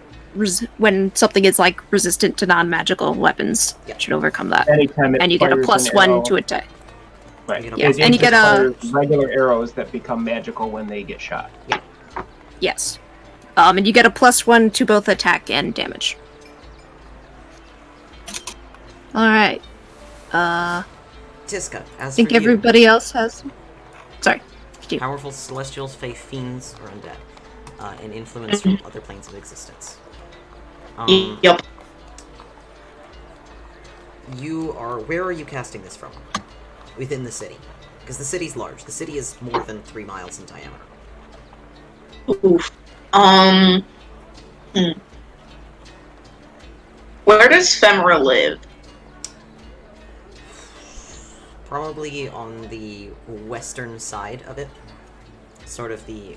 something is like resistant to non-magical weapons. Yeah. It should overcome that. Anytime it And you get a fires an +1 arrow- to attack. Right. You get a Yeah, It and you get just a- fires regular arrows that become magical when they get shot. Yes. And you get a +1 to both attack and damage. Alright. Tiska, I as think for you, everybody else has. Sorry. powerful celestials, fae, fiends, or undead, and influence from other planes of existence. Yep. Where are you casting this from? Within the city. Because the city's large. The city is more than 3 miles in diameter. Oof. Where does Ephemera live? Probably on the western side of it. Sort of the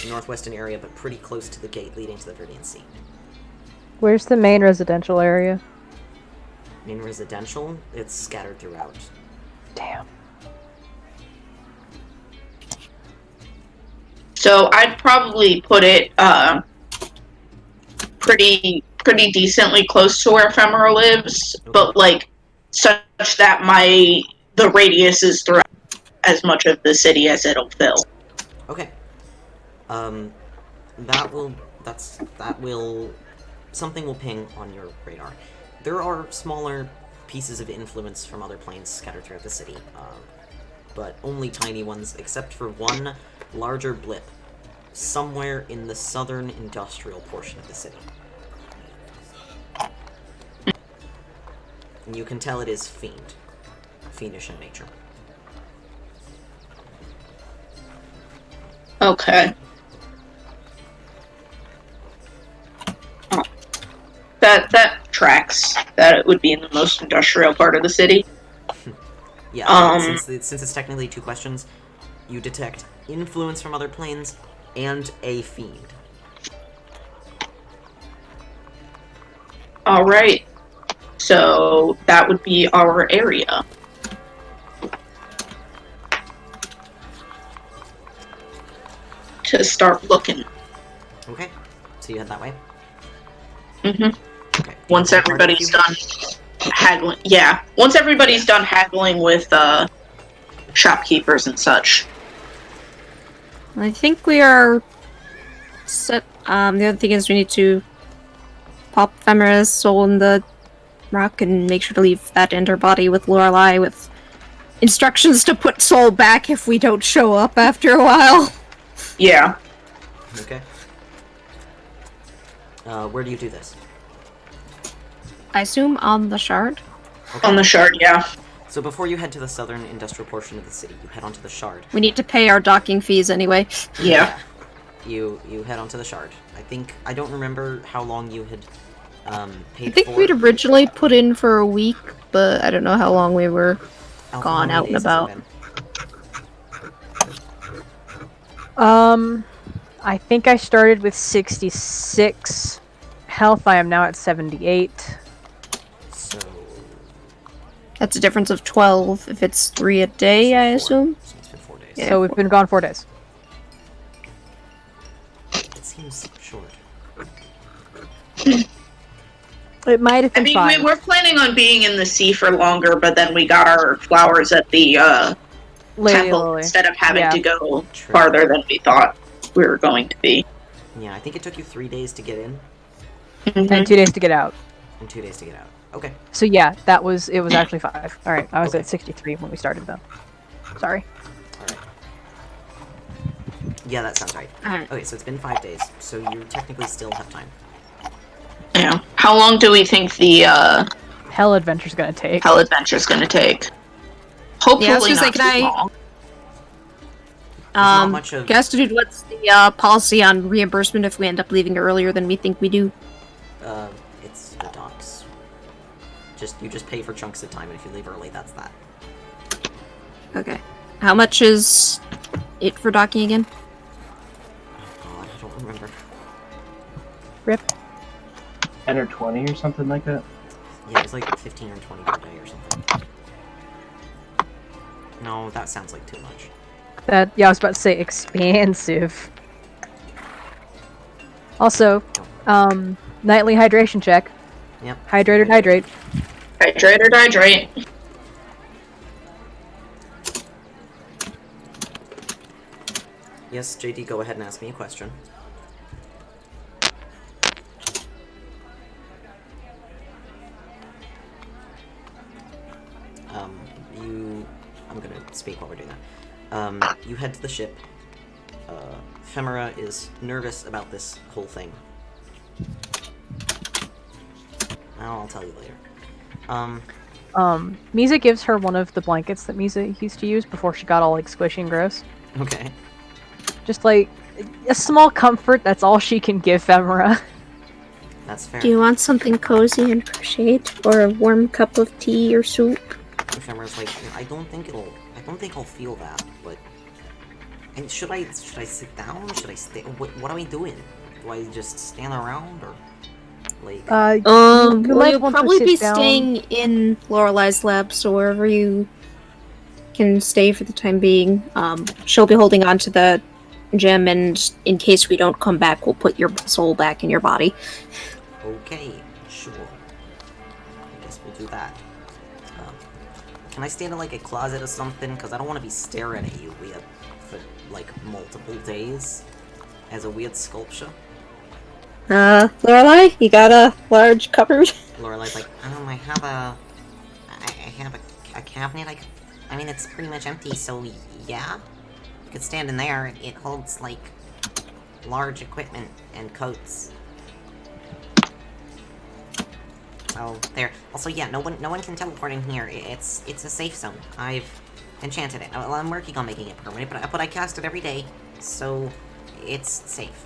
northwestern area, but pretty close to the gate leading to the Viridian Sea. Where's the main residential area? In residential, it's scattered throughout. Damn. So I'd probably put it pretty decently close to where Ephemera lives, but like such that the radius is throughout as much of the city as it'll fill. Okay. Something will ping on your radar. There are smaller pieces of influence from other planes scattered throughout the city, but only tiny ones, except for one larger blip somewhere in the southern industrial portion of the city. And you can tell it is fiendish in nature. Okay. That tracks. That it would be in the most industrial part of the city. Yeah, since it's technically 2 questions, you detect influence from other planes and a fiend. Alright. So that would be our area. To start looking. Okay, so you head that way? Mm-hmm. Okay. Once everybody's done haggling. Yeah. Once everybody's done haggling with shopkeepers and such. I think we are set. The other thing is we need to pop Ephemera's soul in the rock and make sure to leave that in her body with Lorelei with instructions to put soul back if we don't show up after a while. Yeah. Okay. Where do you do this? I assume on the shard. Okay. On the shard, yeah. So before you head to the southern industrial portion of the city, you head onto the shard. We need to pay our docking fees anyway. Yeah. You head onto the shard. I don't remember how long you had paid I think for. we'd originally put in for a week, but I don't know how long we were Alpha, gone how out many and days has it about. been? I think I started with 66 health. I am now at 78. So That's a difference of 12 if it's 3 a day, I assume. So it's been 4 days. Yeah. So we've been gone 4 days. It seems short. It might have I been mean, 5. we were planning on being in the sea for longer, but then we got our flowers at the temple Lily. instead of having Yeah. to go True. farther than we thought we were going to be. Yeah, I think it took you 3 days to get in And 2 days to get out. and 2 days to get out. Okay. So yeah, it was actually 5. Alright, I was Okay. at 63 when we started though. Sorry. Alright. Yeah, that sounds right. Alright. Okay, so it's been 5 days, so you technically still have time. Yeah. How long do we think the Hell adventure's gonna take. hell adventure's going to take? Hopefully Yeah, I was gonna say, not can too I- long. There's not much of... Guess, dude, what's the policy on reimbursement if we end up leaving earlier than we think we do? It's the docks. You just pay for chunks of time, and if you leave early, that's that. Okay. How much is it for docking again? Oh god, I don't remember. Rip. 10 or 20 or something like that. Yeah, it was like 15 or 20 per day or something. No, that sounds like too much. I was about to say expansive. Also, nightly hydration check. Yep. Hydrate or hydrate. Hydrate or dihydrate. Yes, JD, go ahead and ask me a question. I'm gonna speak while we're doing that. You head to the ship. Ephemera is nervous about this whole thing. I'll tell you later. Misa gives her one of the blankets that Misa used to use before she got all like squishy and gross. Okay. Just like a small comfort, that's all she can give Ephemera. That's fair. Do you want something cozy and crocheted, or a warm cup of tea or soup? Ephemera's like, I don't think I'll feel that, but... And should I sit down? Should I stay? What am I doing? Do I just stand around, or... Like... You might You'll want to probably sit be down. staying in Lorelei's lab, so wherever you can stay for the time being. She'll be holding on to the gem, and in case we don't come back, we'll put your soul back in your body. Okay, sure. I guess we'll do that. Can I stand in, like, a closet or something? Because I don't want to be staring at you. We have for like multiple days as a weird sculpture. Lorelai, you got a large cupboard? Lorelai's like, I have a cabinet. I mean, it's pretty much empty, so yeah. You could stand in there. It holds, like, large equipment and coats. Oh, there. Also, yeah, no one can teleport in here. It's a safe zone. I've enchanted it. Well, I'm working on making it permanent, but I cast it every day, so it's safe.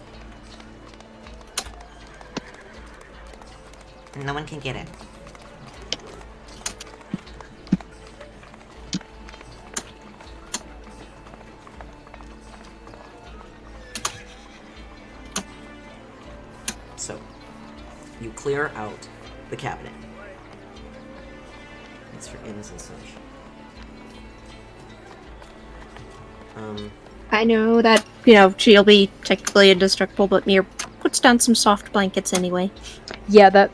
No one can get it. So, you clear out the cabinet. It's for inns and such. I know that, she'll be technically indestructible, but Mir puts down some soft blankets anyway. Yeah.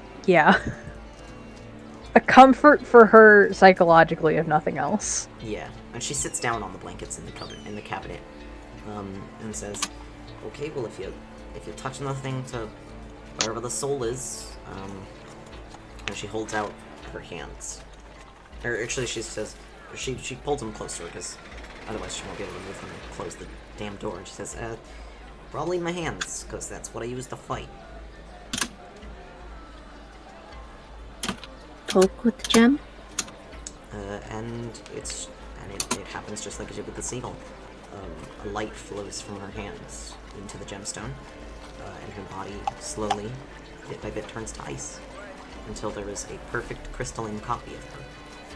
A comfort for her psychologically, if nothing else. Yeah, and she sits down on the blankets in the cabinet, and says, "Okay, well, if you touch nothing to wherever the soul is," and she holds out her hands. Or actually, she says, she pulls them closer because otherwise she won't be able to move them and close the damn door. And she says, "Probably my hands, because that's what I use to fight." Poke with the gem? And it happens just like it did with the seagull. A light flows from her hands into the gemstone, and her body slowly, bit by bit, turns to ice, until there is a perfect crystalline copy of her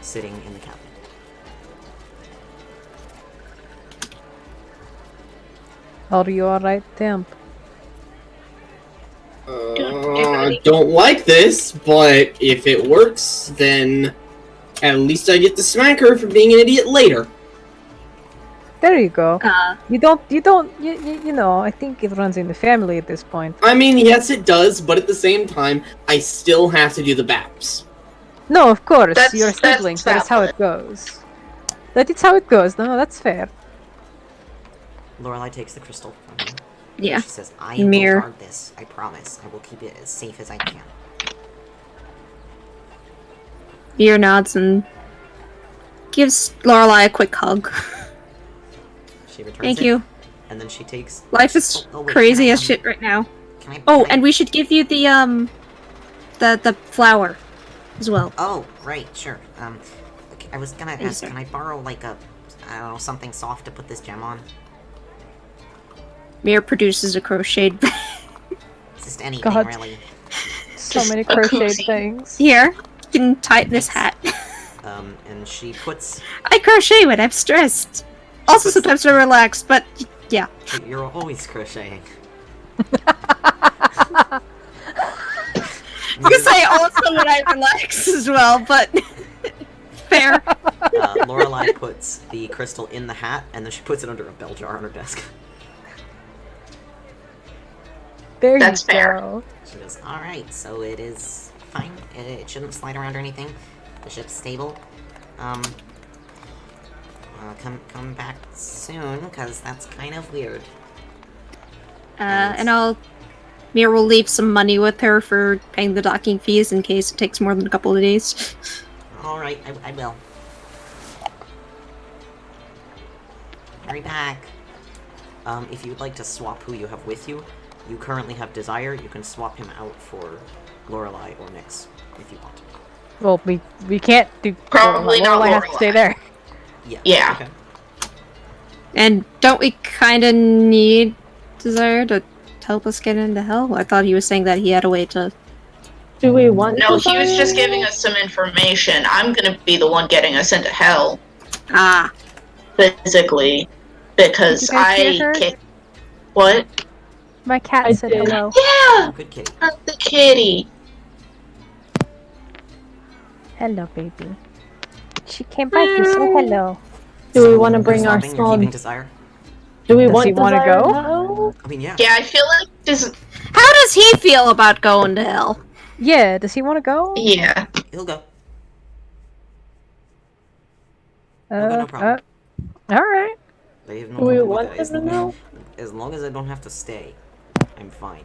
sitting in the cabinet. Are you alright, Temp? I don't like this, but if it works, then at least I get to smack her for being an idiot later. There you go. You know, I think it runs in the family at this point. I mean, yes it does, but at the same time, I still have to do the BAPs. No, of course, you're That's siblings, that's how valid. it goes. That is how it goes, no, that's fair. Lorelai takes the crystal from him. Yeah. She says, "I will Mirror. guard this. I promise. I will keep it as safe as I can." Mir nods and gives Lorelai a quick hug. She returns Thank it, you. and then she takes. Life is Oh, wait, crazy can I, as shit right now. Can I? Oh, can I- and we should give you the flower as well. Oh, right, sure. Okay, I was gonna Yes, ask, sir. can I borrow like I don't know, something soft to put this gem on? Mir produces a crocheted bag. Just anything, God. really. So Just many a crocheted cozy. things. Here, you can tie it in this hat. And she puts. I crochet when I'm stressed. Also, sometimes when I'm relaxed, but yeah. You're always crocheting. Because I also when I relax as well, but fair. Lorelai puts the crystal in the hat, and then she puts it under a bell jar on her desk. There That's you fair. go. She goes, "Alright, so it is fine. It shouldn't slide around or anything. The ship's stable. Come back soon, because that's kind of weird." And Mir will leave some money with her for paying the docking fees in case it takes more than a couple of days. Alright, I will. Hurry back. If you'd like to swap who you have with you, you currently have Desire. You can swap him out for Lorelai or Nyx, if you want. Well, we can't do... Probably not Lorelai has to stay Lorelai. there. Yeah. Okay. And don't we kind of need Desire to help us get into hell? I thought he was saying that he had a way to... Do we want No, he was Desire? just giving us some information. I'm gonna be the one getting us into hell, Ah, physically, because Did you guys hear her? I kicked. What? My cat I said did. hello. Yeah, Good kitty. the kitty. Hello, baby. She came by to say hello. Do we want to You're bring our swapping, you're small... keeping Desire? Do we Does want he wanna Desire go? now? I mean, yeah. Yeah, I feel like this. how does he feel about going to hell? Yeah, does he want to go? Yeah. He'll go. He'll go, no problem. Alright. They have no Do we problem with want that. them to know? As long as I don't have to stay, I'm fine.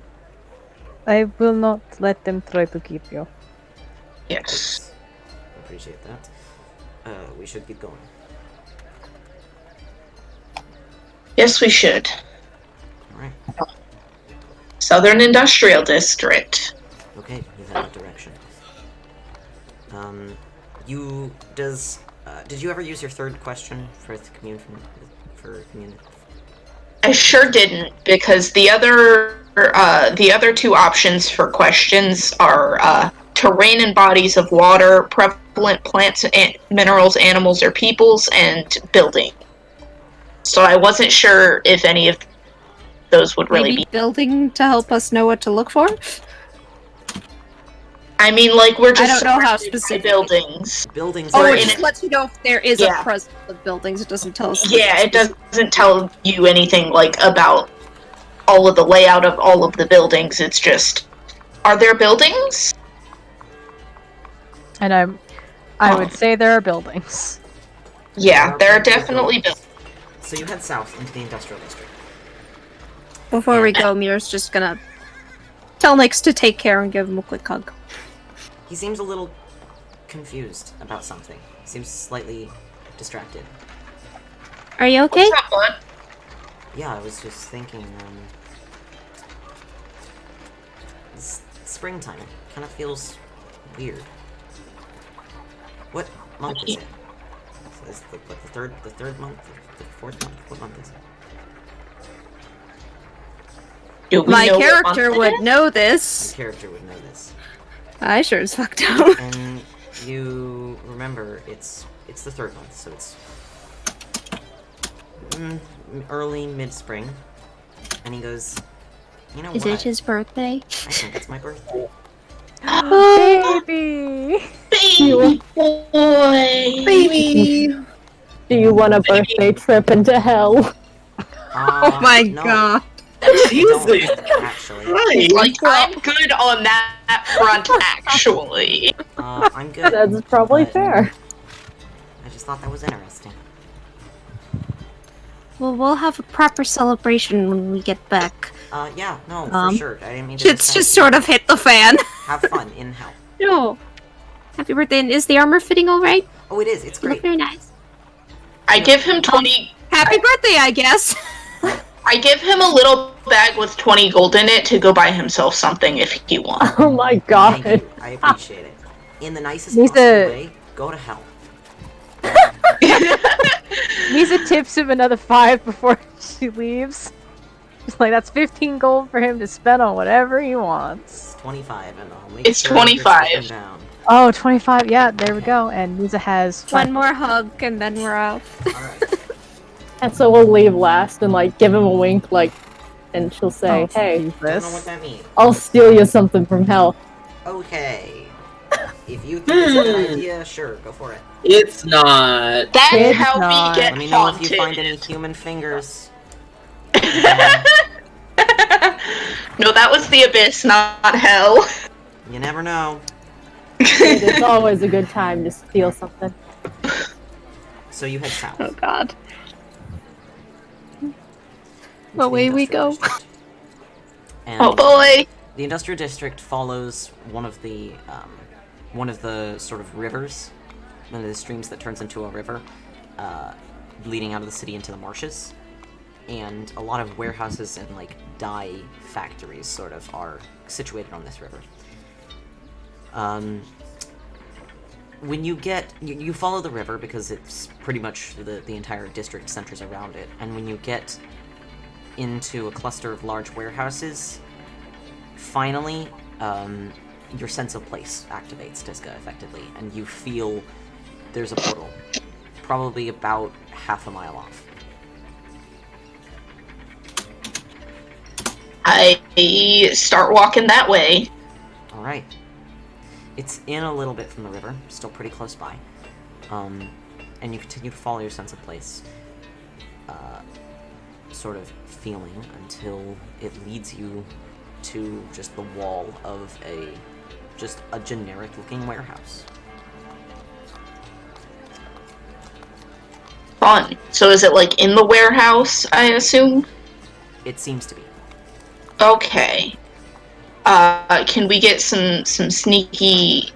I will not let them try to keep you. Yes. Appreciate that. We should keep going. Yes, we should. Alright. Southern Industrial District. Okay, you head that direction. Did you ever use your third question for commun? I sure didn't, because the other two options for questions are terrain and bodies of water, prevalent plants, minerals, animals, or peoples, and building. So I wasn't sure if any of those would really Maybe be. building to help us know what to look for? I mean, like, we're just I don't know how surrounded by specific. buildings. Buildings. Oh, are it in just it. lets you know if there is Yeah. a presence of buildings. It doesn't tell us. Yeah, it doesn't tell you anything, like, about all of the layout of all of the buildings. It's just, are there buildings? And I would say there are buildings. Yeah, there are plenty of definitely buildings. So you head south into the industrial district. Before we go, Mir's just gonna tell Nix to take care and give him a quick hug. He seems a little confused about something. He seems slightly distracted. Are you okay? What's up, bud? Yeah, I was just thinking, it's springtime. It kind of feels weird. What month is it? Is the third month? The fourth month? What month is it? Do we My know what character month it would is? know Your this. character would know this. I sure as fuck don't. And you remember it's the third month, so it's early mid-spring. And he goes, you know Is what? it his birthday? I think it's my birthday. Baby! Baby boy! Baby! Do you want a birthday trip into hell? Oh my no, god. I Jesus don't, actually. Christ. Like, I'm good on that front, actually. I'm good. That's probably but fair. I just thought that was interesting. Well, we'll have a proper celebration when we get back. Yeah, no, for sure. I didn't mean to It's distract just you. sort of hit the fan. Have fun in hell. No. Happy birthday, and is the armor fitting alright? Oh, it is. It's You look great. very nice. I give him 20. Happy birthday, I guess. I give him a little bag with 20 gold in it to go buy himself something if he wants. Oh my god. Thank you. I appreciate it. In the nicest He's possible a- way, go to hell. Misa tips him another 5 before she leaves. She's like, that's 15 gold for him to spend on whatever he wants. It's 25, and I'll make It's sure you're 25. sitting down. Oh, 25. Yeah, there we go. And Misa has One more hug, and then we're out. Alright. And so we'll leave last and like give him a wink, like, and she'll say, Oh, "Hey, Don't know what Jesus. that means. I'll steal you something from hell." Okay. If you think it's a good idea, sure, go for it. It's not. That's It's how not. we get Let me know if you haunted. find any human fingers. No, that was the abyss, not hell. You never know. It is always a good time to steal something. So you head south. Oh god. into the Away we industrial go. district. And Oh boy. the industrial district follows one of the sort of rivers, one of the streams that turns into a river, leading out of the city into the marshes. And a lot of warehouses and like dye factories sort of are situated on this river. When you get you follow the river because it's pretty much the entire district centers around it, and when you get into a cluster of large warehouses, finally your sense of place activates, Tiska, effectively, and you feel there's a portal, probably about half a mile off. I start walking that way. Alright. It's in a little bit from the river, still pretty close by. And you continue to follow your sense of place, sort of feeling until it leads you to just the wall of just a generic looking warehouse. Fun. So is it like in the warehouse, I assume? It seems to be. Okay. Can we get some sneaky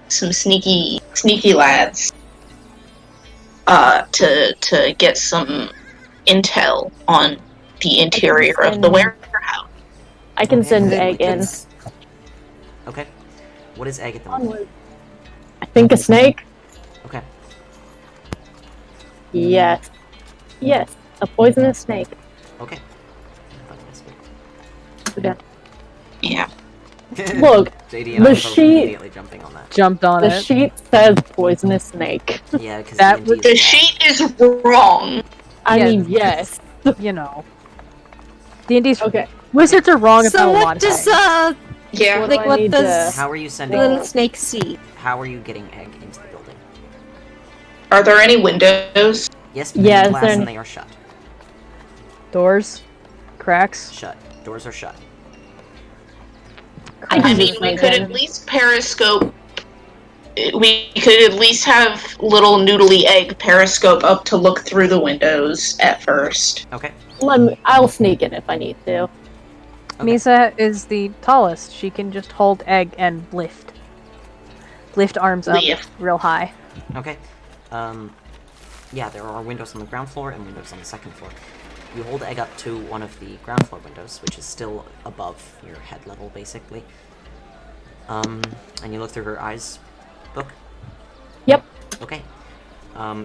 lads to get some intel on the interior of the warehouse? I can Okay. send Then we Egg can in. Okay. What is egg at the moment? Onward. I think a snake. Okay. Yes. Yes, a poisonous snake. Okay. Okay. Yeah. Look, JD and the I are both sheet- immediately jumping on that. Jumped on The it. sheet says poisonous snake. Yeah, because That D&D would- The is wrong. sheet is wrong. I Yeah. mean, yes. You know. D&D's Okay. wizards are wrong about So a lot what of does things. Yeah. What like do I what need does How are you sending? little snake see? How are you getting egg into the building? Are there any windows? Yes, Yeah, is glass there and any- they are shut. Doors, cracks. Shut. Doors are shut. I I can mean, just we make could it. at least periscope. We could at least have little noodly egg periscope up to look through the windows at first. Okay. I'll sneak in if I need to. Okay. Misa is the tallest. She can just hold egg and lift. Lift arms up Lift. real high. Okay. Yeah, there are windows on the ground floor and windows on the second floor. You hold egg up to one of the ground floor windows, which is still above your head level, basically. And you look through her eyes book. Yep. Okay.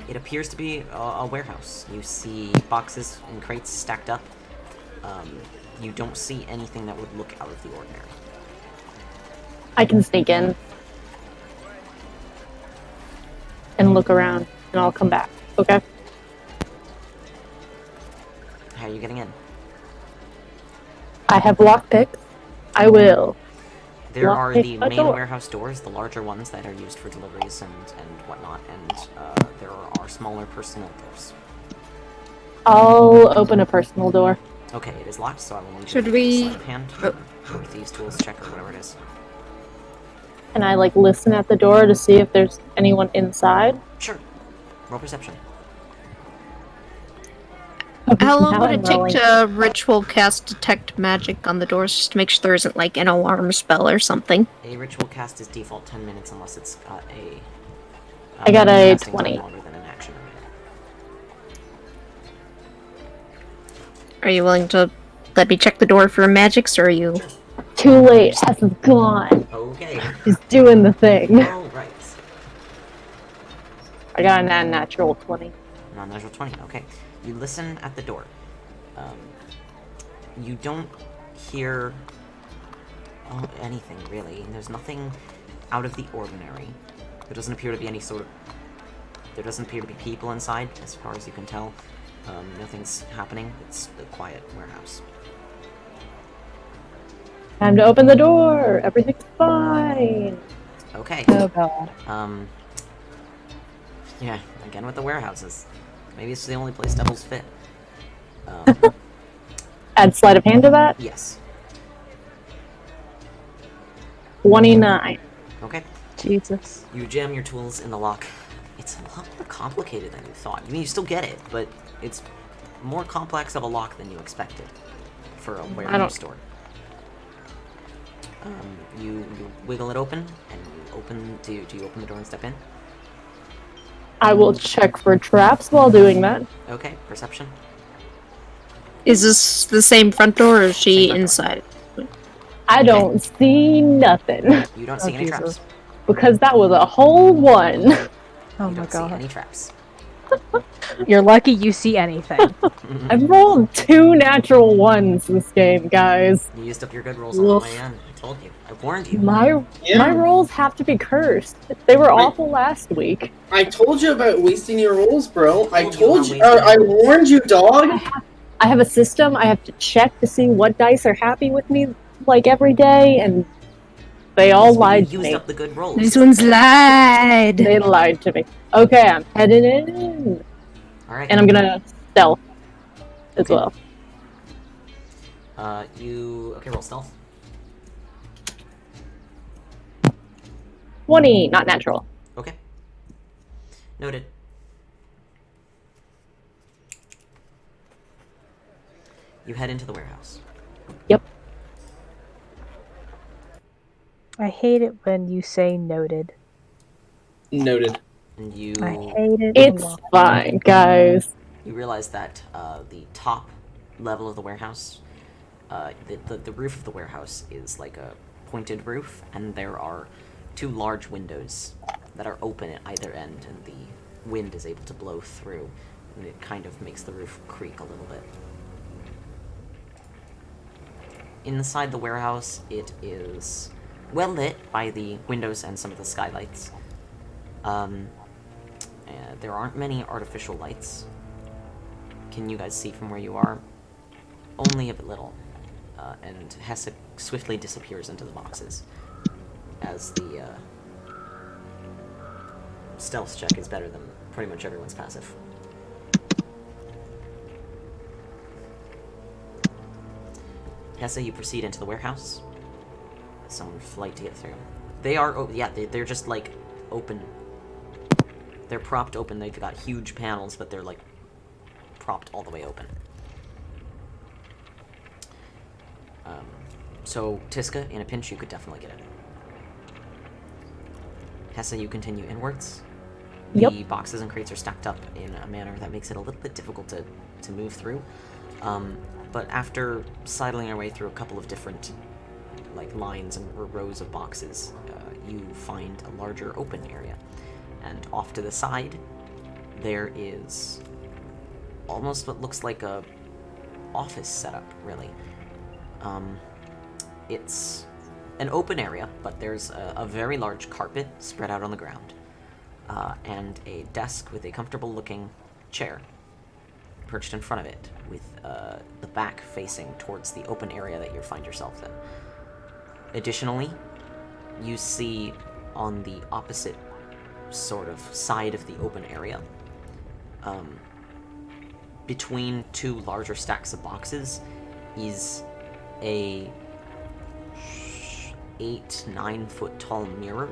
It appears to be a warehouse. You see boxes and crates stacked up. You don't see anything that would look out of the ordinary. I can sneak in and look around, and I'll come back. Okay. How are you getting in? I have lockpicks. I will. There are Lockpick the a main door. warehouse doors, the larger ones that are used for deliveries and whatnot, and there are smaller personal doors. I'll open a personal door. Okay, it is locked, so I will need Should to we- sleight of hand or thieves tools check or whatever it is. And I listen at the door to see if there's anyone inside. Sure. Roll perception. How long Now would I'm it take rolling. to ritual cast detect magic on the doors just to make sure there isn't like an alarm spell or something? A ritual cast is default 10 minutes unless it's got a. I got a casting time 20. longer than an action remaining. Are you willing to let me check the door for magics, or are you? Too late. Hess is gone. Okay. He's doing the thing. Alright. I got a natural 20. Non-natural 20, okay. You listen at the door. You don't hear anything, really. There's nothing out of the ordinary. There doesn't appear to be any sort of... There doesn't appear to be people inside, as far as you can tell. Nothing's happening. It's a quiet warehouse. Time to open the door. Everything's fine. Okay. Oh god. Yeah, again with the warehouses. Maybe it's the only place devils fit. Add sleight of hand to that. Yes. 29. Okay. Jesus. You jam your tools in the lock. It's a lot more complicated than you thought. I mean, you still get it, but it's more complex of a lock than you expected for a warehouse store. You wiggle it open, and you open. Do you open the door and step in? I will check for traps while doing that. Okay. Perception. Is this the same front door, or is she Same front door. inside? I don't see nothing You don't see any Jesus. traps. because that was a whole one. Oh You my don't see god. any traps. You're lucky you see anything. I've rolled 2 natural ones this game, guys. You used up your good rolls on the Woof. way in. I told you. I warned you. My rolls have to be cursed. They were awful last week. I told you about wasting your rolls, bro. I Told told you you. about I wasting your warned you, dog. I have a system. I have to check to see what dice are happy with me like every day, and they all Because we lied to used me. up the good rolls. These ones lied. They lied to me. Okay, I'm heading in, All right. and I'm gonna stealth as Okay. well. Okay, roll stealth. 20, not natural. Okay. Noted. You head into the warehouse. I hate it when you say noted. Noted. And you I hate it. It's a lot. fine, guys. you realize that the top level of the warehouse, the roof of the warehouse is like a pointed roof, and there are 2 large windows that are open at either end, and the wind is able to blow through, and it kind of makes the roof creak a little bit. Inside the warehouse, it is well lit by the windows and some of the skylights. There aren't many artificial lights. Can you guys see from where you are? Only a bit little. And Hessa swiftly disappears into the boxes as the stealth check is better than pretty much everyone's passive. Hessa, you proceed into the warehouse. Some flight to get through. They are, they're just like open. They're propped open. They've got huge panels, but they're like propped all the way open. So Tiska, in a pinch, you could definitely get it. Hessa, you continue inwards. Yep. The boxes and crates are stacked up in a manner that makes it a little bit difficult to move through. But after sidling your way through a couple of different like lines and rows of boxes, you find a larger open area. And off to the side, there is almost what looks like a office setup, really. It's an open area, but there's a very large carpet spread out on the ground, and a desk with a comfortable-looking chair perched in front of it, with the back facing towards the open area that you find yourselves in. Additionally, you see on the opposite sort of side of the open area, between 2 larger stacks of boxes, is a 8-9 foot tall mirror.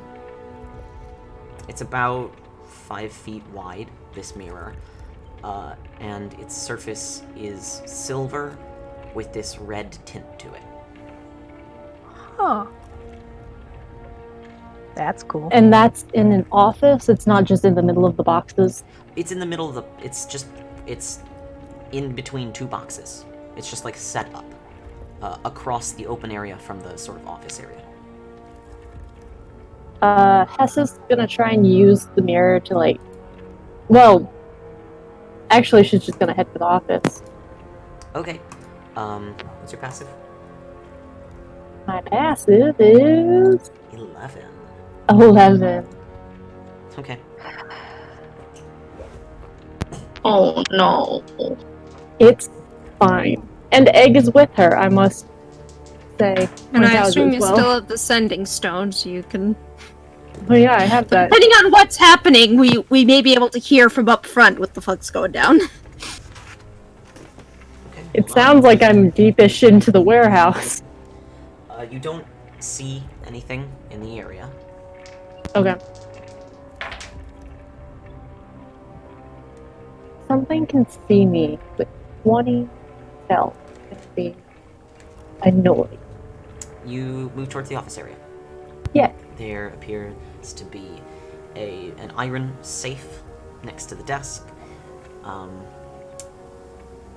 It's about 5 feet wide, this mirror, and its surface is silver with this red tint to it. Huh. That's cool. And that's in an office? It's not just in the middle of the boxes? It's in the middle of the... It's in between 2 boxes. It's just like set up across the open area from the sort of office area. Hessa's gonna try and use the mirror to like... Well, actually she's just gonna head to the office. Okay. What's your passive? My passive is 11. 11. Okay. Oh no. It's fine. And Egg is with her, I must say. And I Point out assume as you well. still have the sending stone, so you can. Oh yeah, I have that. Depending on what's happening, we may be able to hear from up front what the fuck's going down. Okay. It sounds like I'm deepish into the warehouse. You don't see anything in the area. Okay. Something can see me with 20 health and be annoyed. You move towards the office area. Yeah. There appears to be an iron safe next to the desk.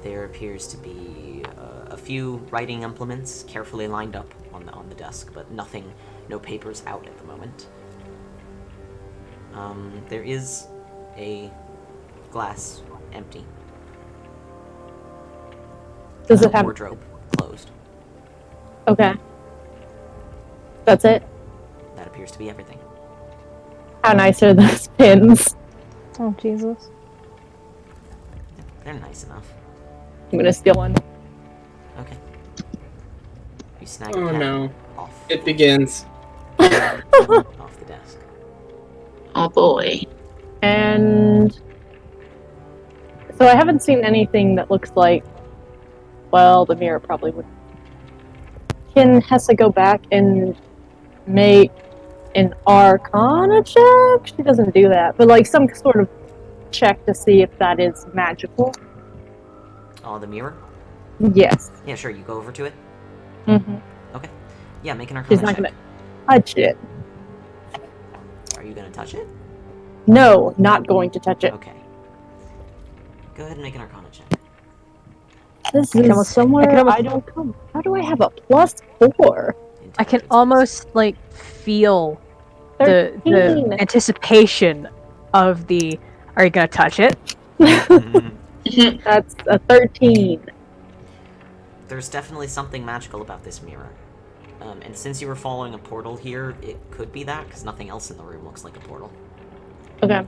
There appears to be a few writing implements carefully lined up on the desk, but nothing, no papers out at the moment. There is a glass empty. Does it have... wardrobe closed. Okay. That's it? That appears to be everything. How nice are those pins? Oh, Jesus. They're nice enough. I'm gonna steal one. Okay. You snag Oh a pen no. off. It begins. Off the desk. Oh boy. And... So I haven't seen anything that looks like... Well, the mirror probably would... Can Hessa go back and make an Arcana check? She doesn't do that, but like some sort of check to see if that is magical. Oh, the mirror? Yes. Yeah, sure. You go over to it. Mm-hmm. Okay. Yeah, make an She's Arcana not check. gonna touch it. Are you gonna touch it? No, not going to touch it. Okay. Go ahead and make an Arcana check. This can is almost- somewhere I can almost- I don't come. How do I have a +4? I can Intelligence. almost like feel the 13. anticipation of the. Are you gonna touch it? That's a 13. There's definitely something magical about this mirror. And since you were following a portal here, it could be that, because nothing else in the room looks like a portal. Okay.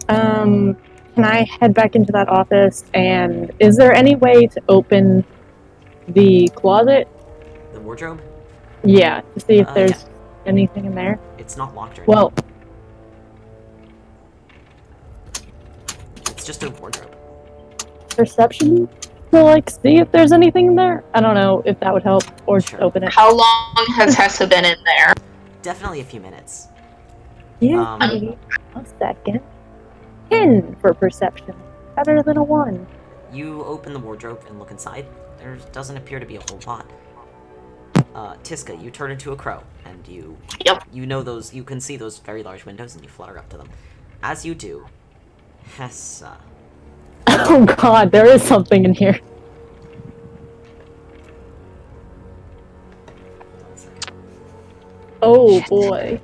Can I head back into that office? And is there any way to open the closet? The wardrobe? Yeah, to see if Yeah. there's anything in there. It's not locked right Well, now. It's just a wardrobe. perception to like see if there's anything in there. I don't know if that would help, or just Sure. open it. How long has Hessa been in there? Definitely a few minutes. Yeah, a second. 10 for perception. Better than a 1. You open the wardrobe and look inside. There doesn't appear to be a whole lot. Tiska, you turn into a crow, and you know those. You can see those very large windows, and you flutter up to them. As you do, Hessa. Oh god, there is something in here. Hold on a second. Oh boy.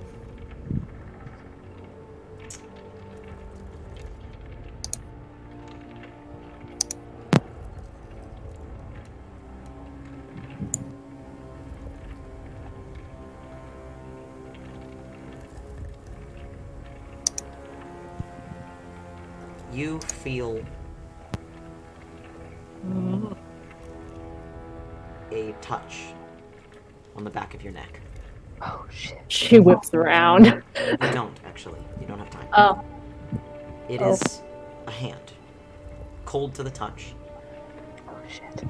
You feel a touch on the back of your neck. Oh shit. She whips around. You don't, actually. You don't have time. Oh. It is a hand. Cold to the touch. Oh shit.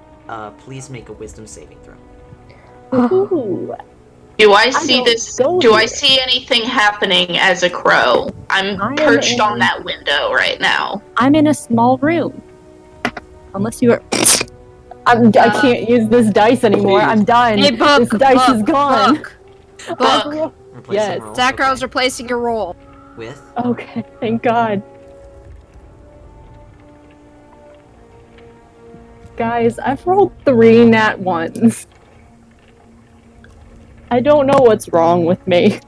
Please make a wisdom saving throw. Ooh. Do I see don't this? go Do I here. see anything happening as a crow? I'm I am perched in- on that window right now. I'm in a small room. Unless you are. I can't use this dice anymore. I'm done. Hey, Book! This dice Book, is gone. Book! Book. Replacing Yes. rolls, Zakarow's okay. replacing your role. With? Okay, thank God. Guys, I've rolled 3 nat ones. I don't know what's wrong with me.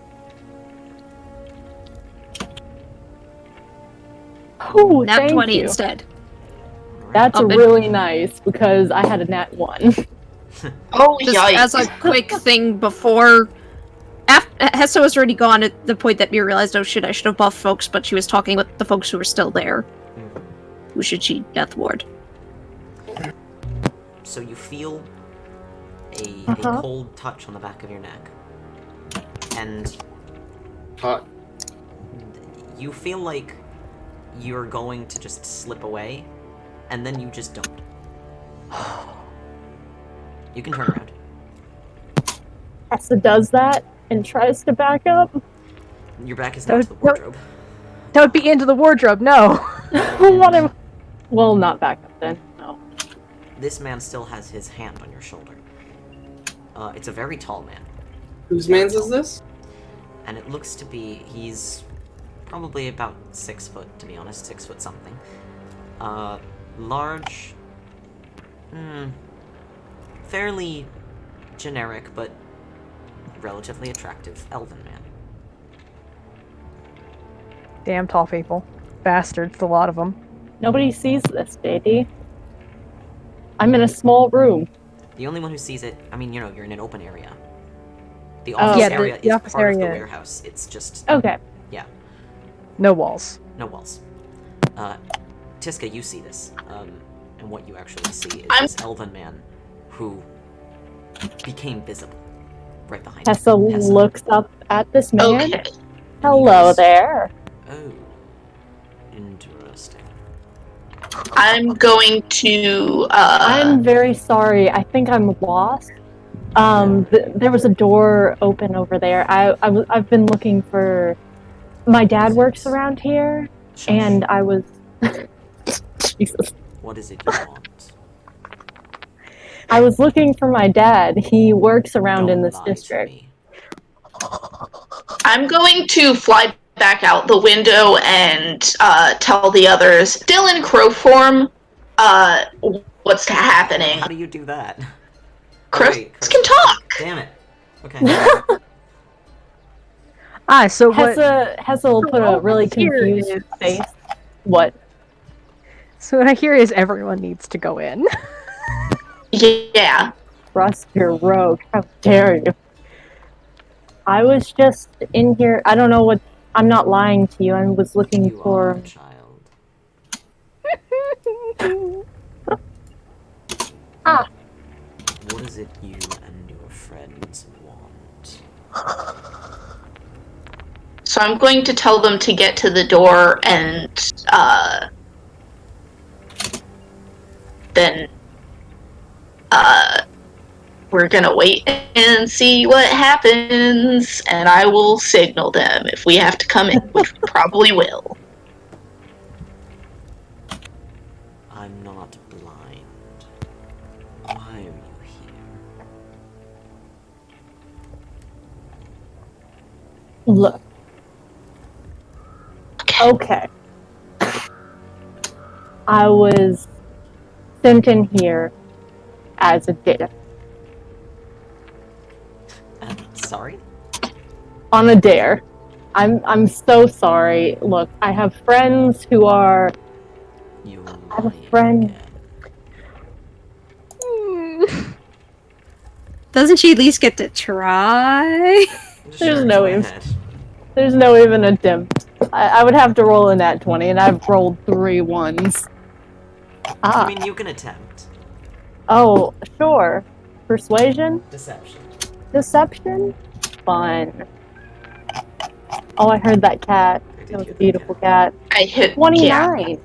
Oh, Nat thank 20 you. instead. That's Up it. really nice because I had a nat 1. Oh, Just yikes. as a quick thing before... Hessa was already gone at the point that we realized, oh shit, I should have buffed folks, but she was talking with the folks who were still there. Who should she death ward? So you feel a cold touch on the back of your neck. And Hot. you feel like you're going to just slip away, and then you just don't. You can turn around. Tessa does that and tries to back up. Your back is not to the wardrobe. Don't be into the wardrobe, no! What am... Well, not back up then. No. This man still has his hand on your shoulder. It's a very tall man. Whose man's is this? And it looks to be, he's probably about 6 foot, to be honest, 6 foot something. Large, fairly generic, but relatively attractive elven man. Damn tall people. Bastards, a lot of them. Nobody sees this, baby. I'm in a small room. The only one who sees it, I mean, you know, you're in an open area. The Oh. office Yeah, the- area the is office part of the area. warehouse. It's just Okay. No walls. no walls. Tiska, you see this, and what you actually see is I'm- this elven man who became visible right behind Tessa you. looks up at this man. Okay. Hello Yes. there. Oh, interesting. I'm going to, I'm very sorry. I think I'm lost. There was a door open over there. I've been looking for... My dad works around here, Shush. and I was... Jesus. What is it you want? I was looking for my dad. He works around in Don't this lie to district. me. I'm going to fly back out the window and tell the others, still in crow form, what's happening. How do you do that? Crows Wait, can talk! Damn it. Okay. So what? Hessa will put a really confused face. What? So what I hear is everyone needs to go in. Yeah. Trust your rogue. How dare you? I was just in here. I don't know what. I'm not lying to you. I was looking You for. are a child. Ah. What is it you and your friends want? So I'm going to tell them to get to the door and, then, we're gonna wait and see what happens, and I will signal them if we have to come in, which we probably will. I'm not blind. Why are you here? Look. Okay. I was sent in here as a data. Sorry? On a dare. I'm so sorry. Look, I have friends who are. You're I have a lying friend. again. Doesn't she at least get to try? There's no go if. ahead. There's no even attempt. I would have to roll a nat 20, and I've rolled 3 ones. I mean, you can attempt. Oh, sure. Persuasion? Deception. Deception? Fun. Oh, I heard that cat. I did That was a hear that beautiful cat. I hit 29. Yeah. 29.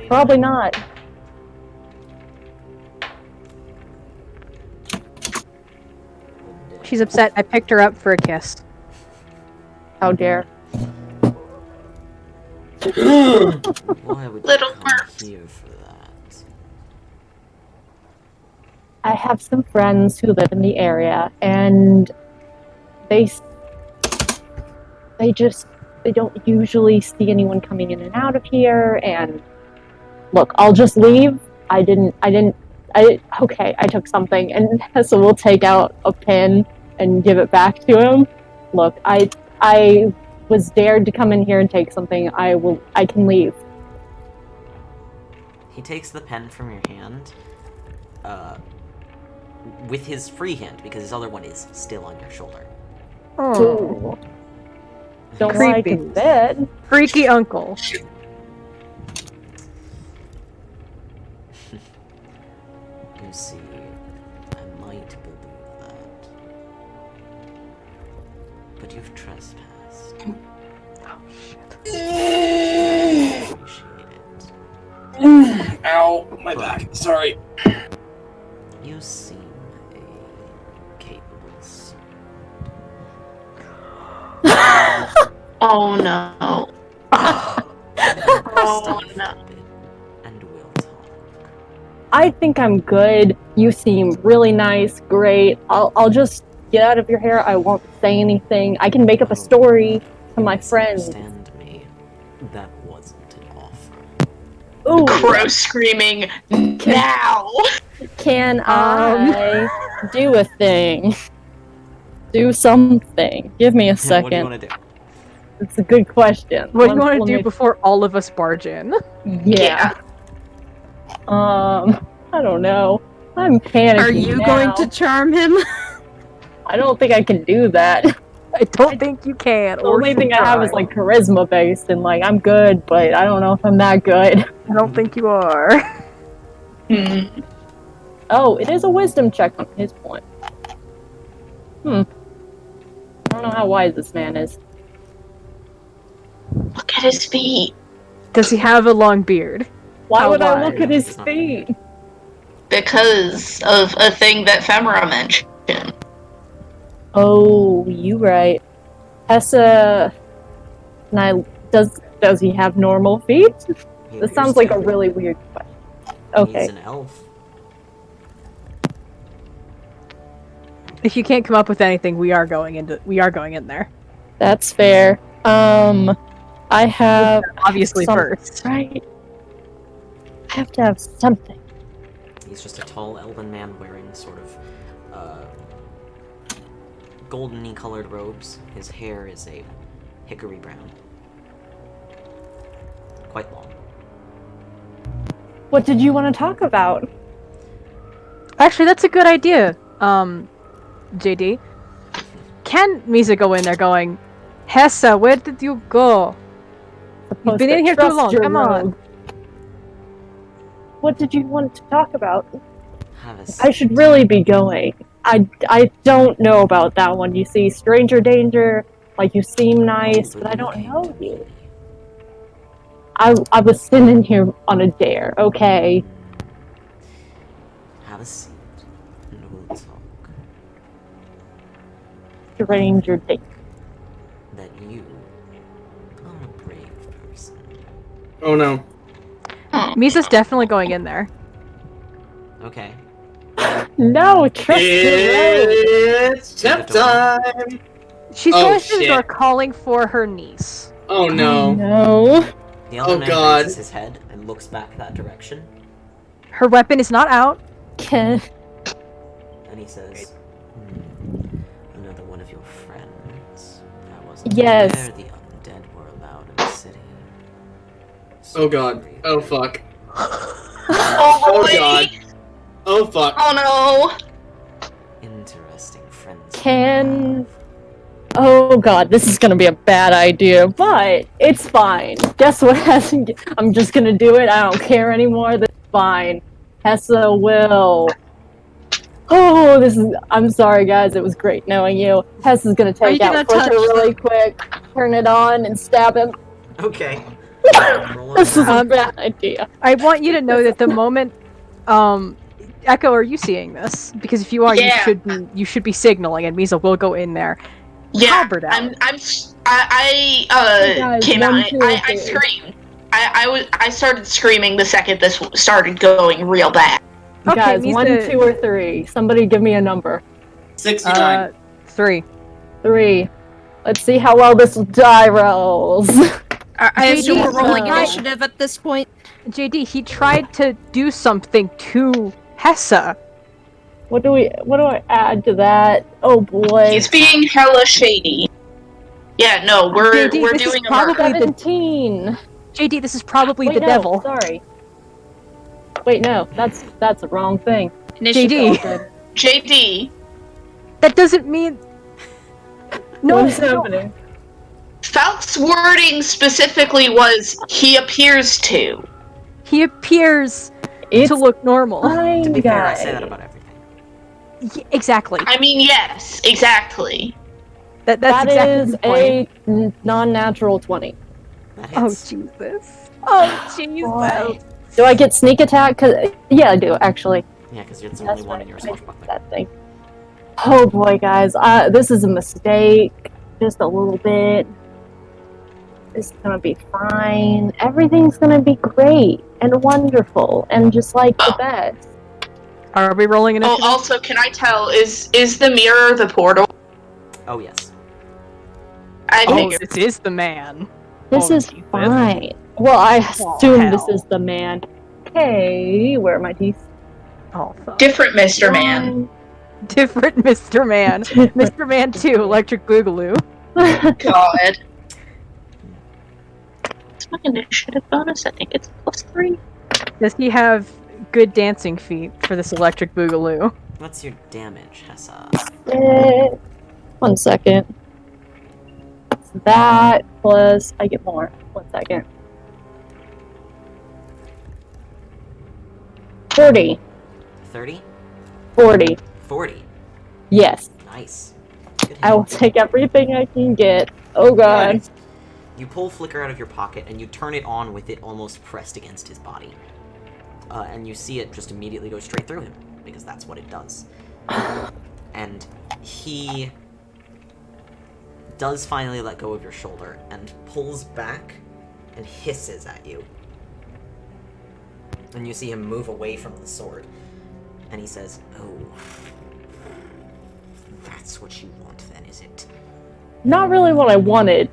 Probably not. She's upset. I picked her up for a kiss. How dare. Why would Little you come mercs. here for that? I have some friends who live in the area, and they don't usually see anyone coming in and out of here, and look, I'll just leave. Okay, I took something, and Hessa will take out a pen and give it back to him. Look, I was dared to come in here and take something. I can leave. He takes the pen from your hand, with his free hand, because his other one is still on your shoulder. Ooh. Don't Creepy. like it. Freaky uncle. You see, I might believe that. But you've trespassed. Oh shit. I appreciate it. Ow, my back. Sorry. You seem a capable soul. Oh no. Oh no. And we'll talk. I think I'm good. You seem really nice, great. I'll just get out of your hair. I won't say anything. I can make up a story to my friends. Misunderstand me. That wasn't an offer. Ooh, Crow screaming, now! can I do a thing? Do something. Give me a second. What do you want to do? It's a good question. What do you want to Let do me- before all of us barge in? Yeah. I don't know. I'm panicking. Are you now. going to charm him? I don't think I can do that. I don't think you can. The Or only thing I have is try. like charisma based, and like I'm good, but I don't know if I'm that good. I don't think you are. Hmm. Oh, it is a wisdom check on his point. I don't know how wise this man is. Look at his feet. Does he have a long beard? Why How would I wise? look at his feet? Because of a thing that Ephemera mentioned. Oh, you right. Hessa, does he have normal feet? He This appears sounds like to. a really weird question. Okay. He's an elf. If you can't come up with anything, we are going in there. That's fair. I have Obviously some- first. Right. I have to have something. He's just a tall elven man wearing sort of goldeny colored robes. His hair is a hickory brown. Quite long. What did you want to talk about? Actually, that's a good idea, JD. Can Misa go in there going, Hessa, where did you go? You've been in here too long, come on. What did you want to talk about? Have a I should really be going. I don't know about that one. You see, stranger danger, like you seem nice, but I don't know you. I was sitting here on a dare, okay? Have a seat, and we'll talk. Stranger danger. That you are a brave person. Oh no. Misa's definitely going in there. Okay. No, trust your road. It's tap time! She's Oh, going through the shit. door calling for her niece. Oh no. No. The elder Oh, man God. raises his head and looks back that direction, Her weapon is not out. Can and he says, another one of your friends. I wasn't Yes. aware the undead were allowed in the city. Oh god. Sorry. Oh fuck. Oh, Oh boy. god. Oh fuck. Oh Interesting friends. Can- Oh god, this is gonna be a bad idea, but it's fine. Guess what hasn't I'm just gonna do it, I don't care anymore, that's fine. Hessa will. Oh, this is I'm sorry guys, it was great knowing you. Hessa's gonna Are you take out gonna Flicker touch really quick, turn it on, and stab him. Okay. Roll This is attack. a bad idea. I want you to know that the moment, Echo, are you seeing this? Because if you are, Yeah. you should be signaling, and Misa will go in there. Yeah, Halberd out. I Hey guys, came out. 1, 2, I 3. screamed. I started screaming the second this started going real bad. Okay, Guys, Misa- 1, 2, or 3. Somebody give me a number. 69. 3. 3. Let's see how well this die rolls. I assume JD, we're rolling right. initiative at this point. JD, he tried to do something to Hessa. What do I add to that? Oh boy. He's being hella shady. Yeah, no, we're JD, this is doing a probably murder. the- 17. JD, this is probably Wait, the no, devil. Sorry. Wait, no, that's the wrong thing. JD, JD, that doesn't mean. No, What is happening? Falk's wording specifically was he appears to. he appears It's to look normal. fine, To be fair, I guys. say that about everything. Exactly. I mean, yes, exactly. That's That exactly is the point. a non-natural 20. That Oh hits. Jesus! Oh Jesus! Boy. Do I get sneak attack? 'Cause yeah, I do actually. Yeah, because it's the That's only one right. in your I swashbuckler. that thing. Oh boy, guys, this is a mistake. Just a little bit. This is gonna be fine. Everything's gonna be great and wonderful and just like the best. Are we rolling Oh, initiative? also, can I tell, is the mirror the portal? Oh, yes. I Oh, figured. this is the man. This Oh, is Jesus. fine. Well, I Oh, assume this hell. is the man. Okay, where are my teeth? Oh, fuck. Different Mr. Man. Different Mr. Man. Mr. Man 2, Electric Boogaloo. God. It's my initiative bonus. I think it's +3. Does he have good dancing feet for this Electric Boogaloo? What's your damage, Hessa? 1 second. It's that plus I get more. 1 second. 40. 30? 40. 40. Yes. Nice. Good I will hit. take everything I can get. Oh god. You pull Flicker out of your pocket and you turn it on with it almost pressed against his body. And you see it just immediately go straight through him, because that's what it does. And he does finally let go of your shoulder and pulls back and hisses at you. And you see him move away from the sword. And he says, "Oh, That's what you want then, is it? Not really what I wanted.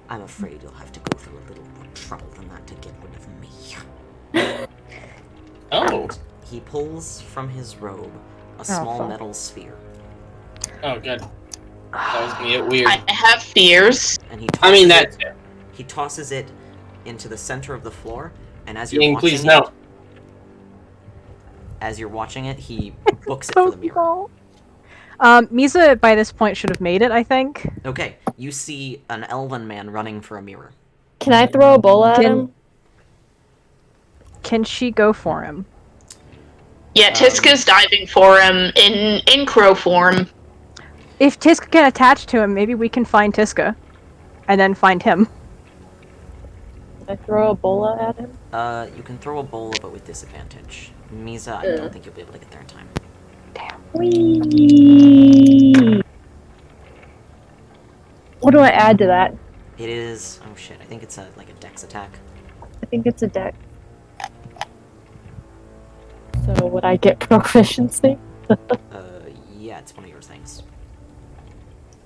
I'm afraid you'll have to go through a little more trouble than that to get rid of me. Oh. And he pulls from his robe a small fuck. metal sphere. Oh, good. That was gonna get weird. I have fears. And I mean, that's it. he tosses it into the center of the floor, and as Ying, you're watching please no. he books it for the mirror. Misa by this point should have made it, I think. Okay, you see an elven man running for a mirror. Can I throw a bowl at him? Can she go for him? Yeah, Tiska's diving for him in crow form. If Tiska can attach to him, maybe we can find Tiska. And then find him. Can I throw a bola at him? You can throw a bola, but with disadvantage. Misa, I don't think you'll be able to get there in time. Whee! What do I add to that? It is... oh shit, I think it's like a dex attack. I think it's a deck. So would I get proficiency? Yeah, it's one of your things.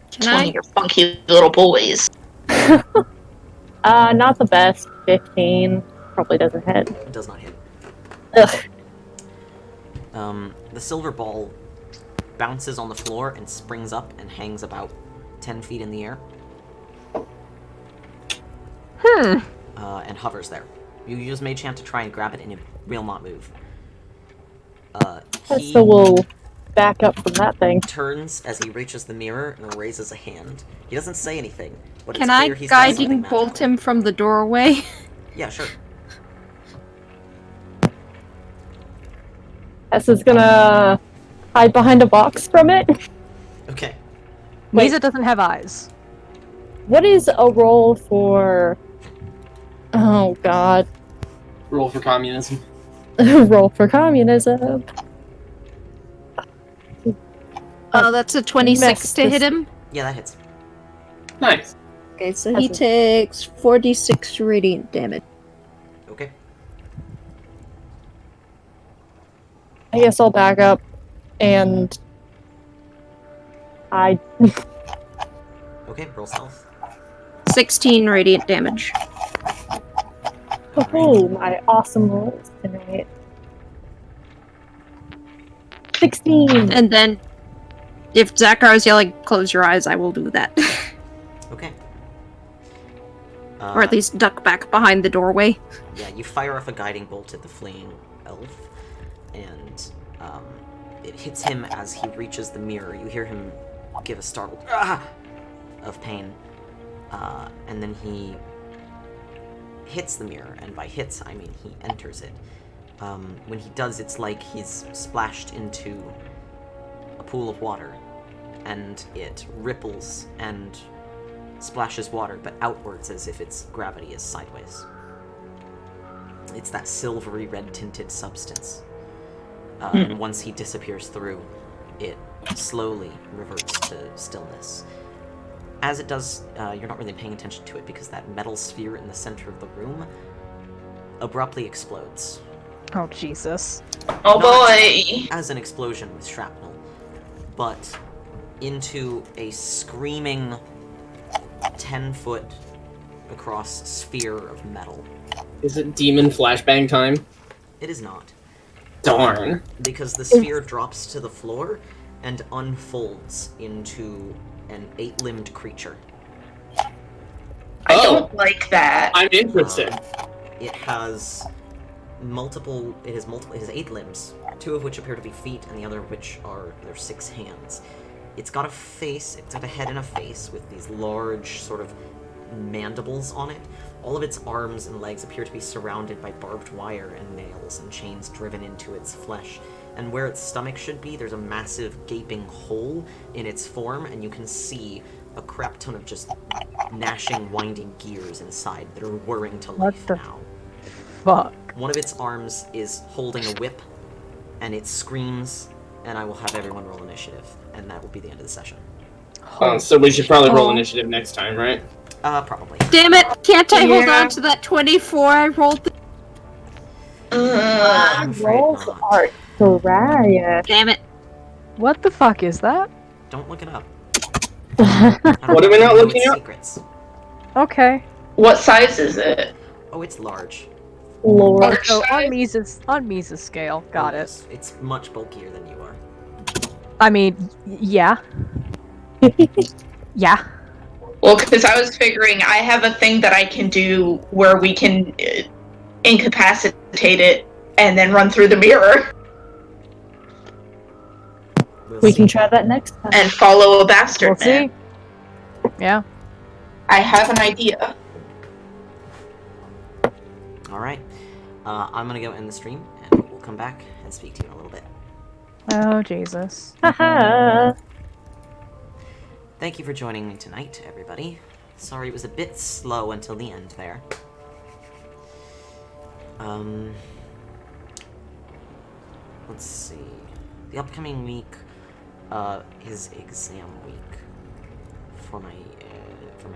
It's one of your funky little boys. Not the best. 15. Probably doesn't hit. It does not hit. Ugh. The silver ball bounces on the floor and springs up and hangs about 10 feet in the air. And hovers there. You use Mage Hand to try and grab it, and it will not move. He So we'll back up from that thing. turns as he reaches the mirror and raises a hand. He doesn't say anything, but Can it's I clear he's done something guiding bolt magical. him from the doorway? Yeah, sure. Tess is gonna hide behind a box from it. Okay. Wait. Misa doesn't have eyes. What is a roll for... Oh god. Roll for communism. Roll for communism. Oh, that's a 26 to hit him. Yeah, that hits. Nice. Okay, so he takes 4d6 radiant damage. Okay. I guess I'll back up and... I... Okay, roll stealth. 16 radiant damage. Oh, my awesome rolls tonight. 16! And then, if Zakhar's yelling, close your eyes, I will do that. Okay. Or at least duck back behind the doorway. Yeah, you fire off a guiding bolt at the fleeing elf, and it hits him as he reaches the mirror. You hear him give a startled "ah!" of pain, and then he hits the mirror, and by hits, I mean he enters it. When he does, it's like he's splashed into a pool of water, and it ripples and splashes water, but outwards as if its gravity is sideways. It's that silvery red-tinted substance. And once he disappears through, it slowly reverts to stillness. As it does, you're not really paying attention to it because that metal sphere in the center of the room abruptly explodes. Oh, Jesus. Oh Not boy! as an explosion with shrapnel, but into a screaming 10-foot across sphere of metal. Is it demon flashbang time? It is not, Darn. because the sphere drops to the floor and unfolds into an 8-limbed creature. I don't like that. I'm interested. It has multiple. It has 8 limbs, 2 of which appear to be feet, and the other of which are their 6 hands. It's got a face. It's got a head and a face with these large sort of mandibles on it. All of its arms and legs appear to be surrounded by barbed wire and nails and chains driven into its flesh. And where its stomach should be, there's a massive gaping hole in its form, and you can see a crap ton of just gnashing, winding gears inside that are whirring to life the now. Fuck. One of its arms is holding a whip, and it screams, and I will have everyone roll initiative, and that will be the end of the session. So we should probably roll initiative next time, right? Probably. Damn it! Can't I hold Yeah. on to that 24 I rolled? I'm afraid Rolls not. are trash. Damn it. What the fuck is that? Don't look it up. What are we not looking its up? secrets. Okay. What size is it? Oh, it's large. Lord. Large So size? on Mises' scale, got Oh, it. yes. It's much bulkier than you are. I mean, yeah. Yeah. Well, because I was figuring I have a thing that I can do where we can incapacitate it and then run through the mirror We'll We see. can try that next time. and follow a bastard We'll man. see. Yeah. I have an idea. Alright. I'm gonna go end the stream, and we'll come back and speak to you in a little bit. Oh, Jesus. Haha. Thank you for joining me tonight, everybody. Sorry it was a bit slow until the end there. Let's see. The upcoming week is exam week for my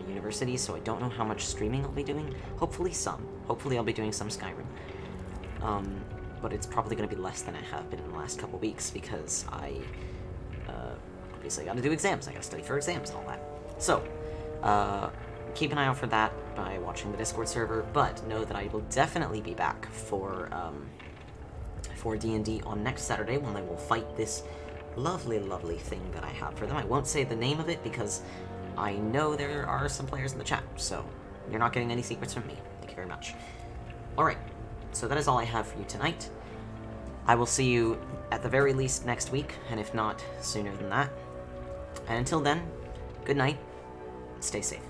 university, so I don't know how much streaming I'll be doing. Hopefully some. Hopefully I'll be doing some Skyrim. But it's probably going to be less than I have been in the last couple weeks because I obviously got to do exams. I got to study for exams and all that. So, keep an eye out for that by watching the Discord server, but know that I will definitely be back for D&D on next Saturday when they will fight this lovely, lovely thing that I have for them. I won't say the name of it because I know there are some players in the chat, so you're not getting any secrets from me. Thank you very much. Alright, so that is all I have for you tonight. I will see you at the very least next week, and if not, sooner than that. And until then, good night, stay safe.